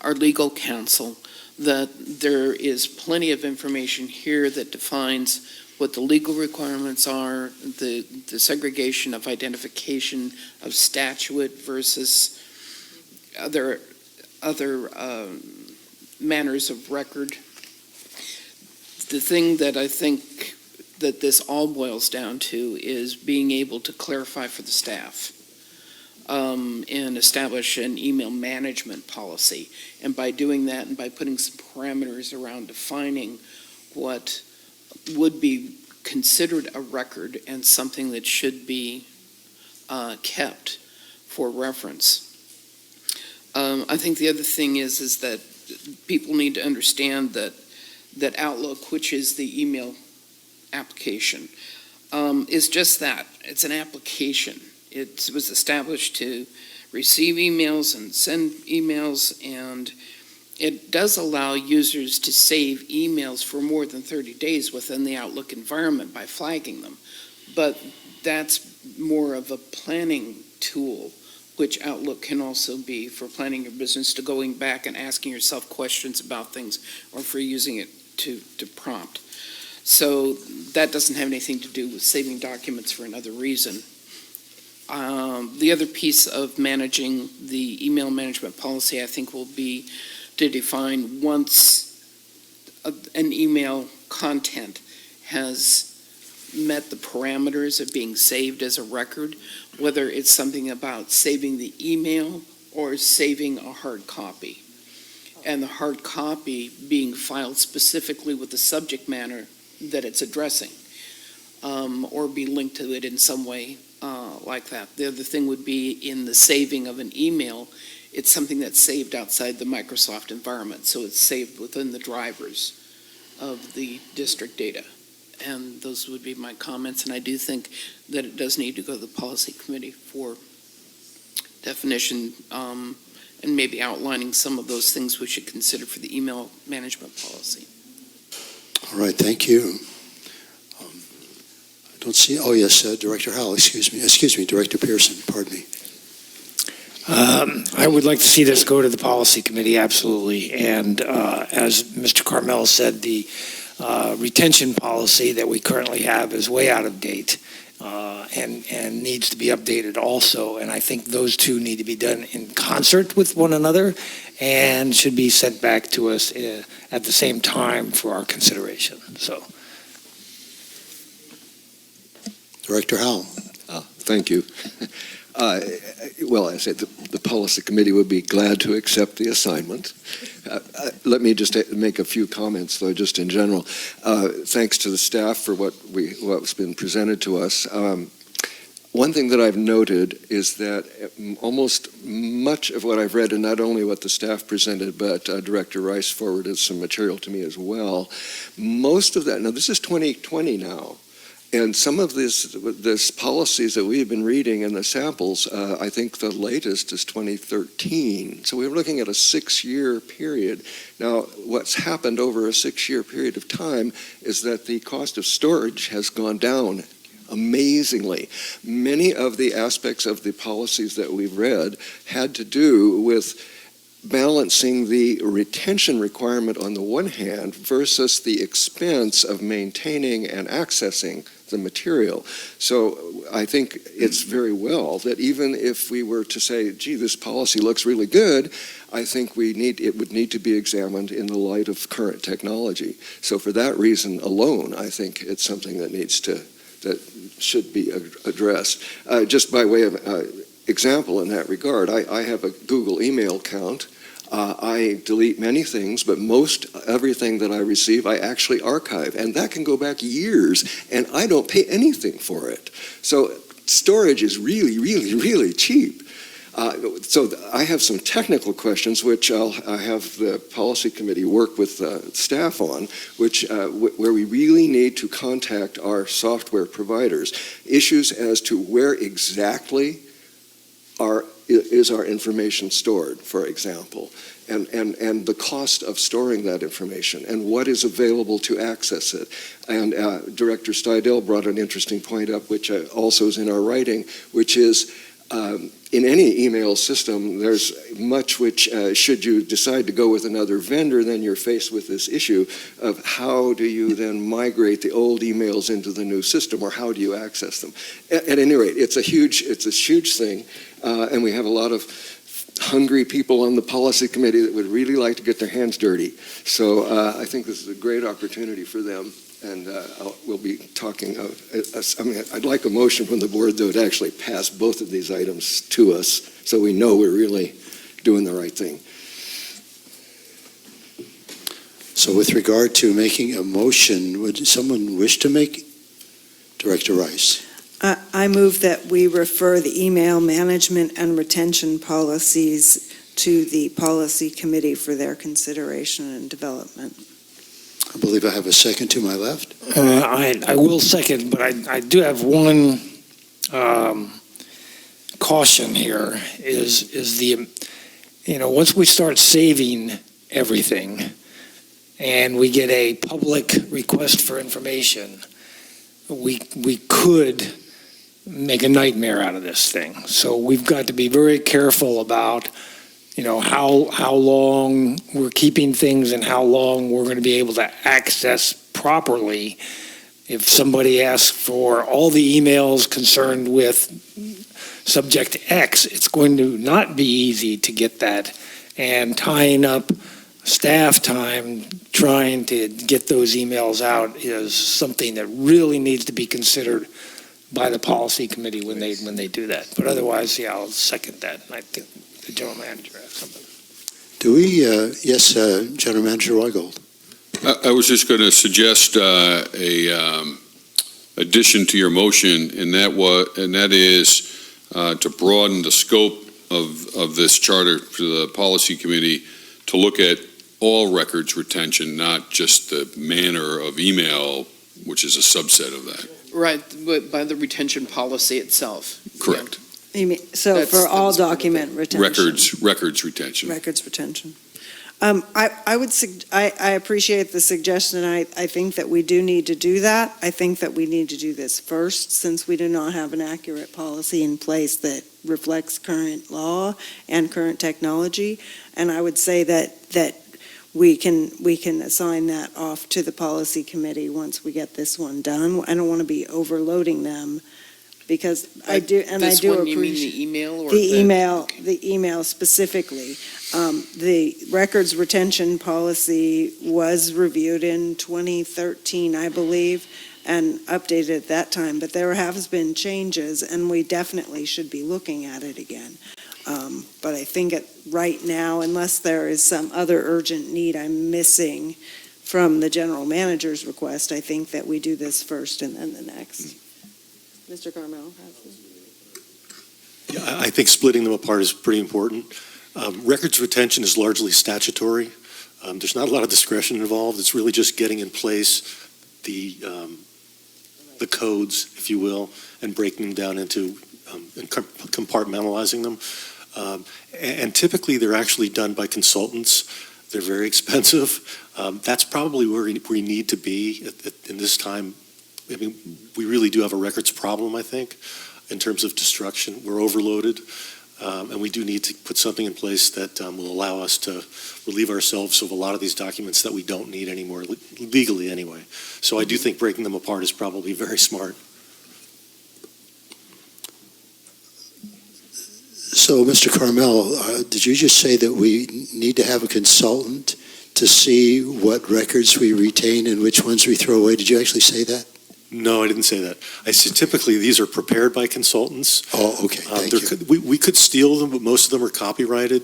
our legal counsel, that there is plenty of information here that defines what the legal requirements are, the segregation of identification of statute versus other manners of record. The thing that I think that this all boils down to is being able to clarify for the staff and establish an email management policy. And by doing that, and by putting some parameters around defining what would be considered a record and something that should be kept for reference. I think the other thing is that people need to understand that Outlook, which is the email application, is just that. It's an application. It was established to receive emails and send emails, and it does allow users to save emails for more than 30 days within the Outlook environment by flagging them. But that's more of a planning tool, which Outlook can also be for planning your business, to going back and asking yourself questions about things, or for using it to prompt. So that doesn't have anything to do with saving documents for another reason. The other piece of managing the email management policy, I think, will be to define once an email content has met the parameters of being saved as a record, whether it's something about saving the email or saving a hard copy. And the hard copy being filed specifically with the subject matter that it's addressing, or be linked to it in some way like that. The other thing would be in the saving of an email, it's something that's saved outside the Microsoft environment, so it's saved within the drivers of the district data. And those would be my comments, and I do think that it does need to go to the policy committee for definition, and maybe outlining some of those things we should consider for the email management policy. All right, thank you. I don't see, oh yes, Director Howell, excuse me, Director Pearson, pardon me. I would like to see this go to the policy committee, absolutely. And as Mr. Carmel said, the retention policy that we currently have is way out of date and needs to be updated also. And I think those two need to be done in concert with one another and should be sent back to us at the same time for our consideration. So, Director Howell. Thank you. Well, I said the policy committee would be glad to accept the assignment. Let me just make a few comments, though, just in general. Thanks to the staff for what's been presented to us. One thing that I've noted is that almost much of what I've read, and not only what the staff presented, but Director Rice forwarded some material to me as well. Most of that, now this is 2020 now, and some of this policies that we've been reading in the samples, I think the latest is 2013. So we're looking at a 6-year period. Now, what's happened over a 6-year period of time is that the cost of storage has gone down amazingly. Many of the aspects of the policies that we've read had to do with balancing the retention requirement on the one hand versus the expense of maintaining and accessing the material. So I think it's very well that even if we were to say, gee, this policy looks really good, I think it would need to be examined in the light of current technology. So for that reason alone, I think it's something that should be addressed. Just by way of example in that regard, I have a Google email account. I delete many things, but most everything that I receive, I actually archive, and that can go back years, and I don't pay anything for it. So storage is really, really, really cheap. So I have some technical questions, which I have the policy committee work with staff on, where we really need to contact our software providers. Issues as to where exactly is our information stored, for example, and the cost of storing that information, and what is available to access it. And Director Steidel brought an interesting point up, which also is in our writing, which is in any email system, there's much which, should you decide to go with another vendor, then you're faced with this issue of how do you then migrate the old emails into the new system, or how do you access them? At any rate, it's a huge thing, and we have a lot of hungry people on the policy committee that would really like to get their hands dirty. So I think this is a great opportunity for them. And we'll be talking, I'd like a motion from the board, though, to actually pass both of these items to us so we know we're really doing the right thing. So with regard to making a motion, would someone wish to make? Director Rice. I move that we refer the email management and retention policies to the policy committee for their consideration and development. I believe I have a second to my left. I will second, but I do have one caution here is the, once we start saving everything and we get a public request for information, we could make a nightmare out of this thing. So we've got to be very careful about how long we're keeping things and how long we're going to be able to access properly. If somebody asks for all the emails concerned with subject X, it's going to not be easy to get that. And tying up staff time trying to get those emails out is something that really needs to be considered by the policy committee when they do that. But otherwise, yeah, I'll second that. And I think the general manager has something. Do we, yes, General Manager Weigold. I was just going to suggest a addition to your motion, and that is to broaden the scope of this charter for the policy committee to look at all records retention, not just the manner of email, which is a subset of that. Right, but by the retention policy itself. Correct. You mean, so for all document retention? Records retention. Records retention. I appreciate the suggestion. I think that we do need to do that. I think that we need to do this first, since we do not have an accurate policy in place that reflects current law and current technology. And I would say that we can assign that off to the policy committee once we get this one done. I don't want to be overloading them, because I do This one, you mean appreciate the email or the email specifically. The records retention policy was reviewed in 2013, I believe, and updated at that time, but there has been changes, and we definitely should be looking at it again. But I think right now, unless there is some other urgent need I'm missing from the general manager's request, I think that we do this first and then the next. Mr. Carmel? Yeah, I think splitting them apart is pretty important. Records retention is largely statutory. There's not a lot of discretion involved. It's really just getting in place the codes, if you will, and breaking them down into and compartmentalizing them. And typically, they're actually done by consultants. They're very expensive. That's probably where we need to be in this time. I mean, we really do have a records problem, I think, in terms of destruction. We're overloaded, and we do need to put something in place that will allow us to relieve ourselves of a lot of these documents that we don't need anymore, legally anyway. So I do think breaking them apart is probably very smart. So, Mr. Carmel, did you just say that we need to have a consultant to see what records we retain and which ones we throw away? Did you actually say that? No, I didn't say that. I said typically these are prepared by consultants. Oh, okay, thank you. We could steal them, but most of them are copyrighted,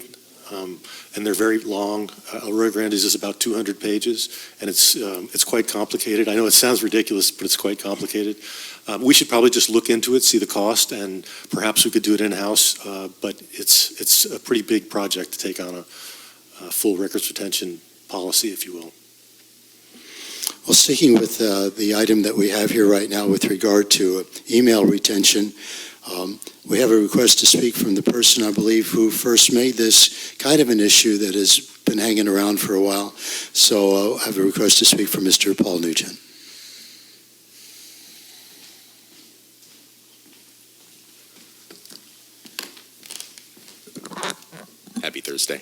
and they're very long. Arroyo Grande's is about 200 pages, and it's quite complicated. I know it sounds ridiculous, but it's quite complicated. We should probably just look into it, see the cost, and perhaps we could do it in-house, but it's a pretty big project to take on a full records retention policy, if you will. Well, sticking with the item that we have here right now with regard to email retention, we have a request to speak from the person, I believe, who first made this kind of an issue that has been hanging around for a while. So I have a request to speak from Mr. Paul Nugent. Happy Thursday.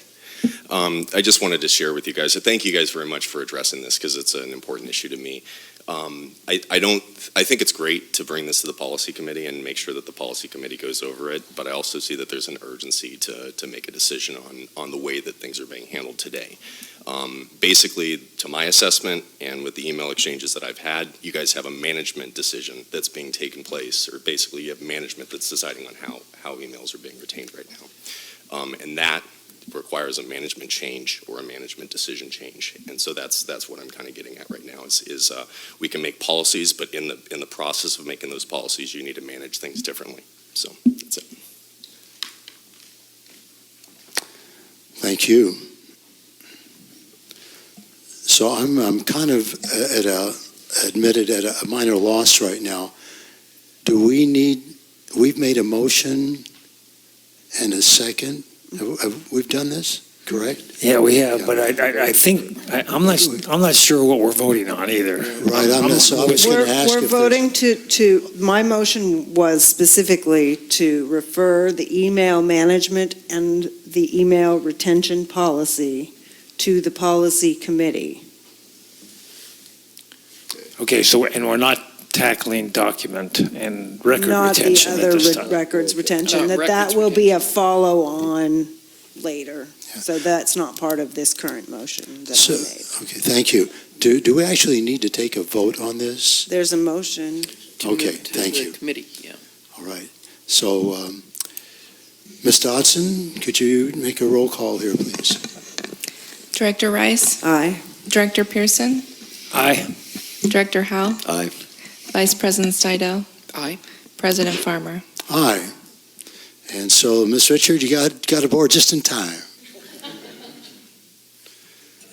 I just wanted to share with you guys, thank you guys very much for addressing this because it's an important issue to me. I think it's great to bring this to the policy committee and make sure that the policy committee goes over it, but I also see that there's an urgency to make a decision on the way that things are being handled today. Basically, to my assessment and with the email exchanges that I've had, you guys have a management decision that's being taken place, or basically you have management that's deciding on how emails are being retained right now. And that requires a management change or a management decision change, and so that's what I'm kind of getting at right now. Is we can make policies, but in the process of making those policies, you need to manage things differently. So that's it. Thank you. So I'm kind of admitted at a minor loss right now. We've made a motion and a second. We've done this, correct? Yeah, we have, but I think, I'm not sure what we're voting on either. Right, so I was going to ask. We're voting to, my motion was specifically to refer the email management and the email retention policy to the policy committee. Okay, so, and we're not tackling document and record retention at this time. Not the other records retention, that will be a follow-on later. Yeah. So that's not part of this current motion that I made. Okay, thank you. Do we actually need to take a vote on this? There's a motion. Okay, thank you. Committee, yeah. All right. So, Ms. Dodson, could you make a roll call here, please? Director Rice, Aye. Director Pearson, Aye. Director Howell, Aye. Vice President Steidel, Aye. President Farmer. Aye. And so, Ms. Richard, you got aboard just in time.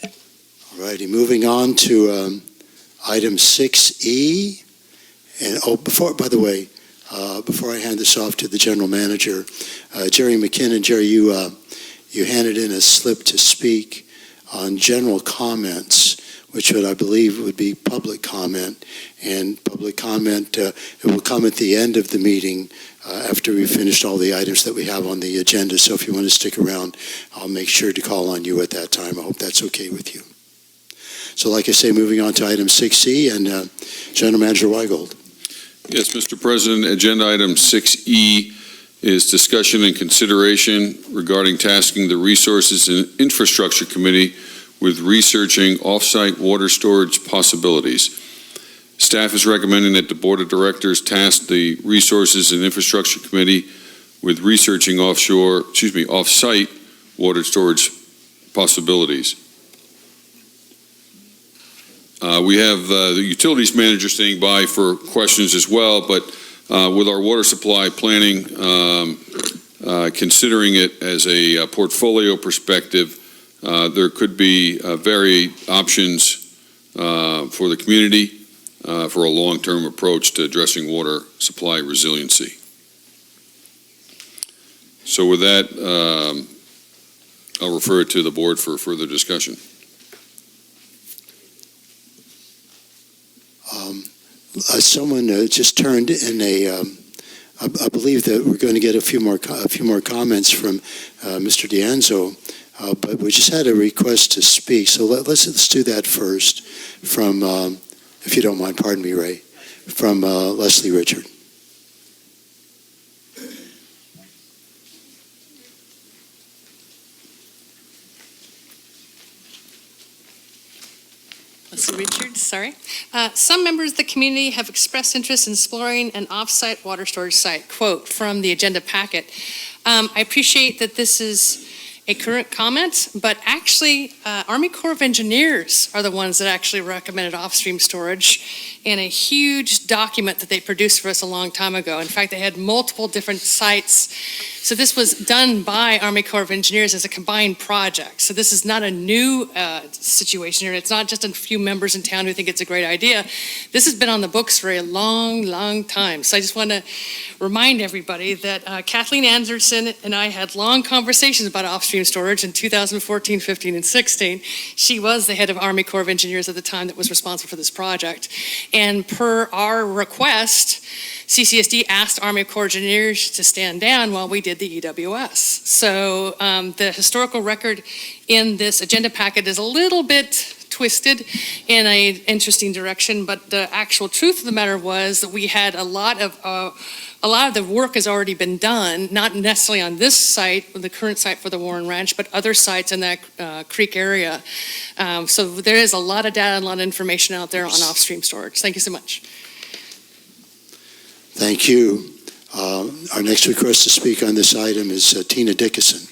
All righty, moving on to item 6E. And by the way, before I hand this off to the general manager, Jerry McKinnon, Jerry, you handed in a slip to speak on general comments, which I believe would be public comment. And public comment, it will come at the end of the meeting after we've finished all the items that we have on the agenda. So if you want to stick around, I'll make sure to call on you at that time. I hope that's okay with you. So like I say, moving on to item 6E, and General Manager Weigold. Yes, Mr. President, agenda item 6E is discussion and consideration regarding tasking the Resources and Infrastructure Committee with researching off-site water storage possibilities. Staff is recommending that the Board of Directors task the Resources and Infrastructure Committee with researching off-site water storage possibilities. We have the Utilities Manager staying by for questions as well, but with our water supply planning, considering it as a portfolio perspective, there could be varied options for the community for a long-term approach to addressing water supply resiliency. So with that, I'll refer it to the board for further discussion. Someone just turned in I believe that we're going to get a few more comments from Mr. D'Anzo, but we just had a request to speak. So let's do that first. From, if you don't mind, pardon me, Ray, from Leslie Richard. Leslie Richards, sorry. Some members of the community have expressed interest in exploring an off-site water storage site, quote, from the agenda packet. I appreciate that this is a current comment, but actually Army Corps of Engineers are the ones that actually recommended off-stream storage in a huge document that they produced for us a long time ago. In fact, they had multiple different sites. So this was done by Army Corps of Engineers as a combined project. So this is not a new situation here. It's not just a few members in town who think it's a great idea. This has been on the books for a long, long time. So I just want to remind everybody that Kathleen Anderson and I had long conversations about off-stream storage in 2014, 15, and 16. She was the head of Army Corps of Engineers at the time that was responsible for this project. And per our request, CCSD asked Army Corps of Engineers to stand down while we did the EWS. So the historical record in this agenda packet is a little bit twisted in an interesting direction, but the actual truth of the matter was that we had a lot of the work has already been done, not necessarily on this site, the current site for the Warren Ranch, but other sites in that creek area. So there is a lot of data and a lot of information out there on off-stream storage. Thank you so much. Thank you. Our next request to speak on this item is Tina Dickinson.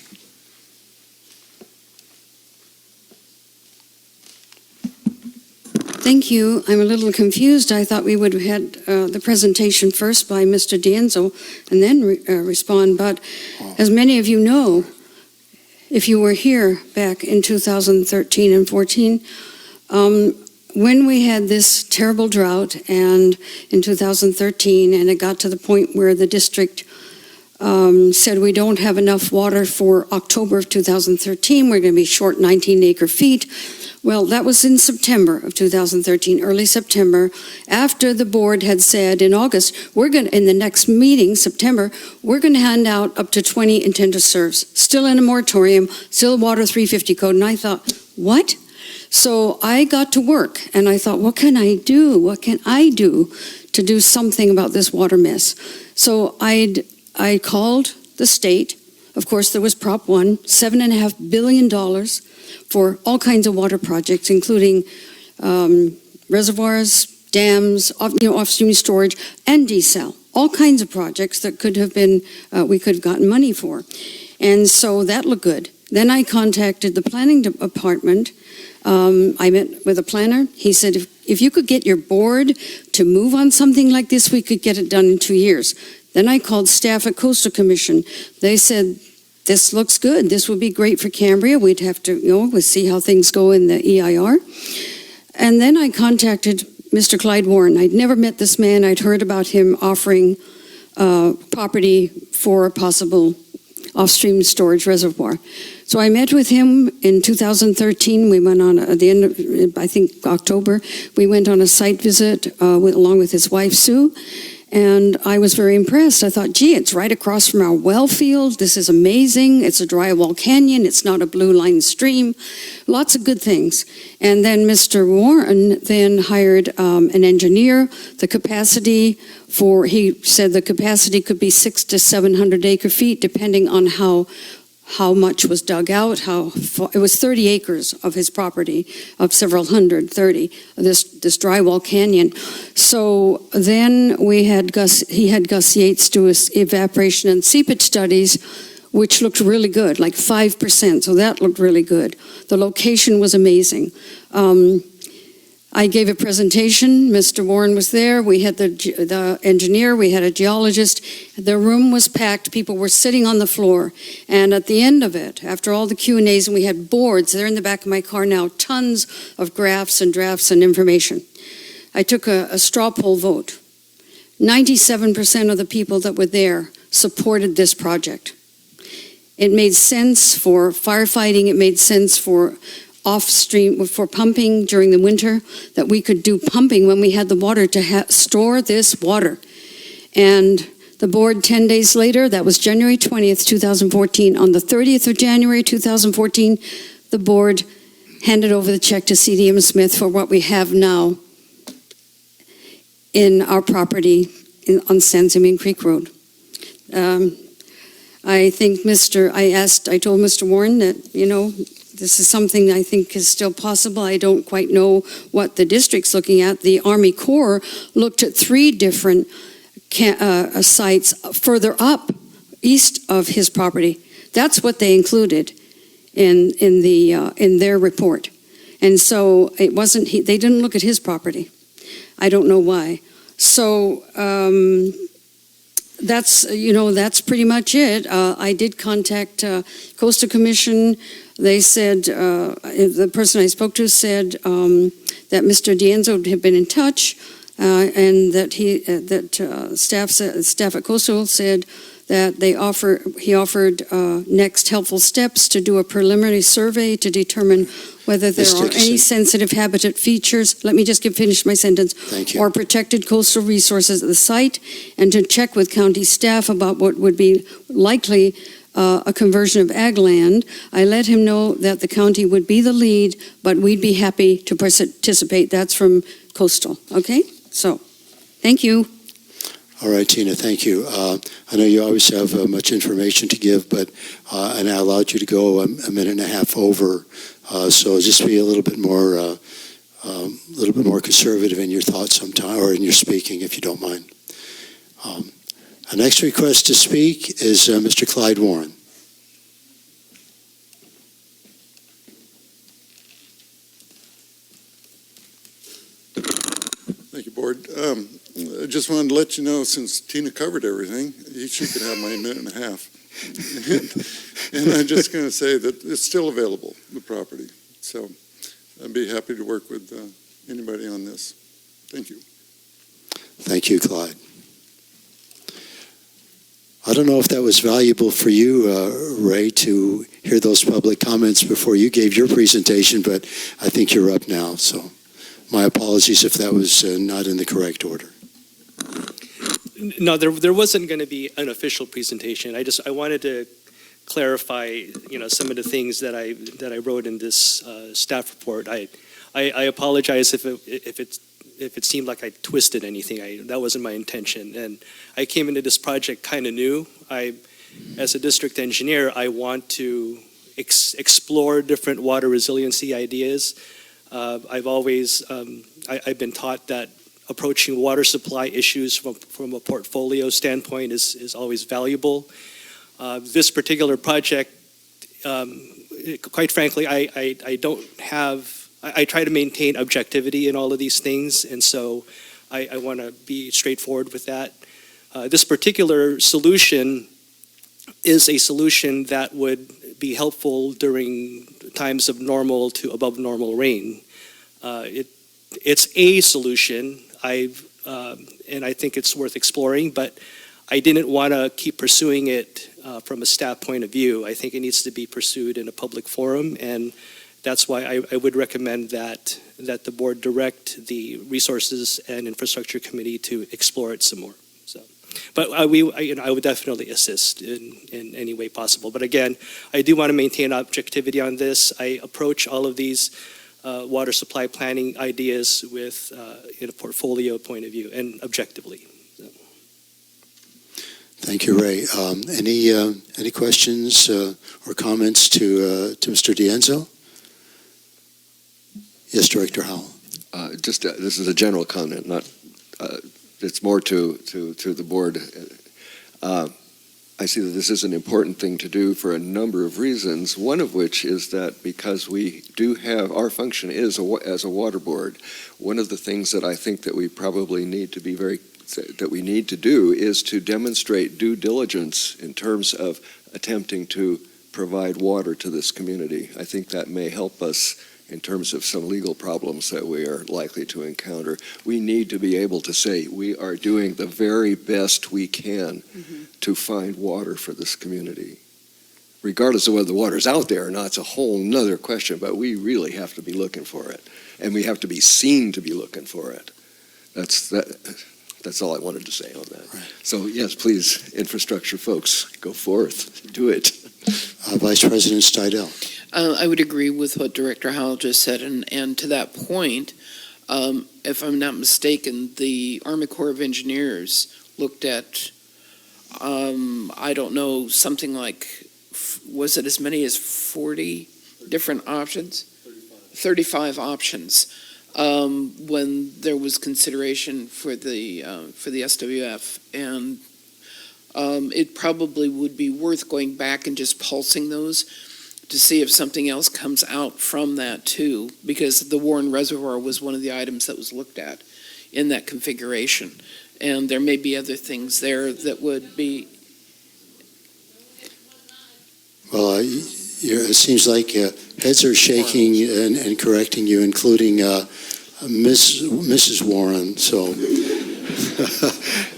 Thank you. I'm a little confused. I thought we would have had the presentation first by Mr. D'Anzo and then respond. But as many of you know, if you were here back in 2013 and 14, when we had this terrible drought and in 2013, and it got to the point where the district said we don't have enough water for October of 2013, we're going to be short 19 acre feet. Well, that was in September of 2013, early September, after the board had said in August, in the next meeting, September, we're going to hand out up to 20 intent to serves, still in a moratorium, still Water 350 code. And I thought, what? So I got to work and I thought, what can I do? What can I do to do something about this water mess? So I called the state. Of course, there was Prop 1, $7.5 billion for all kinds of water projects, including reservoirs, dams, off-stream storage, and desal. All kinds of projects that could have been, we could have gotten money for. And so that looked good. Then I contacted the planning department. I met with a planner. He said, if you could get your board to move on something like this, we could get it done in 2 years. Then I called staff at Coastal Commission. They said, this looks good. This would be great for Cambria. We'd have to, we'll see how things go in the EIR. And then I contacted Mr. Clyde Warren. I'd never met this man. I'd heard about him offering property for a possible off-stream storage reservoir. So I met with him in 2013. We went on, at the end of, I think, October, we went on a site visit along with his wife, Sue. And I was very impressed. I thought, gee, it's right across from our well field. This is amazing. It's a dry well canyon. It's not a blue line stream. Lots of good things. And then Mr. Warren then hired an engineer. The capacity he said the capacity could be 600 to 700 acre feet, depending on how how much was dug out, it was 30 acres of his property, of several hundred, 30, this drywall canyon. So then he had Gus Yates do his evaporation and seepage studies, which looked really good, like 5%, so that looked really good. The location was amazing. I gave a presentation, Mr. Warren was there, we had the engineer, we had a geologist, the room was packed, people were sitting on the floor, and at the end of it, after all the Q&As, and we had boards, they're in the back of my car now, tons of graphs and drafts and information. I took a straw poll vote. 97% of the people that were there supported this project. It made sense for firefighting, it made sense for off-stream, for pumping during the winter, that we could do pumping when we had the water to store this water. And the board 10 days later, that was January 20th, 2014, on the 30th of January 2014, the board handed over the check to CDM Smith for what we have now in our property on San Simeon Creek Road. I think I told Mr. Warren that, this is something I think is still possible. I don't quite know what the district's looking at. The Army Corps looked at 3 different sites further up east of his property. That's what they included in their report. And so it wasn't, they didn't look at his property. I don't know why. So that's pretty much it. I did contact Coastal Commission. They said, the person I spoke to said that Mr. D'Enzo had been in touch, and that staff at Coastal said that he offered next helpful steps to do a preliminary survey to determine whether there are any sensitive habitat features. Let me just finish my sentence. Thank you. Or protected coastal resources at the site, and to check with county staff about what would be likely a conversion of ag land. I let him know that the county would be the lead, but we'd be happy to participate. That's from Coastal. Okay? So, thank you. All right, Tina, thank you. I know you always have much information to give, but and I allowed you to go a minute and a half over. So just be a little bit more conservative in your thoughts sometime, or in your speaking, if you don't mind. Our next request to speak is Mr. Clyde Warren. Thank you, Board. I just wanted to let you know, since Tina covered everything, she could have my minute and a half. And I'm just going to say that it's still available, the property. So I'd be happy to work with anybody on this. Thank you. Thank you, Clyde. I don't know if that was valuable for you, Ray, to hear those public comments before you gave your presentation, but I think you're up now. So my apologies if that was not in the correct order. No, there wasn't going to be an official presentation. I wanted to clarify, some of the things that I wrote in this staff report. I apologize if it seemed like I twisted anything. That wasn't my intention. And I came into this project kind of new. As a district engineer, I want to explore different water resiliency ideas. I've always I've been taught that approaching water supply issues from a portfolio standpoint is always valuable. This particular project, quite frankly, I don't have. I try to maintain objectivity in all of these things, and so I want to be straightforward with that. This particular solution is a solution that would be helpful during times of normal to above normal rain. It's a solution, and I think it's worth exploring, but I didn't want to keep pursuing it from a staff point of view. I think it needs to be pursued in a public forum, and that's why I would recommend that the board direct the Resources and Infrastructure Committee to explore it some more. So, but I would definitely assist in any way possible. But again, I do want to maintain objectivity on this. I approach all of these water supply planning ideas with in a portfolio point of view and objectively. So. Thank you, Ray. Any questions or comments to Mr. D'Enzo? Yes, Director Howell. This is a general comment, not. It's more to the board. I see that this is an important thing to do for a number of reasons. One of which is that because we do have our function is as a water board, one of the things that I think that we probably need to be that we need to do is to demonstrate due diligence in terms of attempting to provide water to this community. I think that may help us in terms of some legal problems that we are likely to encounter. We need to be able to say we are doing the very best we can to find water for this community. Regardless of whether the water's out there or not, it's a whole nother question, but we really have to be looking for it. And we have to be seen to be looking for it. That's all I wanted to say on that. Right. So yes, please, infrastructure folks, go forth, do it. Vice President Steidel. I would agree with what Director Howell just said, and to that point, if I'm not mistaken, the Army Corps of Engineers looked at, I don't know, something like, was it as many as 40 different options? 35 options. When there was consideration for the SWF, and it probably would be worth going back and just pulsing those to see if something else comes out from that too, because the Warren Reservoir was one of the items that was looked at in that configuration, and there may be other things there that would be. Well, it seems like heads are shaking and correcting you, including Mrs. Warren. So,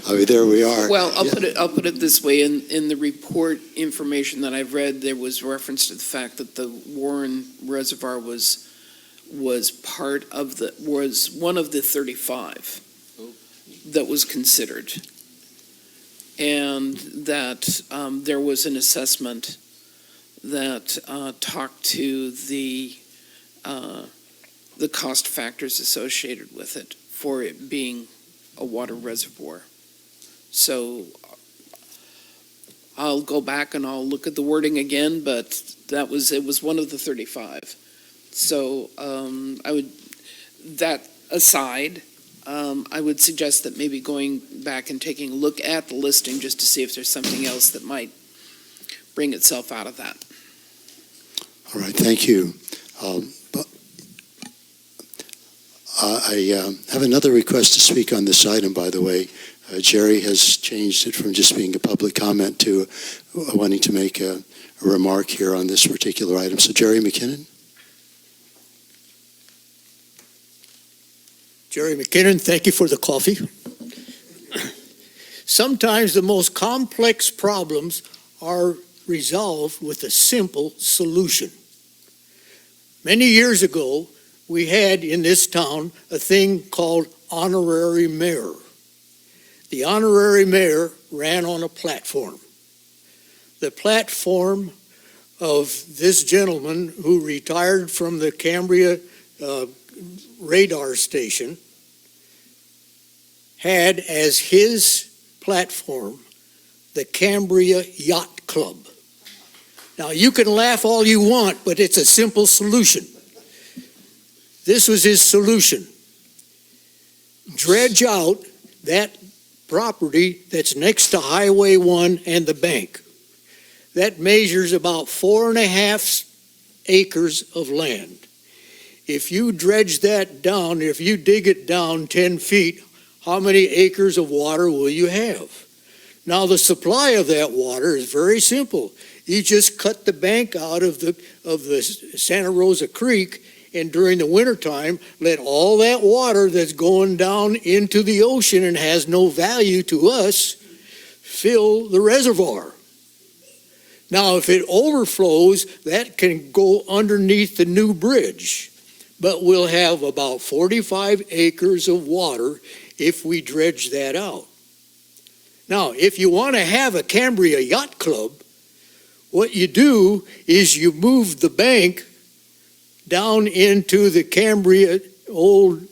I mean, there we are. Well, I'll put it this way: in the report information that I've read, there was reference to the fact that the Warren Reservoir was one of the 35 that was considered, and that there was an assessment that talked to the cost factors associated with it for it being a water reservoir. So I'll go back and I'll look at the wording again, but it was one of the 35. So that aside, I would suggest that maybe going back and taking a look at the listing just to see if there's something else that might bring itself out of that. All right, thank you. I have another request to speak on this item, by the way. Jerry has changed it from just being a public comment to wanting to make a remark here on this particular item. So Jerry McKinnon. Jerry McKinnon, thank you for the coffee. Sometimes the most complex problems are resolved with a simple solution. Many years ago, we had in this town a thing called honorary mayor. The honorary mayor ran on a platform. The platform of this gentleman who retired from the Cambria radar station had as his platform the Cambria Yacht Club. Now, you can laugh all you want, but it's a simple solution. This was his solution. Dredge out that property that's next to Highway 1 and the bank. That measures about 4.5 acres of land. If you dredge that down, if you dig it down 10 feet, how many acres of water will you have? Now, the supply of that water is very simple. You just cut the bank out of the Santa Rosa Creek, and during the wintertime, let all that water that's going down into the ocean and has no value to us fill the reservoir. Now, if it overflows, that can go underneath the new bridge. But we'll have about 45 acres of water if we dredge that out. Now, if you want to have a Cambria Yacht Club, what you do is you move the bank down into the Cambria old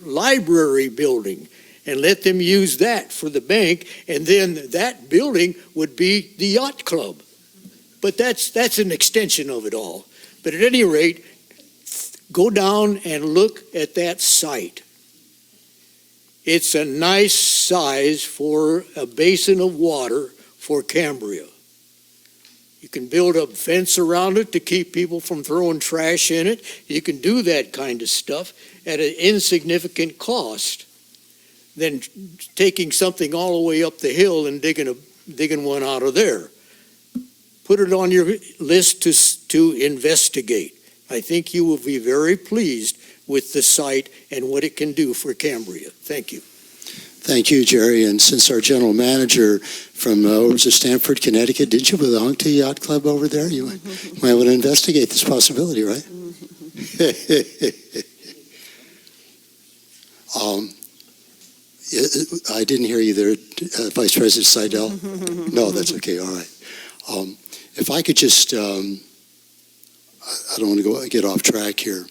library building, and let them use that for the bank, and then that building would be the yacht club. But that's an extension of it all. But at any rate, go down and look at that site. It's a nice size for a basin of water for Cambria. You can build a fence around it to keep people from throwing trash in it. You can do that kind of stuff at an insignificant cost than taking something all the way up the hill and digging one out of there. Put it on your list to investigate. I think you will be very pleased with the site and what it can do for Cambria. Thank you. Thank you, Jerry. And since our general manager from Stamford, Connecticut, didn't you belong to Yacht Club over there? You might want to investigate this possibility, right? I didn't hear you there, Vice President Seidel. No, that's okay. All right. If I could just, I don't want to get off track here,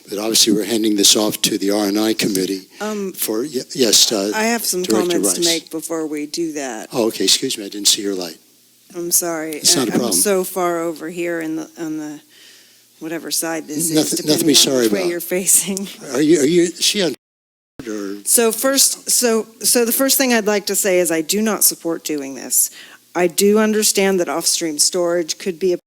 but obviously we're handing this off to the R&I committee for, yes. I have some Director comments to Rice. make before we do that. Oh, okay, excuse me, I didn't see your light. I'm sorry. It's not a I'm problem. so far over here on the whatever side this Nothing is, to be depending on sorry which way about. you're facing. Is she on or? So the first thing I'd like to say is I do not support doing this. I do understand that off-stream storage could be a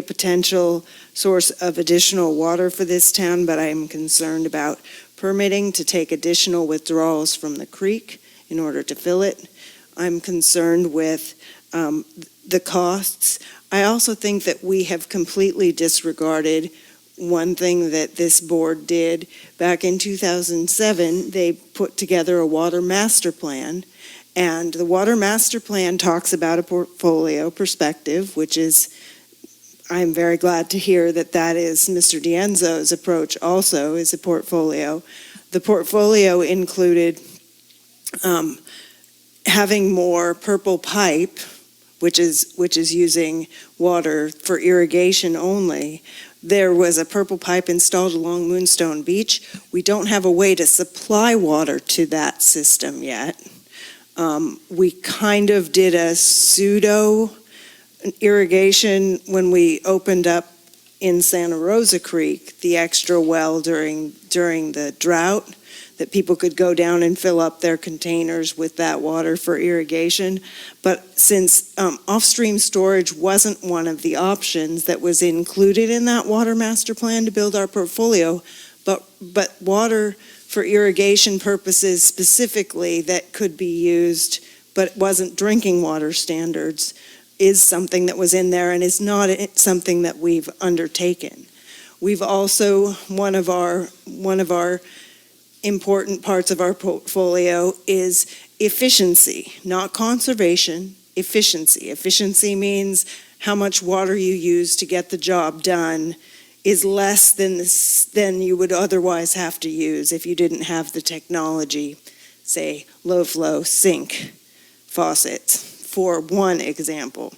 potential source of additional water for this town, but I am concerned about permitting to take additional withdrawals from the creek in order to fill it. I'm concerned with the costs. I also think that we have completely disregarded one thing that this board did back in 2007. They put together a water master plan, and the water master plan talks about a portfolio perspective, which is, I'm very glad to hear that that is Mr. D'Enzo's approach also, is a portfolio. The portfolio included having more purple pipe, which is using water for irrigation only. There was a purple pipe installed along Moonstone Beach. We don't have a way to supply water to that system yet. We kind of did a pseudo irrigation when we opened up in Santa Rosa Creek, the extra well during the drought, that people could go down and fill up their containers with that water for irrigation. But since off-stream storage wasn't one of the options that was included in that water master plan to build our portfolio, but water for irrigation purposes specifically that could be used, but wasn't drinking water standards, is something that was in there and is not something that we've undertaken. We've also, one of our important parts of our portfolio is efficiency, not conservation, efficiency. Efficiency means how much water you use to get the job done is less than you would otherwise have to use if you didn't have the technology, say low flow sink faucets, for one example.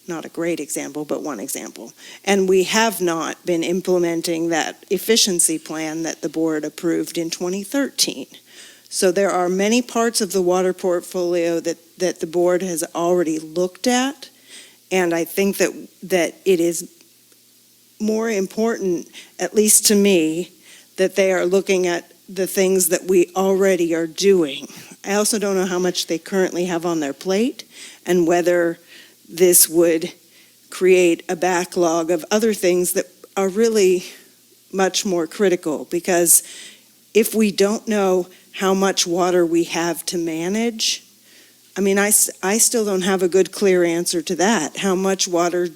Not a great example, but one example. And we have not been implementing that efficiency plan that the board approved in 2013. So there are many parts of the water portfolio that the board has already looked at, and I think that it is more important, at least to me, that they are looking at the things that we already are doing. I also don't know how much they currently have on their plate and whether this would create a backlog of other things that are really much more critical, because if we don't know how much water we have to manage, I mean, I still don't have a good, clear answer to that. How much water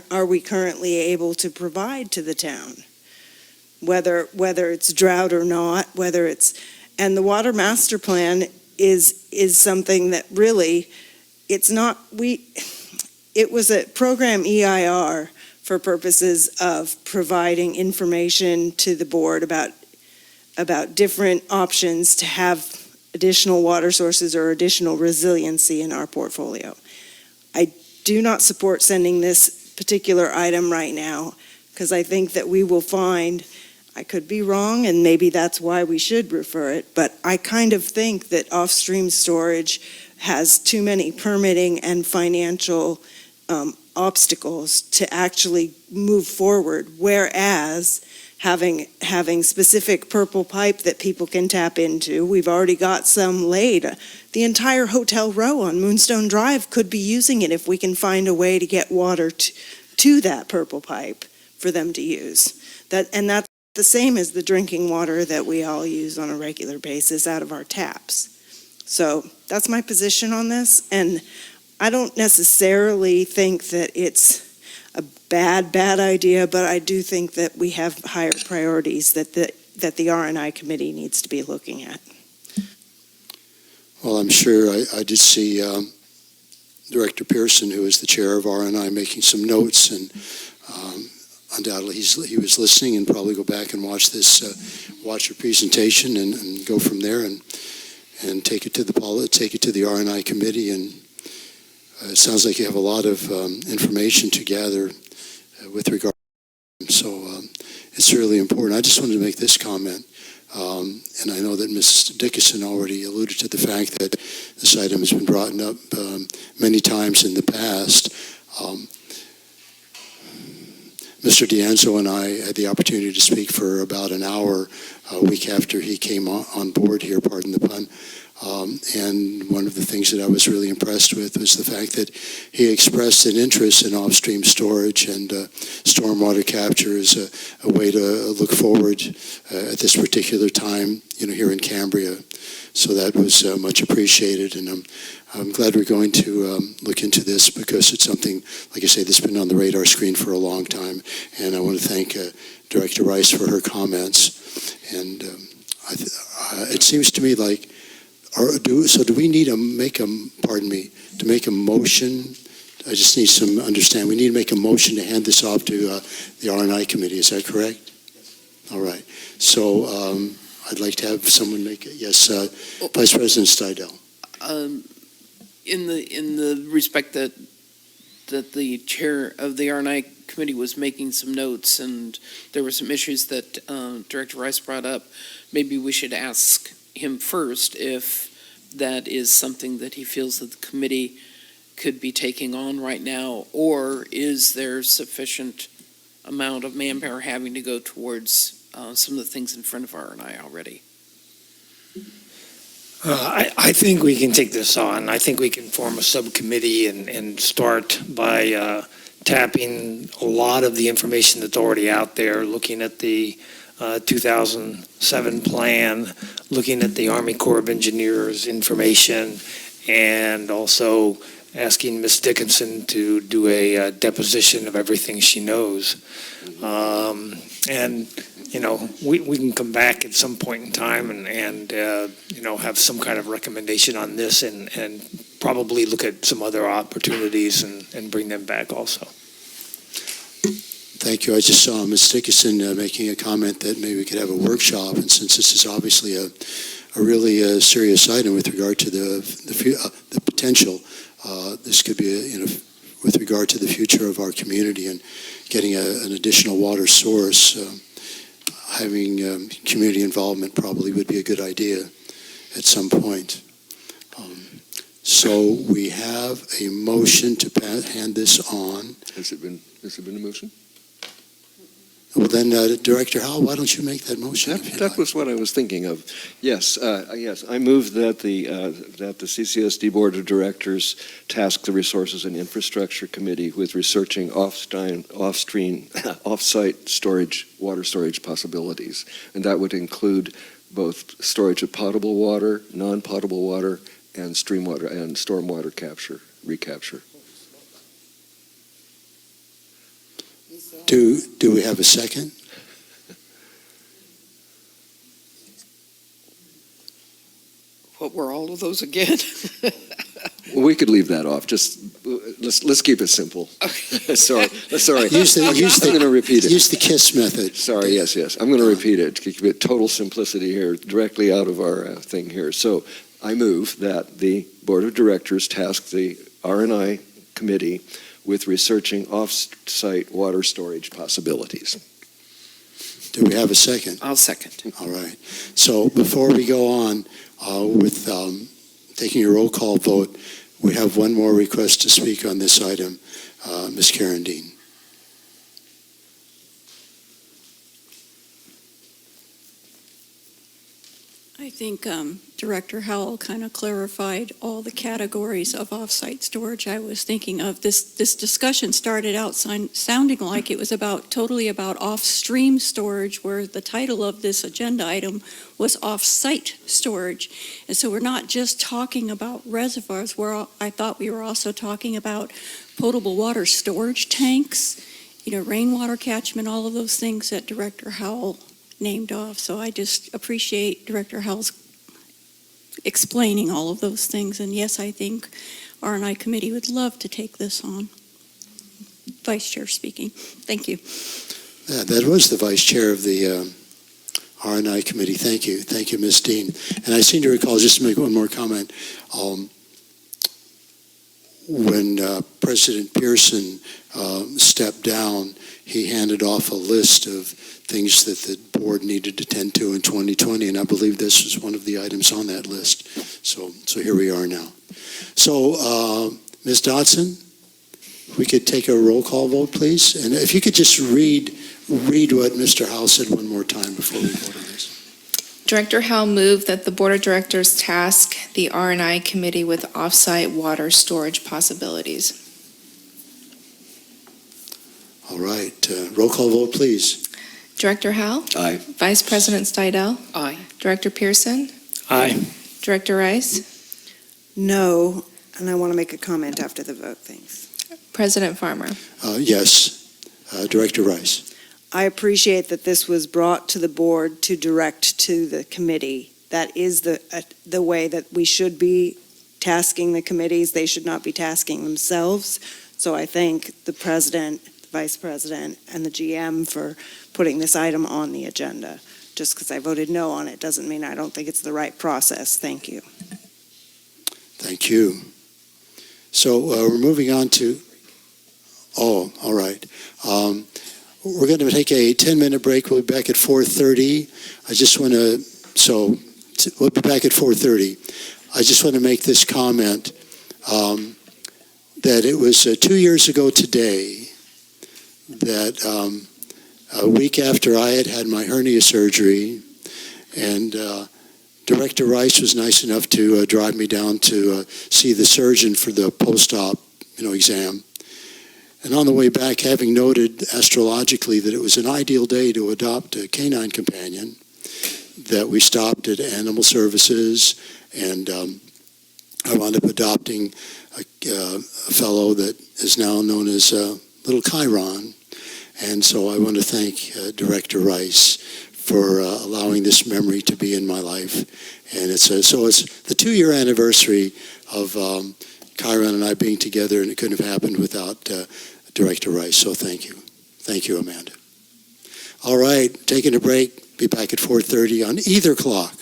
are we currently able to provide to the town? Whether it's drought or not, and the water master plan is something that really, it was a program EIR for purposes of providing information to the board about different options to have additional water sources or additional resiliency in our portfolio. I do not support sending this particular item right now, because I think that we will find, I could be wrong, and maybe that's why we should refer it, but I kind of think that off-stream storage has too many permitting and financial obstacles to actually move forward, whereas having specific purple pipe that people can tap into, we've already got some laid. The entire hotel row on Moonstone Drive could be using it if we can find a way to get water to that purple pipe for them to use. And that's the same as the drinking water that we all use on a regular basis out of our taps. So that's my position on this, and I don't necessarily think that it's a bad idea, but I do think that we have higher priorities that the R&I committee needs to be looking at. Well, I'm sure I did see Director Pearson, who is the chair of R&I, making some notes, and undoubtedly he was listening, and probably go back and watch your presentation and go from there and take it to the R&I committee. And it sounds like you have a lot of information to gather with regard to them. So it's really important. I just wanted to make this comment. And I know that Ms. Dickinson already alluded to the fact that this item has been brought up many times in the past. Mr. D'Anzo and I had the opportunity to speak for about an hour a week after he came on board here, pardon the pun. And one of the things that I was really impressed with was the fact that he expressed an interest in off-stream storage and stormwater capture as a way to look forward at this particular time, here in Cambria. So that was much appreciated, and I'm glad we're going to look into this, because it's something, like I say, that's been on the radar screen for a long time. And I want to thank Director Rice for her comments. And it seems to me like, do we need to make a motion? I just need some understanding. We need to make a motion to hand this off to the R&I committee. Is that correct? All right. So I'd like to have someone make it. Yes, Vice President Steidel. In the respect that the chair of the R&I committee was making some notes, and there were some issues that Director Rice brought up, maybe we should ask him first if that is something that he feels that the committee could be taking on right now, or is there sufficient amount of manpower having to go towards some of the things in front of R&I already? I think we can take this on. I think we can form a subcommittee and start by tapping a lot of the information that's already out there, looking at the 2007 plan, looking at the Army Corps of Engineers information, and also asking Ms. Dickinson to do a deposition of everything she knows. And we can come back at some point in time and have some kind of recommendation on this, and probably look at some other opportunities and bring them back also. Thank you. I just saw Ms. Dickinson making a comment that maybe we could have a workshop, and since this is obviously a really serious item with regard to the potential, this could be with regard to the future of our community and getting an additional water source. Having community involvement probably would be a good idea at some point. So we have a motion to hand this on. Has it been a motion? Well, then, Director Howell, why don't you make that motion? That was what I was thinking of. Yes, I move that the CCSD Board of Directors task the Resources and Infrastructure Committee with researching off-site water storage possibilities, and that would include both storage of potable water, non-potable water, and stream water and stormwater recapture. Do we have a second? What were all of those again? Well, we could leave that off. Just let's keep it simple. Sorry. I'm going to repeat it. Use the KISS method. Sorry. Yes. I'm going to repeat it to keep it total simplicity here, directly out of our thing here. So I move that the Board of Directors task the R&I committee with researching off-site water storage possibilities. Do we have a second? I'll second. All right. So before we go on with taking a roll call vote, we have one more request to speak on this item. Ms. Karen Dean. I think Director Howell kind of clarified all the categories of off-site storage I was thinking of. This discussion started out sounding like it was totally about off-stream storage, where the title of this agenda item was off-site storage. And so we're not just talking about reservoirs. I thought we were also talking about potable water storage tanks, rainwater catchment, all of those things that Director Howell named off. So I just appreciate Director Howell's explaining all of those things. And yes, I think R&I committee would love to take this on. Vice Chair speaking. Thank you. Yeah, that was the Vice Chair of the R&I committee. Thank you. Thank you, Ms. Dean. And I seem to recall, just to make one more comment, when President Pearson stepped down, he handed off a list of things that the board needed to tend to in 2020, and I believe this was one of the items on that list. So here we are now. So, Ms. Dodson, we could take a roll call vote, please? And if you could just read what Mr. Howell said one more time before we vote on this. Director Howell moved that the Board of Directors task the R&I Committee with off-site water storage possibilities. All right. Roll call vote, please. Director Howell? Aye. Vice President Stidel? Aye. Director Pearson? Aye. Director Rice? No, and I want to make a comment after the vote. Thanks. President Farmer? Yes. Director Rice. I appreciate that this was brought to the board to direct to the committee. That is the way that we should be tasking the committees. They should not be tasking themselves. So I thank the president, the vice president, and the GM for putting this item on the agenda. Just because I voted no on it doesn't mean I don't think it's the right process. Thank you. Thank you. So we're moving on to, all right. We're going to take a 10-minute break. We'll be back at 4:30. We'll be back at 4:30. I just want to make this comment that it was 2 years ago today that a week after I had my hernia surgery, and Director Rice was nice enough to drive me down to see the surgeon for the post-op, exam. And on the way back, having noted astrologically that it was an ideal day to adopt a canine companion, that we stopped at Animal Services, and I wound up adopting a fellow that is now known as Little Chiron. And so I want to thank Director Rice for allowing this memory to be in my life. And it's the 2-year anniversary of Chiron and I being together, and it couldn't have happened without Director Rice. So thank you. Thank you, Amanda. All right, taking a break. Be back at 4:30 on either clock.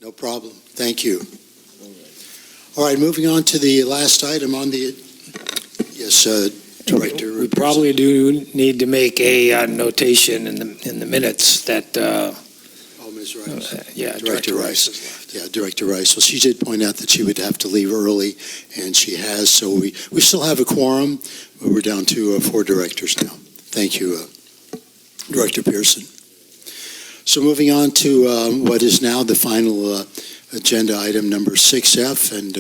No problem. Thank you. All right, moving on to the last item on the, yes, Director. We probably do need to make a notation in the minutes that. Ms. Rice. Director Rice. Yeah, Director Rice. Well, she did point out that she would have to leave early, and she has. So we still have a quorum. But we're down to 4 directors now. Thank you, Director Pearson. So moving on to what is now the final agenda item, number 6F, and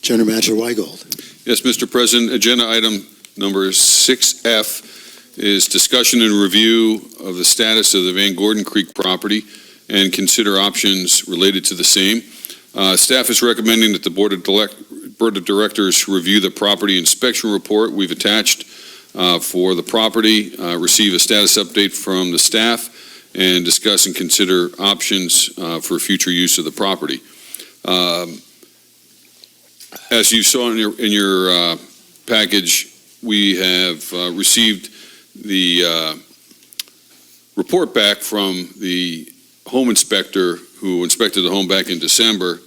General Manager Weigold. Yes, Mr. President, agenda item number 6F is discussion and review of the status of the Van Gordon Creek property and consider options related to the same. Staff is recommending that the Board of Directors review the property inspection report we've attached for the property, receive a status update from the staff, and discuss and consider options for future use of the property. As you saw in your package, we have received the report back from the home inspector who inspected the home back in December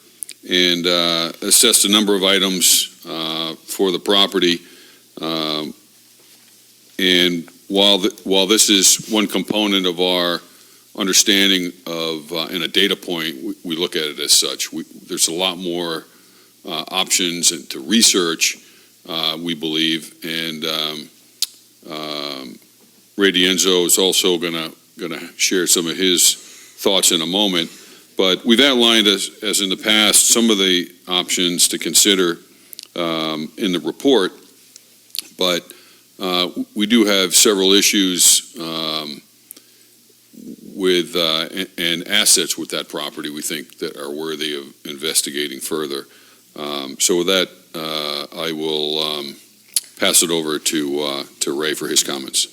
and assessed a number of items for the property. And while this is one component of our understanding of and a data point, we look at it as such. There's a lot more options and to research, we believe, and Ray D'Enzo is also going to share some of his thoughts in a moment. But we've outlined, as in the past, some of the options to consider in the report, but we do have several issues with and assets with that property we think that are worthy of investigating further. So with that, I will pass it over to Ray for his comments.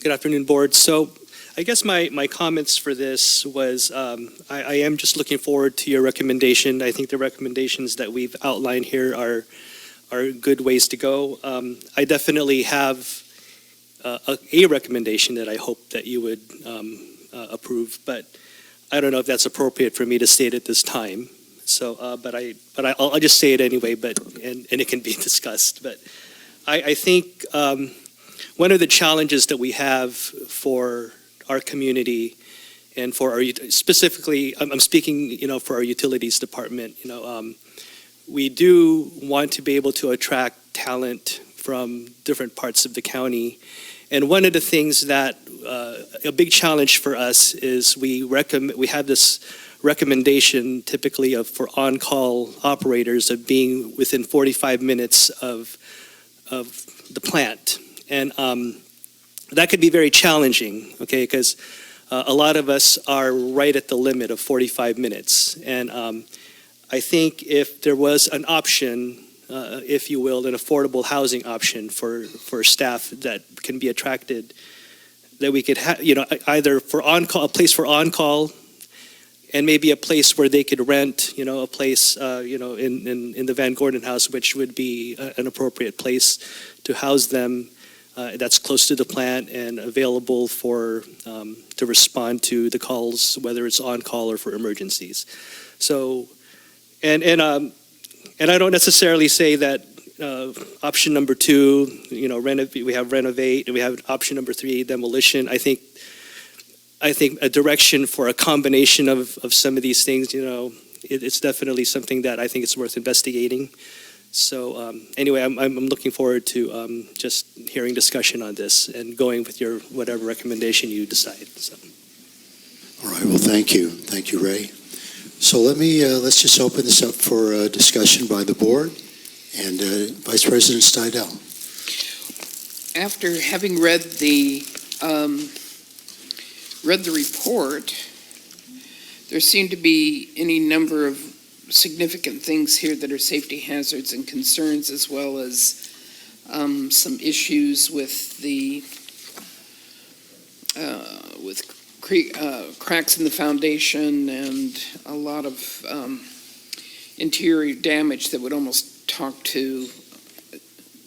Good afternoon, Board. So I guess my comments for this was I am just looking forward to your recommendation. I think the recommendations that we've outlined here are good ways to go. I definitely have a recommendation that I hope that you would approve, but I don't know if that's appropriate for me to state at this time. So, but I'll just say it anyway. And it can be discussed. But I think one of the challenges that we have for our community and for our specifically, I'm speaking, for our utilities department. We do want to be able to attract talent from different parts of the county. And one of the things that a big challenge for us is we have this recommendation typically for on-call operators of being within 45 minutes of the plant. And that could be very challenging, okay, because a lot of us are right at the limit of 45 minutes. And I think if there was an option, if you will, an affordable housing option for staff that can be attracted, that we could have, either for on-call, a place for on-call, and maybe a place where they could rent, a place, in the Van Gordon house, which would be an appropriate place to house them. That's close to the plant and available to respond to the calls, whether it's on call or for emergencies. So, and I don't necessarily say that option number 2, we have renovate, and we have option number 3, demolition. I think a direction for a combination of some of these things, it's definitely something that I think it's worth investigating. So anyway, I'm looking forward to just hearing discussion on this and going with your whatever recommendation you decide. So. All right. Well, thank you, Ray. So let's just open this up for discussion by the board and Vice President Steidel. After having read the report, there seemed to be any number of significant things here that are safety hazards and concerns, as well as some issues with the cracks in the foundation and a lot of interior damage that would almost talk to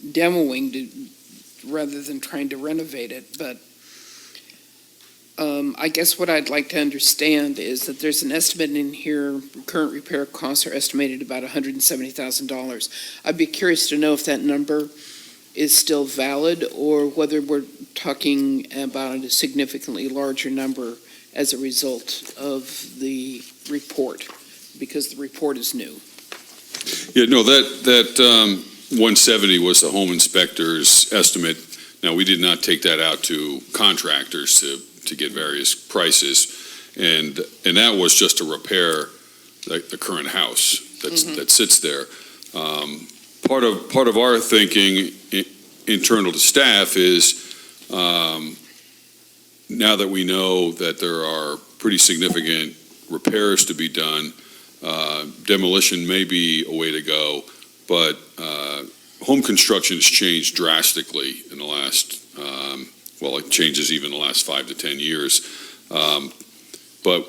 demoing rather than trying to renovate it. But I guess what I'd like to understand is that there's an estimate in here, current repair costs are estimated about $170,000. I'd be curious to know if that number is still valid or whether we're talking about a significantly larger number as a result of the report, because the report is new. Yeah, no, that 170 was the home inspector's estimate. Now, we did not take that out to contractors to get various prices. And that was just to repair the current house that sits there. Part of our thinking internal to staff is, now that we know that there are pretty significant repairs to be done, demolition may be a way to go, but home construction has changed drastically in the last, it changes even in the last 5 to 10 years. But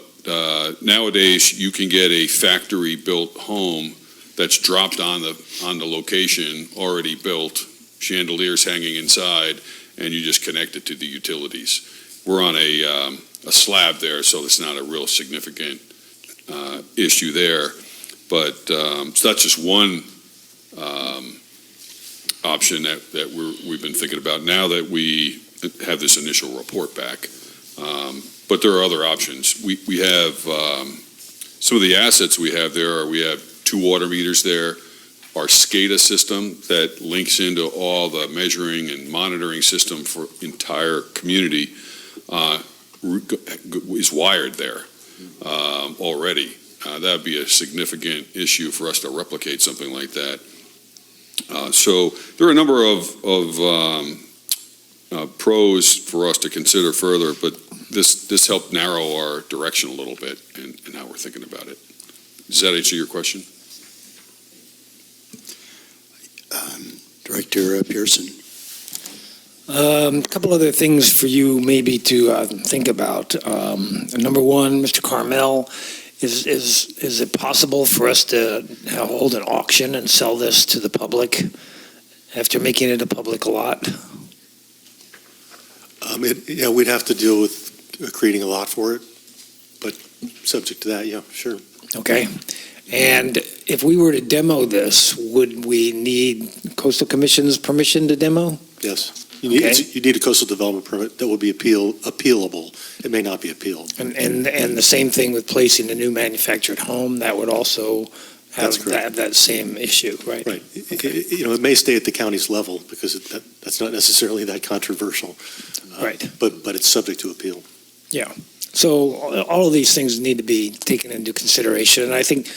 nowadays, you can get a factory-built home that's dropped on the location, already built, chandeliers hanging inside, and you just connect it to the utilities. We're on a slab there, so it's not a real significant issue there. But so that's just one option that we've been thinking about now that we have this initial report back. But there are other options. We have some of the assets we have there. We have 2 water meters there. Our SCADA system that links into all the measuring and monitoring system for entire community is wired there already. That would be a significant issue for us to replicate something like that. So there are a number of pros for us to consider further, but this helped narrow our direction a little bit and how we're thinking about it. Does that answer your question? Director Pearson. A couple other things for you maybe to think about. Number one, Mr. Carmel, is it possible for us to hold an auction and sell this to the public after making it a public lot? We'd have to deal with creating a lot for it, but subject to that, yeah, sure. Okay. And if we were to demo this, would we need Coastal Commission's permission to demo? Yes. You need a coastal development permit that will be appealable. It may not be appealed. And the same thing with placing a new manufactured home, that would also have that same issue, right? Right. It may stay at the county's level because that's not necessarily that controversial. Right. But it's subject to appeal. Yeah. So all of these things need to be taken into consideration, and I think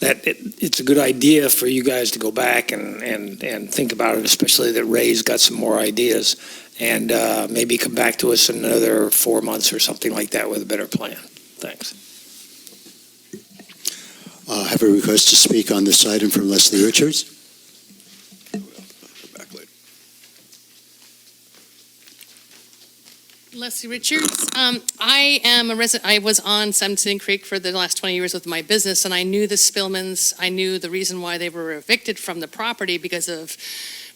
that it's a good idea for you guys to go back and think about it, especially that Ray's got some more ideas, and maybe come back to us in another 4 months or something like that with a better plan. Thanks. I have a request to speak on this item from Leslie Richards. Leslie Richards. I am a resident. I was on Seventeen Creek for the last 20 years with my business, and I knew the Spillmans. I knew the reason why they were evicted from the property because of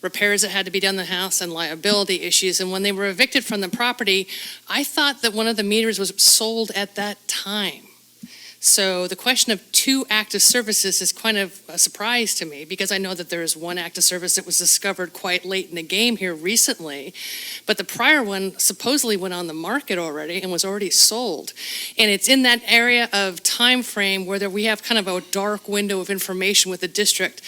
repairs that had to be done in the house and liability issues. And when they were evicted from the property, I thought that one of the meters was sold at that time. So the question of 2 active services is kind of a surprise to me because I know that there is one active service that was discovered quite late in the game here recently, but the prior one supposedly went on the market already and was already sold. And it's in that area of time frame where we have kind of a dark window of information with the district.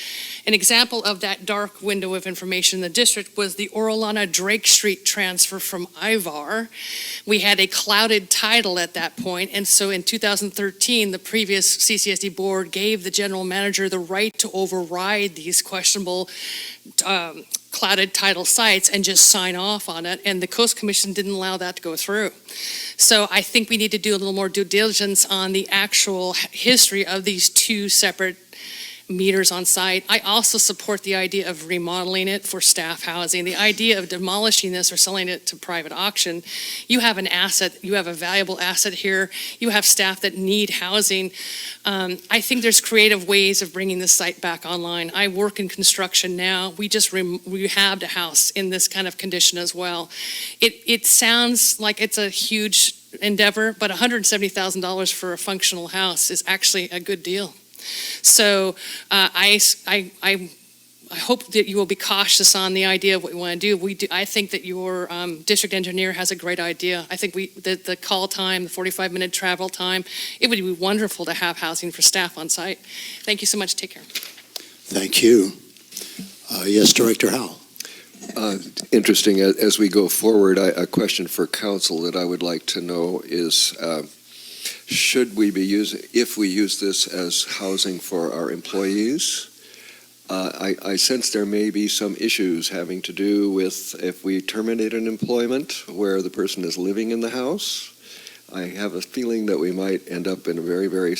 An example of that dark window of information in the district was the Orellana Drake Street transfer from Ivar. We had a clouded title at that point, and so in 2013, the previous CCSD board gave the general manager the right to override these questionable clouded title sites and just sign off on it, and the Coast Commission didn't allow that to go through. So I think we need to do a little more due diligence on the actual history of these 2 separate meters on site. I also support the idea of remodeling it for staff housing. The idea of demolishing this or selling it to private auction, you have an asset, you have a valuable asset here, you have staff that need housing. I think there's creative ways of bringing this site back online. I work in construction now. We just rehabbed a house in this kind of condition as well. It sounds like it's a huge endeavor, but $170,000 for a functional house is actually a good deal. So I hope that you will be cautious on the idea of what we want to do. I think that your district engineer has a great idea. I think the call time, the 45-minute travel time, it would be wonderful to have housing for staff on site. Thank you so much. Take care. Thank you. Yes, Director Howell. Interesting. As we go forward, a question for council that I would like to know is should we be using, if we use this as housing for our employees? I sense there may be some issues having to do with if we terminate an employment where the person is living in the house. I have a feeling that we might end up in a very, very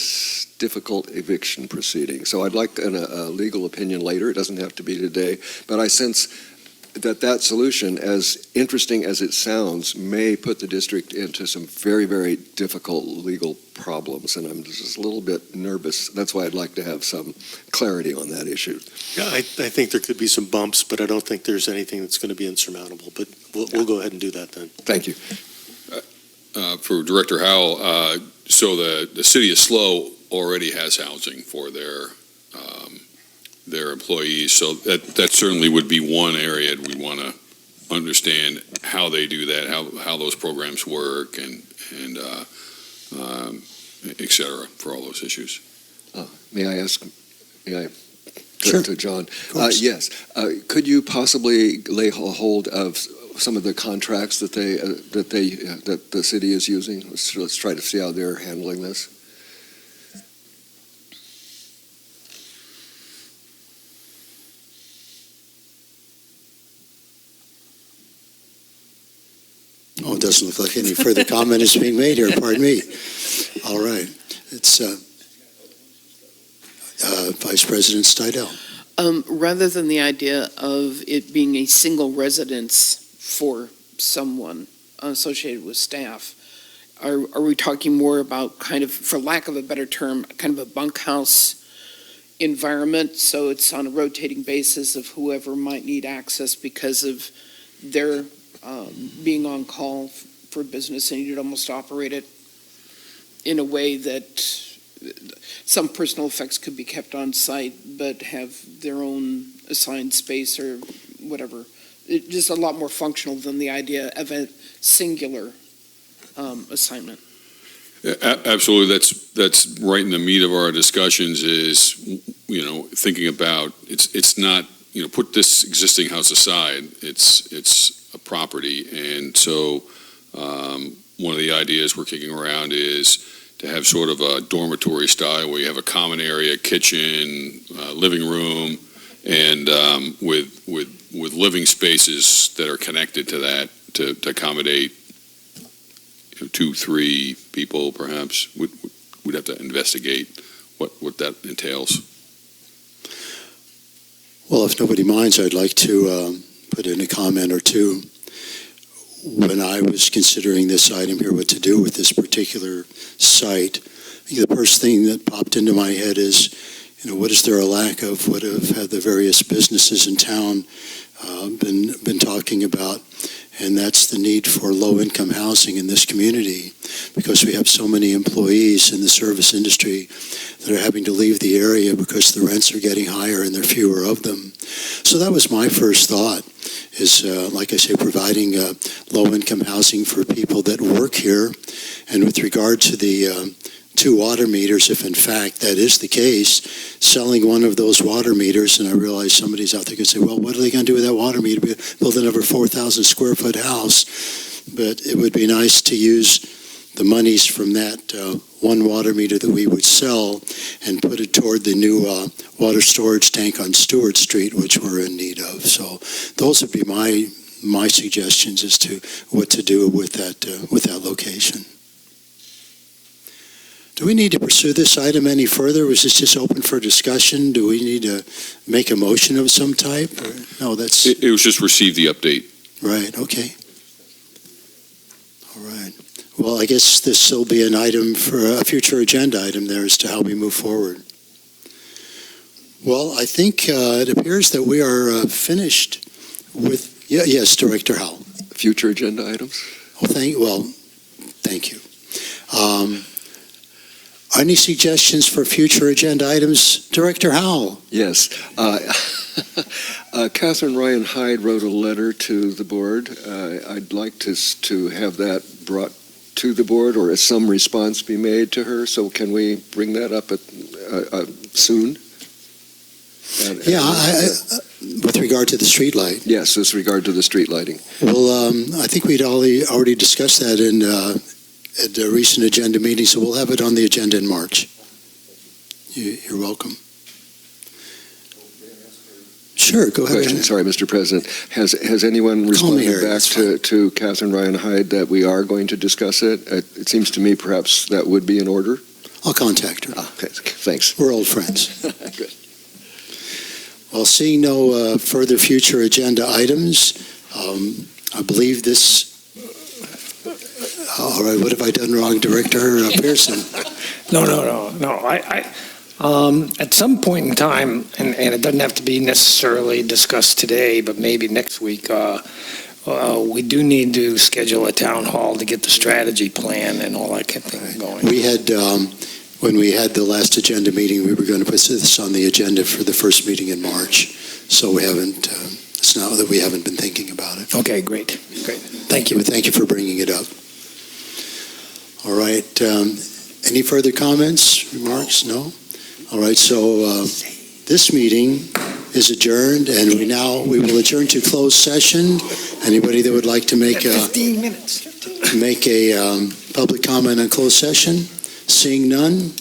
difficult eviction proceeding. So I'd like a legal opinion later. It doesn't have to be today. But I sense that solution, as interesting as it sounds, may put the district into some very, very difficult legal problems. And I'm just a little bit nervous. That's why I'd like to have some clarity on that issue. Yeah, I think there could be some bumps, but I don't think there's anything that's going to be insurmountable. But we'll go ahead and do that then. Thank you. For Director Howell, so the city of SLO already has housing for their employees, so that certainly would be one area we want to understand how they do that, how those programs work, and et cetera, for all those issues. May I Sure. to John? Yes. Could you possibly lay a hold of some of the contracts that the city is using? Let's try to see how they're handling this. Oh, it doesn't look like any further comment is being made here, pardon me. All right, it's Vice President Steidel. Rather than the idea of it being a single residence for someone associated with staff, are we talking more about kind of, for lack of a better term, kind of a bunkhouse environment? So it's on a rotating basis of whoever might need access because of their being on call for business, and you'd almost operate it in a way that some personal effects could be kept on site, but have their own assigned space or whatever. It's just a lot more functional than the idea of a singular assignment. Absolutely, that's right in the meat of our discussions. Is thinking about it's not put this existing house aside. It's a property, and so one of the ideas we're kicking around is to have sort of a dormitory style where you have a common area, kitchen, living room, and with living spaces that are connected to that to accommodate 2-3 people, perhaps. We'd have to investigate what that entails. Well, if nobody minds, I'd like to put in a comment or two. When I was considering this item here, what to do with this particular site, I think the first thing that popped into my head is, what is there a lack of? What have the various businesses in town been talking about? And that's the need for low-income housing in this community, because we have so many employees in the service industry that are having to leave the area because the rents are getting higher and there are fewer of them. So that was my first thought, is, like I say, providing low-income housing for people that work here. And with regard to the 2 water meters, if in fact that is the case, selling one of those water meters, and I realize somebody's out there going to say, well, what are they going to do with that water meter? Build another 4,000 square foot house. But it would be nice to use the monies from that 1 water meter that we would sell and put it toward the new water storage tank on Stewart Street, which we're in need of. So those would be my suggestions as to what to do with that location. Do we need to pursue this item any further? Was this just open for discussion? Do we need to make a motion of some type? Or, no, that's... It was just receive the update. Right, okay. All right. Well, I guess this will be an item for a future agenda item there as to how we move forward. Well, I think it appears that we are finished with... yes, Director Howell. Future agenda items? Thank you. Any suggestions for future agenda items? Director Howell. Yes. Catherine Ryan Hyde wrote a letter to the board. I'd like to have that brought to the board, or some response be made to her. So can we bring that up soon? With regard to the street light. Yes, with regard to the street lighting. Well, I think we'd already discussed that in at a recent agenda meeting, so we'll have it on the agenda in March. You're welcome. Sure, go ahead. Question. Sorry, Mr. President. Has anyone responded back to Catherine Ryan Hyde that we are going to discuss it? It seems to me perhaps that would be in order. I'll contact her. Okay, thanks. We're old friends. Good. Well, seeing no further future agenda items, I believe this. All right, what have I done wrong, Director Pearson? No. At some point in time, and it doesn't have to be necessarily discussed today, but maybe next week, we do need to schedule a town hall to get the strategy plan and all that kind of thing going. We had, when we had the last agenda meeting, we were going to put this on the agenda for the first meeting in March. So we haven't, it's not that we haven't been thinking about it. Okay, great. Thank you. But thank you for bringing it up. All right. Any further comments, remarks? No? All right. So this meeting is adjourned, and we will adjourn to closed session. Anybody that would like to make a 15 minutes. Make a public comment on closed session? Seeing none,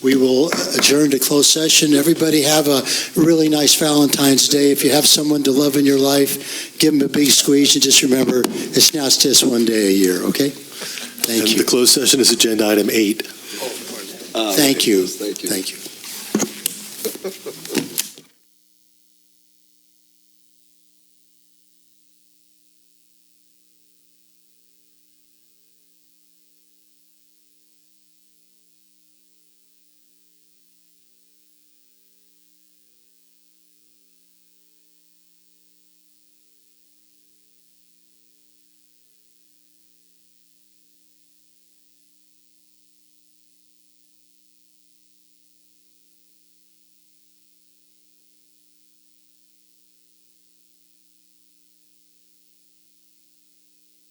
we will adjourn to closed session. Everybody have a really nice Valentine's Day. If you have someone to love in your life, give them a big squeeze, and just remember, it's not just one day a year, okay? Thank you. The closed session is agenda item 8. Thank you. Thank you. Thank you.